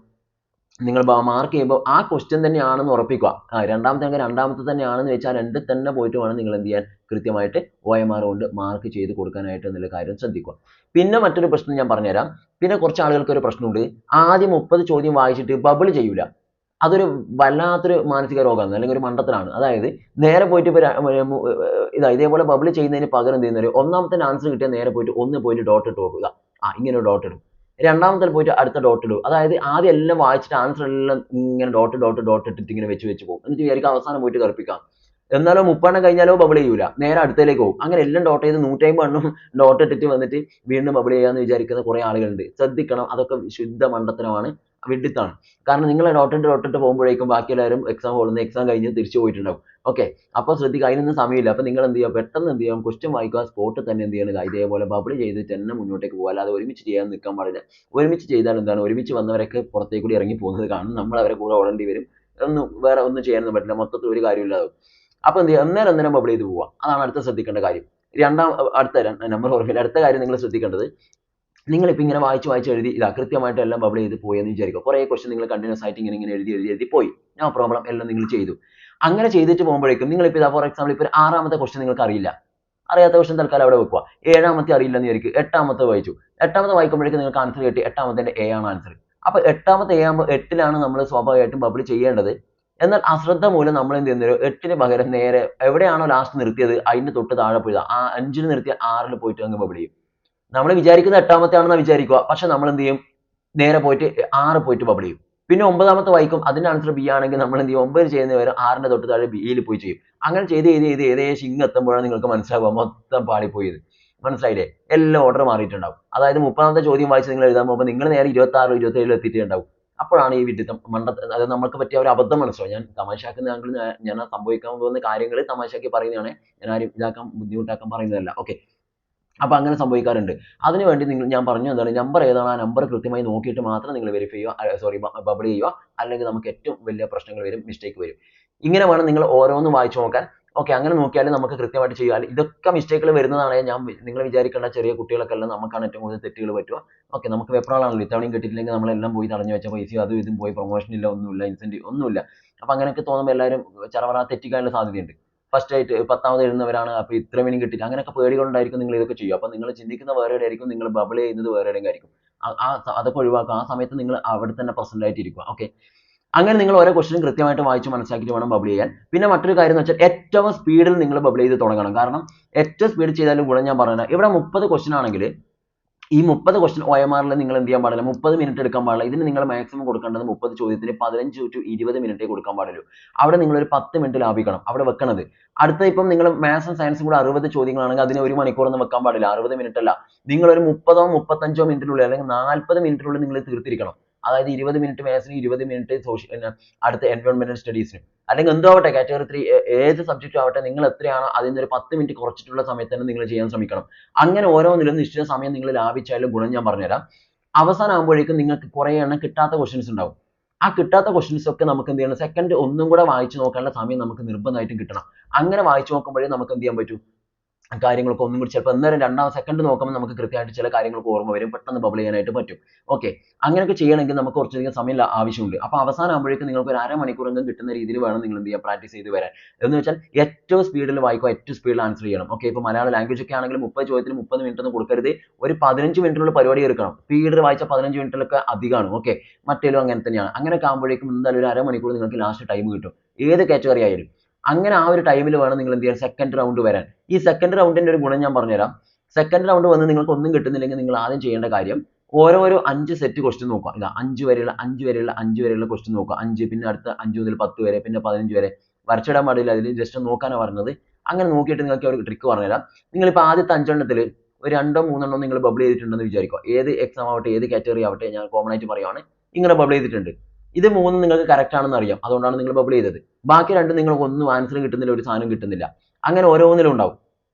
നിങ്ങൾ മാർക്ക് ചെയ്യുമ്പോൾ ആ ക്വസ്റ്റ്യൻ തന്നെയാണെന്ന് ഉറപ്പിക്കുക. രണ്ടാമത്തെ തന്നെയാണെന്ന് വെച്ചാൽ രണ്ട് തന്നെ പോയിട്ട് വേണം നിങ്ങൾ എന്ത് ചെയ്യാൻ, കൃത്യമായിട്ട് OMR കൊണ്ട് മാർക്ക് ചെയ്ത് കൊടുക്കാനായിട്ട് എന്നുള്ള കാര്യം ശ്രദ്ധിക്കുക. പിന്നെ മറ്റൊരു പ്രശ്നം ഞാൻ പറഞ്ഞുതരാം. പിന്നെ കുറച്ച് ആളുകൾക്ക് ഒരു പ്രശ്നമുണ്ട്, ആദ്യം 30 ചോദ്യം വായിച്ചിട്ട് ബബിൾ ചെയ്യൂല. അതൊരു വല്ലാത്തൊരു മാനസിക രോഗമാണ്, അല്ലെങ്കിൽ ഒരു മണ്ടത്തരാണ്. അതായത് നേരെ പോയിട്ട് ഇതേപോലെ ബബിൾ ചെയ്യുന്നതിന് പകരം എന്ത് ചെയ്യുന്നത്, ഒന്നാമത്തെ ആൻസർ കിട്ടിയാൽ നേരെ പോയിട്ട് ഒന്ന് പോയിട്ട് ഡോട്ട് ഇട്ട് നോക്കുക. ഇങ്ങനെ ഒരു ഡോട്ട് ഇടും. രണ്ടാമത്തെ പോയിട്ട് അടുത്ത ഡോട്ട് ഇടും. അതായത് ആദ്യം എല്ലാം വായിച്ചിട്ട് ആൻസർ എല്ലാം ഇങ്ങനെ ഡോട്ട് ഇട്ടിട്ട് ഇങ്ങനെ വെച്ച് പോകും. എന്നിട്ട് വിചാരിക്കും അവസാനം പോയിട്ട് കറുപ്പിക്കാം. എന്നാലോ 30 കഴിഞ്ഞാലോ ബബിൾ ചെയ്യൂല, നേരെ അടുത്തേക്ക് പോകും. അങ്ങനെ എല്ലാം ഡോട്ട് ചെയ്ത് 150 ഡോട്ട് ഇട്ടിട്ട് വന്നിട്ട് വീണ്ടും ബബിൾ ചെയ്യാന്ന് വിചാരിക്കുന്ന കുറെ ആളുകളുണ്ട്. ശ്രദ്ധിക്കണം, അതൊക്കെ ശുദ്ധ മണ്ടത്തരമാണ്, വിഡ്ഢിത്താണ്. കാരണം നിങ്ങൾ ഡോട്ടിട്ട് പോകുമ്പോഴേക്കും ബാക്കി എല്ലാവരും എക്സാം കഴിഞ്ഞ് തിരിച്ചു പോയിട്ടുണ്ടാവും. ഓക്കെ, അപ്പോൾ ശ്രദ്ധിക്കുക, അതിനൊന്നും സമയമില്ല. അപ്പോൾ നിങ്ങൾ എന്ത് ചെയ്യുക, പെട്ടെന്ന് എന്ത് ചെയ്യാം, ക്വസ്റ്റ്യൻ വായിക്കുക, സ്പോട്ടിൽ തന്നെ എന്ത് ചെയ്യണം, ഇതേപോലെ ബബിൾ ചെയ്തിട്ട് തന്നെ മുന്നോട്ടേക്ക് പോകുക. അല്ലാതെ ഒരുമിച്ച് ചെയ്യാൻ നിൽക്കാൻ പാടില്ല. ഒരുമിച്ച് ചെയ്താൽ എന്താണ്, ഒരുമിച്ച് വന്നവരൊക്കെ പുറത്തേക്ക് കൂടി ഇറങ്ങി പോകുന്നത് കാണും, നമ്മൾ അവരെ കൂടെ ഓടേണ്ടി വരും. വേറെ ഒന്നും ചെയ്യാനൊന്നും പറ്റില്ല, മൊത്തത്തിൽ ഒരു കാര്യമില്ലാതെ. അപ്പോൾ എന്ത് ചെയ്യുക, അന്നേരം ബബിൾ ചെയ്ത് പോവുക. അതാണ് അടുത്ത ശ്രദ്ധിക്കേണ്ട കാര്യം. നമ്പർ ഓർമ്മില്ല. അടുത്ത കാര്യം നിങ്ങൾ ശ്രദ്ധിക്കേണ്ടത്, നിങ്ങളിപ്പോൾ ഇങ്ങനെ വായിച്ച് എഴുതി കൃത്യമായിട്ട് എല്ലാം ബബിൾ ചെയ്ത് പോയി എന്ന് വിചാരിക്കുക. കുറേ ക്വസ്റ്റ്യൻ നിങ്ങൾ കണ്ടിന്യൂസ് ആയിട്ട് ഇങ്ങനെ എഴുതി പോയി, നോ പ്രോബ്ലം, എല്ലാം നിങ്ങൾ ചെയ്തു. അങ്ങനെ ചെയ്തിട്ട് പോകുമ്പോഴേക്കും നിങ്ങളിപ്പോൾ ഫോർ എക്സാമ്പിൾ ഇപ്പോൾ 6ാമത്തെ ക്വസ്റ്റ്യൻ നിങ്ങൾക്ക് അറിയില്ല, അറിയാത്ത ക്വസ്റ്റ്യൻ തൽക്കാലം അവിടെ വെക്കുക. 7ാമത്തെ അറിയില്ലെന്ന് വിചാരിക്കും, 8ാമത്തെ വായിച്ചു. 8ാമത്തെ വായിക്കുമ്പോഴേക്കും നിങ്ങൾക്ക് ആൻസർ കിട്ടി, 8ാമത്തെ A ആണ് ആൻസർ. അപ്പോൾ 8ാമത്തെ A ആകുമ്പോൾ 8ലാണ് നമ്മൾ സ്വാഭാവികമായിട്ടും ബബിൾ ചെയ്യേണ്ടത്. എന്നാൽ അശ്രദ്ധ മൂലം നമ്മൾ എന്ത് ചെയ്യുന്നത് 8ന് പകരം നേരെ എവിടെയാണോ ലാസ്റ്റ് നിർത്തിയത് അതിന്റെ തൊട്ട് താഴെ പോയി ആ 5ന് നിർത്തിയ 6ൽ പോയിട്ട് അങ്ങ് ബബിൾ ചെയ്യും. നമ്മൾ വിചാരിക്കുന്നത് 8ാമത്തെ ആണെന്ന് വിചാരിക്കുക, പക്ഷെ നമ്മൾ എന്ത് ചെയ്യും, നേരെ പോയിട്ട് 6 പോയിട്ട് ബബിൾ ചെയ്യും. പിന്നെ 9ാമത്തെ വായിക്കും, അതിന്റെ ആൻസർ ബി ആണെങ്കിൽ നമ്മൾ എന്ത് ചെയ്യും, 9 ചെയ്യുന്ന വരെ 6ന്റെ തൊട്ട് താഴെ ബിയിൽ പോയി ചെയ്യും. അങ്ങനെ ചെയ്ത് ഏകദേശം ഇങ്ങ് എത്തുമ്പോഴാണ് നിങ്ങൾക്ക് മനസ്സിലാവുക മൊത്തം പാളിപ്പോയത്. മനസ്സിലായില്ലേ? എല്ലാം ഓർഡർ മാറിയിട്ടുണ്ടാവും. അതായത് 30ാമത്തെ ചോദ്യം വായിച്ച് നിങ്ങൾ എഴുതാൻ പോകുമ്പോൾ നിങ്ങൾ നേരെ 26 27 എത്തിയിട്ടുണ്ടാവും. അപ്പോഴാണ് ഈ വിഡിത്തം അത് നമുക്ക് പറ്റിയ ഒരു അബദ്ധം മനസ്സിലാവും. ഞാൻ തമാശയാക്കുന്ന ഞാൻ സംഭവിക്കാൻ പോകുന്ന കാര്യങ്ങൾ തമാശയാക്കി പറയുന്നതാണ്. ഞാൻ ആരും ബുദ്ധിമുട്ടാക്കാൻ പറയുന്നതല്ല. ഓക്കെ, അപ്പൊ അങ്ങനെ സംഭവിക്കാറുണ്ട്. അതിനുവേണ്ടി ഞാൻ പറഞ്ഞു എന്താണ്, നമ്പർ ഏതാണ് ആ നമ്പർ കൃത്യമായി നോക്കിയിട്ട് മാത്രം നിങ്ങൾ വെരിഫൈ ചെയ്യുക, ബബിൾ ചെയ്യുക. അല്ലെങ്കിൽ നമുക്ക് ഏറ്റവും വലിയ പ്രശ്നങ്ങൾ വരും, മിസ്റ്റേക്ക് വരും. ഇങ്ങനെ വേണം നിങ്ങൾ ഓരോന്നും വായിച്ചു നോക്കാൻ. ഓക്കെ, അങ്ങനെ നോക്കിയാൽ നമുക്ക് കൃത്യമായിട്ട് ചെയ്യാം. ഇതൊക്കെ മിസ്റ്റേക്കുകൾ വരുന്നതാണ്. നിങ്ങൾ വിചാരിക്കേണ്ട ചെറിയ കുട്ടികളൊക്കെ അല്ല, നമുക്കാണ് ഏറ്റവും കൂടുതൽ തെറ്റുകൾ പറ്റുക. ഓക്കെ, നമുക്ക് വെപ്രാളാണല്ലോ, ഇത്തവണയും കിട്ടിയിട്ടില്ലെങ്കിൽ നമ്മളെല്ലാം പോയി തടഞ്ഞു വെച്ച പൈസ അതും ഇതും പോയി, പ്രൊമോഷൻ ഇല്ല, ഒന്നുമില്ല, ഇൻസെന്റീവ് ഒന്നുമില്ല. അപ്പൊ അങ്ങനെയൊക്കെ തോന്നുമ്പോൾ എല്ലാവരും ചറവറ തെറ്റിക്കാനുള്ള സാധ്യതയുണ്ട്. ഫസ്റ്റ് ആയിട്ട് 10ാമത് എഴുതുന്നവരാണ്, അപ്പൊ ഇത്ര മീനിങ് കിട്ടില്ല, അങ്ങനെയൊക്കെ പേടികൊണ്ടായിരിക്കും നിങ്ങൾ ഇതൊക്കെ ചെയ്യുക. അപ്പൊ നിങ്ങൾ ചിന്തിക്കുന്ന വേറെ എവിടെയായിരിക്കും, നിങ്ങൾ ബബിൾ ചെയ്യുന്നത് വേറെ എവിടെയെങ്കിലും ആയിരിക്കും. അതൊക്കെ ഒഴിവാക്കുക. ആ സമയത്ത് നിങ്ങൾ അവിടെ തന്നെ പ്രസന്റ് ആയിട്ടിരിക്കുക. ഓക്കെ, അങ്ങനെ നിങ്ങൾ ഓരോ ക്വസ്റ്റ്യനും കൃത്യമായിട്ട് വായിച്ച് മനസ്സിലാക്കിയിട്ട് വേണം ബബിൾ ചെയ്യാൻ. പിന്നെ മറ്റൊരു കാര്യം എന്ന് വെച്ചാൽ ഏറ്റവും സ്പീഡിൽ നിങ്ങൾ ബബിൾ ചെയ്ത് തുടങ്ങണം. കാരണം ഏറ്റവും സ്പീഡ് ചെയ്താലും ഗുണം ഞാൻ പറഞ്ഞത്, ഇവിടെ 30 ക്വസ്റ്റ്യൻ ആണെങ്കിൽ ഈ 30 ക്വസ്റ്റ്യൻ OMRൽ നിങ്ങൾ എന്ത് ചെയ്യാൻ പാടില്ല, 30 മിനിറ്റ് എടുക്കാൻ പാടില്ല. ഇതിന് നിങ്ങൾ മാക്സിമം കൊടുക്കേണ്ടത് 30 ചോദ്യത്തിന് 15 to 20 മിനിറ്റേ കൊടുക്കാൻ പാടുള്ളൂ. അവിടെ നിങ്ങൾ ഒരു 10 മിനിറ്റ് ലാഭിക്കണം അവിടെ വെക്കണത്. അടുത്ത ഇപ്പം നിങ്ങൾ മാത്സും സയൻസും കൂടെ 60 ചോദ്യങ്ങളാണെങ്കിൽ അതിന് 1 മണിക്കൂറൊന്നും വെക്കാൻ പാടില്ല, 60 മിനിറ്റ് അല്ല. നിങ്ങൾ ഒരു 30ഓ 35ഓ മിനിറ്റിനുള്ളിൽ അല്ലെങ്കിൽ 40 മിനിറ്റിനുള്ളിൽ നിങ്ങൾ തീർത്തിരിക്കണം. അതായത് 20 മിനിറ്റ് മാത്സിന്, 20 മിനിറ്റ് അടുത്ത എൻവയോൺമെന്റൽ സ്റ്റഡീസിന്, അല്ലെങ്കിൽ എന്തോ ആവട്ടെ, കാറ്റഗറി 3 ഏത് സബ്ജക്റ്റും ആവട്ടെ, നിങ്ങൾ എത്രയാണോ അതിന് ഒരു 10 മിനിറ്റ് കുറച്ചിട്ടുള്ള സമയത്ത് തന്നെ നിങ്ങൾ ചെയ്യാൻ ശ്രമിക്കണം. അങ്ങനെ ഓരോന്നിലും നിശ്ചിത സമയം നിങ്ങൾ ലാഭിച്ചാലും ഗുണം ഞാൻ പറഞ്ഞുതരാം. അവസാനം ആകുമ്പോഴേക്കും നിങ്ങൾക്ക് കുറെ എണ്ണം കിട്ടാത്ത ക്വസ്റ്റ്യൻസ് ഉണ്ടാവും. ആ കിട്ടാത്ത ക്വസ്റ്റ്യൻസ് ഒക്കെ നമുക്ക് എന്ത് ചെയ്യണം, സെക്കൻഡ് ഒന്നും കൂടെ വായിച്ചു നോക്കാനുള്ള സമയം നമുക്ക് നിർബന്ധമായിട്ടും കിട്ടണം. അങ്ങനെ വായിച്ചു നോക്കുമ്പോഴേ നമുക്ക് എന്ത് ചെയ്യാൻ പറ്റൂ, കാര്യങ്ങളൊക്കെ ഒന്നും കൂടി ചിലപ്പോൾ അന്നേരം സെക്കൻഡ് നോക്കുമ്പോൾ നമുക്ക് കൃത്യമായിട്ട് ചില കാര്യങ്ങൾക്ക് ഓർമ്മ വരും, പെട്ടെന്ന് ബബിൾ ചെയ്യാനായിട്ട് പറ്റും. ഓക്കെ, അങ്ങനെയൊക്കെ ചെയ്യണമെങ്കിൽ നമുക്ക് കുറച്ചധികം സമയം ആവശ്യമുണ്ട്. അപ്പോൾ അവസാനം ആകുമ്പോഴേക്കും നിങ്ങൾക്ക് ഒരു അരമണിക്കൂറെങ്കിലും കിട്ടുന്ന രീതിയിൽ വേണം നിങ്ങൾ എന്ത് ചെയ്യുക, പ്രാക്ടീസ് ചെയ്ത് വരാൻ. എന്ന് വെച്ചാൽ ഏറ്റവും സ്പീഡിൽ വായിക്കുക, ഏറ്റവും സ്പീഡിൽ ആൻസർ ചെയ്യണം. ഓക്കെ, ഇപ്പോൾ മലയാളം ലാംഗ്വേജ് ഒക്കെ ആണെങ്കിൽ 30 ചോദ്യത്തിന് 30 മിനിറ്റ് ഒന്നും കൊടുക്കരുത്, ഒരു 15 മിനിറ്റിനുള്ള പരിപാടി എടുക്കണം. സ്പീഡിൽ വായിച്ച 15 മിനിറ്റിലൊക്കെ അധികമാണ്. ഓക്കെ, മറ്റേലും അങ്ങനെ തന്നെയാണ്. അങ്ങനെയൊക്കെ ആകുമ്പോഴേക്കും എന്തായാലും ഒരു അരമണിക്കൂർ നിങ്ങൾക്ക് ലാസ്റ്റ് ടൈം കിട്ടും, ഏത് കാറ്റഗറി ആയാലും. അങ്ങനെ ആ ഒരു ടൈമിൽ വേണം നിങ്ങൾ എന്ത് ചെയ്യാൻ, സെക്കൻഡ് റൗണ്ട് വരാൻ. ഈ സെക്കൻഡ് റൗണ്ടിന്റെ ഒരു ഗുണം ഞാൻ പറഞ്ഞുതരാം. സെക്കൻഡ് റൗണ്ട് വന്ന് നിങ്ങൾക്ക് ഒന്നും കിട്ടുന്നില്ലെങ്കിൽ നിങ്ങൾ ആദ്യം ചെയ്യേണ്ട കാര്യം, ഓരോ 5 സെറ്റ് ക്വസ്റ്റ്യൻ നോക്കുക. ഇതാ 5 വരെയുള്ള ക്വസ്റ്റ്യൻ നോക്കുക. 5, പിന്നെ അടുത്ത 5 മുതൽ 10 വരെ, പിന്നെ 15 വരെ. വരച്ചിടാൻ പാടില്ല, അതിൽ ജസ്റ്റ് നോക്കാനാണ് പറഞ്ഞത്. അങ്ങനെ നോക്കിയിട്ട് നിങ്ങൾക്ക് ഒരു ട്രിക്ക് പറഞ്ഞുതരാം. നിങ്ങളിപ്പോൾ ആദ്യത്തെ 5 എണ്ണത്തിൽ ഒരു 2ഓ 3 നിങ്ങൾ ബബിൾ ചെയ്തിട്ടുണ്ടെന്ന് വിചാരിക്കുക. ഏത് എക്സാം ആവട്ടെ, ഏത് കാറ്റഗറി ആവട്ടെ, ഞാൻ കോമൺ ആയിട്ട് പറയുവാണ്, ഇങ്ങനെ ബബിൾ ചെയ്തിട്ടുണ്ട്. ഇത് 3 നിങ്ങൾക്ക് കറക്റ്റ് ആണെന്ന് അറിയാം, അതുകൊണ്ടാണ് നിങ്ങൾ ബബിൾ ചെയ്തത്. ബാക്കി 2 നിങ്ങൾക്ക് ഒന്നും ആൻസർ കിട്ടുന്നില്ല, ഒരു സാധനം കിട്ടുന്നില്ല. അങ്ങനെ ഓരോന്നിലും ഉണ്ടാവും.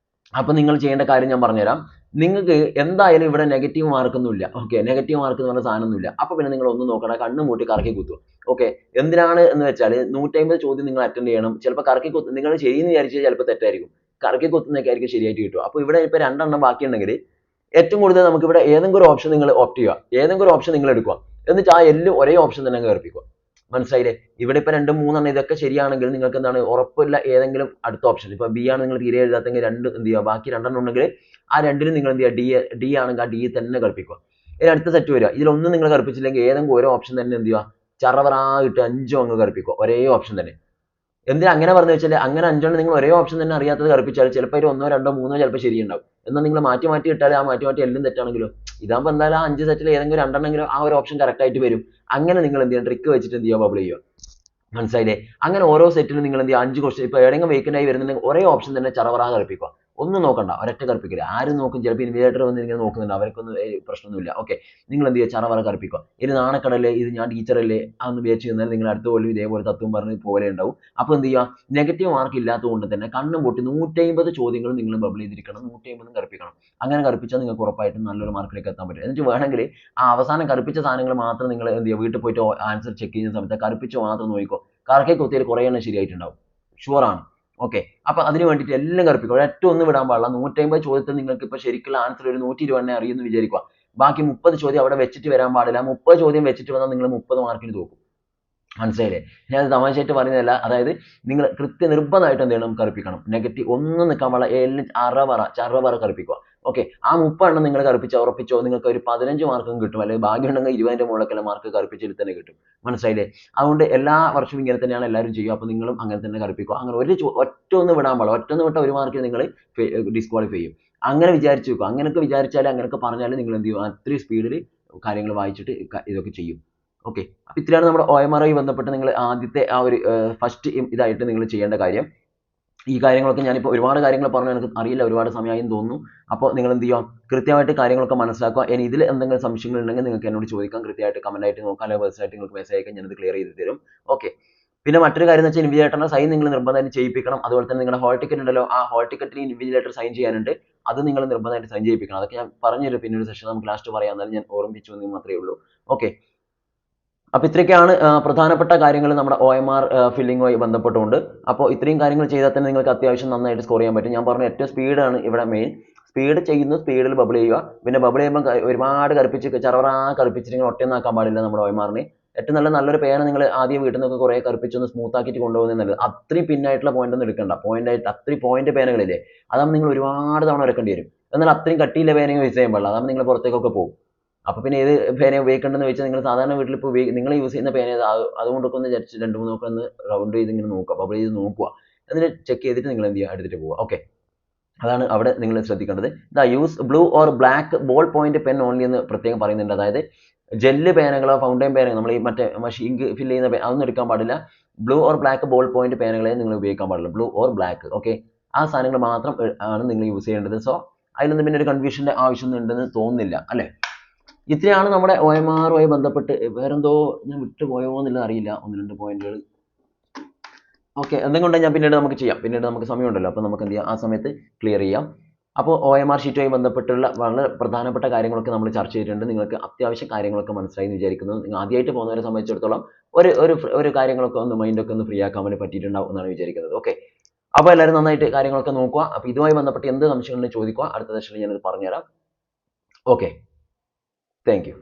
അപ്പൊ നിങ്ങൾ ചെയ്യേണ്ട കാര്യം ഞാൻ പറഞ്ഞുതരാം. നിങ്ങൾക്ക് എന്തായാലും ഇവിടെ നെഗറ്റീവ് മാർക്കൊന്നുമില്ല. ഓക്കെ, നെഗറ്റീവ് മാർക്ക് എന്ന് പറഞ്ഞ സാധനമൊന്നുമില്ല. അപ്പൊ പിന്നെ നിങ്ങൾ ഒന്നും നോക്കണ്ട, കണ്ണ് മൂട്ടി കറക്കി കുത്തുക. ഓക്കെ, എന്തിനാണ് എന്ന് വെച്ചാൽ 150 ചോദ്യം നിങ്ങൾ അറ്റൻഡ് ചെയ്യണം. ചിലപ്പോൾ കറക്കി കുത്ത് നിങ്ങൾ ശരിയെന്ന് വിചാരിച്ചാൽ ചിലപ്പോൾ തെറ്റായിരിക്കും, കറക്കി കുത്തുന്നൊക്കെ ആയിരിക്കും ശരിയായിട്ട് കിട്ടുക. അപ്പൊ ഇവിടെ ഇപ്പൊ 2 എണ്ണം ബാക്കിയുണ്ടെങ്കിൽ ഏറ്റവും കൂടുതൽ നമുക്ക് ഇവിടെ ഏതെങ്കിലും ഒരു ഓപ്ഷൻ നിങ്ങൾ ഓപ്റ്റ് ചെയ്യുക, ഏതെങ്കിലും ഒരു ഓപ്ഷൻ നിങ്ങൾ എടുക്കുക. എന്നിട്ട് ആ എല്ലാം ഒരേ ഓപ്ഷൻ തന്നെ കേൾപ്പിക്കുക. മനസ്സിലായില്ലേ? ഇവിടെ ഇപ്പൊ 2, 3 എണ്ണം ഇതൊക്കെ ശരിയാണെങ്കിൽ നിങ്ങൾക്ക് എന്താണ്, ഉറപ്പില്ല ഏതെങ്കിലും അടുത്ത ഓപ്ഷൻ. ഇപ്പൊ ബി ആണ് നിങ്ങൾ തീരെ എഴുതാത്തെങ്കിൽ 2 എന്ത് ചെയ്യുക, ബാക്കി 2 എണ്ണം ഉണ്ടെങ്കിൽ ആ 2ലും നിങ്ങൾ എന്ത് ചെയ്യുക, ഡി ആണെങ്കിൽ ആ ഡി തന്നെ കൽപ്പിക്കുക. ഇനി അടുത്ത സെറ്റ് വരിക, ഇതിലൊന്നും നിങ്ങൾ കൽപ്പിച്ചില്ലെങ്കിൽ ഏതെങ്കിലും ഓരോ ഓപ്ഷൻ തന്നെ എന്ത് ചെയ്യുക, ചറവറായിട്ട് 5 അങ്ങ് കൽപ്പിക്കുക, ഒരേ ഓപ്ഷൻ തന്നെ. എന്തിനാ അങ്ങനെ പറഞ്ഞു വെച്ചാൽ, അങ്ങനെ 5 എണ്ണം നിങ്ങൾ ഒരേ ഓപ്ഷൻ തന്നെ അറിയാത്തത് കൽപ്പിച്ചാൽ ചിലപ്പോൾ ഒരു 1, 2, 3 ചിലപ്പോൾ ശരിയുണ്ടാവും. എന്നാൽ നിങ്ങൾ മാറ്റി ഇട്ടാൽ ആ മാറ്റി എല്ലാം തെറ്റാണെങ്കിലോ, ഇതാകുമ്പോൾ എന്തായാലും ആ 5 സെറ്റിൽ ഏതെങ്കിലും 2 എണ്ണെങ്കിലും ആ ഒരു ഓപ്ഷൻ കറക്റ്റ് ആയിട്ട് വരും. അങ്ങനെ നിങ്ങൾ എന്ത് ചെയ്യുക, ട്രിക്ക് വെച്ചിട്ട് എന്ത് ചെയ്യുക, ബബിൾ ചെയ്യുക. മനസ്സിലായില്ലേ? അങ്ങനെ ഓരോ സെറ്റിലും നിങ്ങൾ എന്ത് ചെയ്യുക, 5 ക്വസ്റ്റ്യൻ ഇപ്പൊ എവിടെയെങ്കിലും വേക്കൻ്റ് ആയി വരുന്നുണ്ടെങ്കിൽ ഒരേ ഓപ്ഷൻ തന്നെ ചറവറാ കൽപ്പിക്കുക. ഒന്നും നോക്കണ്ട, ഒരൊറ്റ കൽപ്പിക്കില്ല. ആരും നോക്കും, ചിലപ്പോൾ ഇൻവിജേറ്റർ വന്ന് ഇങ്ങനെ നോക്കുന്നുണ്ട്, അവർക്കൊന്നും പ്രശ്നമൊന്നുമില്ല. ഓക്കെ, നിങ്ങൾ എന്ത് ചെയ്യുക, ചറവറ കൽപ്പിക്കുക. ഇനി നാണക്കടല്ലേ, ഇത് ഞാൻ ടീച്ചറല്ലേ അതൊന്ന് വിചാരിച്ചു കഴിഞ്ഞാൽ നിങ്ങൾ അടുത്ത കൊല്ലം ഇതേപോലെ തത്വം പറഞ്ഞ് പോലെ ഉണ്ടാവും. അപ്പോൾ എന്ത് ചെയ്യുക, നെഗറ്റീവ് മാർക്ക് ഇല്ലാത്തതുകൊണ്ട് തന്നെ കണ്ണും പൊട്ടി 150 ചോദ്യങ്ങൾ നിങ്ങൾ ബബിൾ ചെയ്തിരിക്കണം, 150 കൽപ്പിക്കണം. അങ്ങനെ കൽപ്പിച്ചാൽ നിങ്ങൾക്ക് ഉറപ്പായിട്ടും നല്ലൊരു മാർക്കിലേക്ക് എത്താൻ പറ്റും. എന്നിട്ട് വേണമെങ്കിൽ ആ അവസാനം കൽപ്പിച്ച സാധനങ്ങൾ മാത്രം നിങ്ങൾ എന്ത് ചെയ്യുക, വീട്ടിൽ പോയിട്ട് ആൻസർ ചെക്ക് ചെയ്യുന്ന സമയത്ത് കൽപ്പിച്ച് മാത്രം നോക്കിക്കോ. കറക്കി കുത്തിയാൽ കുറേ എണ്ണം ശരിയായിട്ടുണ്ടാവും, ഷുവറാണ്. ഓക്കെ, അപ്പൊ അതിന് വേണ്ടിയിട്ട് എല്ലാം കൽപ്പിക്കുക, ഒരൊറ്റ ഒന്നും വിടാൻ പാടില്ല. 150 ചോദ്യത്തിൽ നിങ്ങൾക്ക് ഇപ്പൊ ശരിക്കുള്ള ആൻസർ ഒരു 120 അറിയുമെന്ന് വിചാരിക്കുക. ബാക്കി 30 ചോദ്യം അവിടെ വെച്ചിട്ട് വരാൻ പാടില്ല. 30 ചോദ്യം വെച്ചിട്ട് വന്നാൽ നിങ്ങൾ 30 മാർക്കിന് തോക്കും. മനസ്സിലായില്ലേ? ഞാൻ തമാശയായിട്ട് പറയുന്നതല്ല. അതായത് നിങ്ങൾ നിർബന്ധമായിട്ട് എന്ത് ചെയ്യണം, കറുപ്പിക്കണം. നെഗറ്റീവ് ഒന്നും നിൽക്കാൻ പാടില്ല, എല്ലാം ചറവറ കറുപ്പിക്കുക. ഓക്കെ, ആ 30 എണ്ണം നിങ്ങൾ കറുപ്പിച്ചോ ഉറപ്പിച്ചോ നിങ്ങൾക്ക് ഒരു 15 മാർക്കും കിട്ടും, അല്ലെങ്കിൽ ഭാഗ്യമുണ്ടെങ്കിൽ 20ന്റെ മുകളിലൊക്കെ മാർക്ക് കറുപ്പിച്ചതിൽ തന്നെ കിട്ടും. മനസ്സിലായില്ലേ? അതുകൊണ്ട് എല്ലാ വർഷവും ഇങ്ങനെ തന്നെയാണ് എല്ലാവരും ചെയ്യുക. അപ്പോൾ നിങ്ങളും അങ്ങനെ തന്നെ കറുപ്പിക്കുക. അങ്ങനെ ഒറ്റ ഒന്ന് വിടാൻ പാടില്ല. ഒറ്റ ഒന്ന് വിട്ട ഒരു മാർക്കിൽ നിങ്ങൾ ഡിസ്ക്വാളിഫൈ ചെയ്യും. അങ്ങനെ വിചാരിച്ചു വെക്കുക. അങ്ങനെയൊക്കെ വിചാരിച്ചാൽ അങ്ങനെയൊക്കെ പറഞ്ഞാൽ നിങ്ങൾ എന്ത് ചെയ്യും, അത്രയും സ്പീഡിൽ കാര്യങ്ങൾ വായിച്ചിട്ട് ഇതൊക്കെ ചെയ്യും. ഓക്കെ, അപ്പോൾ ഇത്രയാണ് നമ്മുടെ OMR ആയി ബന്ധപ്പെട്ട് നിങ്ങൾ ആദ്യത്തെ ആ ഒരു ഫസ്റ്റ് ഇതായിട്ട് നിങ്ങൾ ചെയ്യേണ്ട കാര്യം. ഈ കാര്യങ്ങളൊക്കെ ഞാനിപ്പോൾ ഒരുപാട് കാര്യങ്ങൾ പറഞ്ഞു, എനിക്ക് അറിയില്ല, ഒരുപാട് സമയമായി എന്ന് തോന്നുന്നു. അപ്പോൾ നിങ്ങൾ എന്ത് ചെയ്യുക, കൃത്യമായിട്ട് കാര്യങ്ങളൊക്കെ മനസ്സിലാക്കുക. ഇനി ഇതിൽ എന്തെങ്കിലും സംശയങ്ങൾ ഉണ്ടെങ്കിൽ നിങ്ങൾക്ക് എന്നോട് ചോദിക്കാം, കൃത്യമായിട്ട് കമന്റ് ആയിട്ട് നോക്കാം, അല്ലെങ്കിൽ പേഴ്സണലായിട്ട് നിങ്ങൾക്ക് മെസ്സേജ് അയക്കാൻ ഞാനത് ക്ലിയർ ചെയ്ത് തരും. ഓക്കെ, പിന്നെ മറ്റൊരു കാര്യം എന്ന് വെച്ചാൽ ഇൻവിജിലേറ്ററിന്റെ സൈൻ നിങ്ങൾ നിർബന്ധമായിട്ട് ചെയ്യിപ്പിക്കണം. അതുപോലെ തന്നെ നിങ്ങളുടെ ഹോൾ ടിക്കറ്റ് ഉണ്ടല്ലോ, ആ ഹോൾ ടിക്കറ്റിൽ ഇൻവിജിലേറ്റർ സൈൻ ചെയ്യാനുണ്ട്, അത് നിങ്ങൾ നിർബന്ധമായിട്ട് സൈൻ ചെയ്യിപ്പിക്കണം. അതൊക്കെ ഞാൻ പറഞ്ഞുതരും പിന്നെ ഒരു സെഷൻ നമുക്ക് ലാസ്റ്റ് പറയാം, എന്നാലും ഞാൻ ഓർമ്മിപ്പിച്ചു എന്ന് മാത്രമേ ഉള്ളൂ. ഓക്കെ, അപ്പോൾ ഇത്രയൊക്കെയാണ് പ്രധാനപ്പെട്ട കാര്യങ്ങൾ നമ്മുടെ OMR ഫില്ലിങ്ങുമായി ബന്ധപ്പെട്ടുകൊണ്ട്. അപ്പോൾ ഇത്രയും കാര്യങ്ങൾ ചെയ്താൽ തന്നെ നിങ്ങൾക്ക് അത്യാവശ്യം നന്നായിട്ട് സ്കോർ ചെയ്യാൻ പറ്റും. ഞാൻ പറഞ്ഞ ഏറ്റവും സ്പീഡാണ് ഇവിടെ മെയിൻ. സ്പീഡ് ചെയ്യുന്നു, സ്പീഡിൽ ബബിൾ ചെയ്യുക. പിന്നെ ബബിൾ ചെയ്യുമ്പോൾ ഒരുപാട് കറുപ്പിച്ച് ചറവറാ കറുപ്പിച്ചിട്ട് നിങ്ങൾ ഒറ്റയൊന്നാക്കാൻ പാടില്ല നമ്മുടെ OMRനെ. ഏറ്റവും നല്ലൊരു പേന നിങ്ങൾ ആദ്യം വീട്ടിൽ നിന്നൊക്കെ കുറേ കറുപ്പിച്ചൊന്ന് സ്മൂത്ത് ആക്കിയിട്ട് കൊണ്ടുപോകുന്നത് നല്ലത്. അത്രയും പിന്നായിട്ടുള്ള പോയിന്റ് ഒന്നും എടുക്കണ്ട. പോയിന്റ് അത്രയും പോയിന്റ് പേനകളില്ലേ, അതാകുമ്പോൾ നിങ്ങൾ ഒരുപാട് തവണ വരക്കേണ്ടി വരും. എന്നാൽ അത്രയും കട്ടിയില്ല പേനയും യൂസ് ചെയ്യാൻ പാടില്ല, അതാകുമ്പോൾ നിങ്ങൾ പുറത്തേക്കൊക്കെ പോകും. അപ്പോൾ പിന്നെ ഏത് പേന ഉപയോഗിക്കേണ്ടതെന്ന് വെച്ചാൽ നിങ്ങൾ സാധാരണ വീട്ടിൽ ഇപ്പോൾ നിങ്ങൾ യൂസ് ചെയ്യുന്ന പേന അതുകൊണ്ടൊക്കെ ഒന്ന് ജസ്റ്റ് 2-3 ഒക്കെ ഒന്ന് റൗണ്ട് ചെയ്ത് ഇങ്ങനെ നോക്കുക, ബബിൾ ചെയ്ത് നോക്കുക. എന്നിട്ട് ചെക്ക് ചെയ്തിട്ട് നിങ്ങൾ എന്ത് ചെയ്യുക, എടുത്തിട്ട് പോവുക. ഓക്കെ, അതാണ് അവിടെ നിങ്ങൾ ശ്രദ്ധിക്കേണ്ടത്. Use blue or black ball point pen only എന്ന് പ്രത്യേകം പറയുന്നുണ്ട്. അതായത് ജെല്ല് പേനകളോ ഫൗണ്ടൈൻ പേനകളോ നമ്മൾ ഈ മറ്റേ ഇങ്ക് ഫില്ല് ചെയ്യുന്ന അതൊന്നും എടുക്കാൻ പാടില്ല. Blue or black ballpoint പേനകളെ നിങ്ങൾ ഉപയോഗിക്കാൻ പാടില്ല. ബ്ലൂ ഓർ ബ്ലാക്ക്, ഓക്കെ, ആ സാധനങ്ങൾ മാത്രം ആണ് നിങ്ങൾ യൂസ് ചെയ്യേണ്ടത്. സോ അതിലൊന്നും പിന്നെ ഒരു കൺഫ്യൂഷൻ്റെ ആവശ്യമൊന്നും ഉണ്ടെന്ന് തോന്നുന്നില്ല, അല്ലേ? ഇത്രയാണ് നമ്മുടെ OMR-മായി ബന്ധപ്പെട്ട്. വേറെന്തോ ഞാൻ വിട്ടുപോയോ എന്നുള്ളത് അറിയില്ല, 1-2 പോയിന്റുകൾ. ഓക്കെ, എന്തെങ്കിലും ഞാൻ പിന്നീട് നമുക്ക് ചെയ്യാം, പിന്നീട് നമുക്ക് സമയമുണ്ടല്ലോ, അപ്പോൾ നമുക്ക് എന്ത് ചെയ്യാം, ആ സമയത്ത് ക്ലിയർ ചെയ്യാം. അപ്പോൾ OMR ഷീറ്റുമായി ബന്ധപ്പെട്ടുള്ള വളരെ പ്രധാനപ്പെട്ട കാര്യങ്ങളൊക്കെ നമ്മൾ ചർച്ച ചെയ്തിട്ടുണ്ട്. നിങ്ങൾക്ക് അത്യാവശ്യം കാര്യങ്ങളൊക്കെ മനസ്സിലായി എന്ന് വിചാരിക്കുന്നു. നിങ്ങൾ ആദ്യമായിട്ട് പോകുന്നവരെ സംബന്ധിച്ചിടത്തോളം ഒരു കാര്യങ്ങളൊക്കെ ഒന്ന് മൈൻഡൊക്കെ ഒന്ന് ഫ്രീ ആക്കാൻ വേണ്ടി പറ്റിയിട്ടുണ്ടാവും എന്നാണ് വിചാരിക്കുന്നത്. ഓക്കെ, അപ്പോൾ എല്ലാവരും നന്നായിട്ട് കാര്യങ്ങളൊക്കെ നോക്കുക. അപ്പോൾ ഇതുമായി ബന്ധപ്പെട്ട് എന്ത് സംശയങ്ങളുണ്ടെങ്കിലും ചോദിക്കുക, അടുത്ത സെഷനിൽ ഞാനത് പറഞ്ഞുതരാം. Okay, thank you.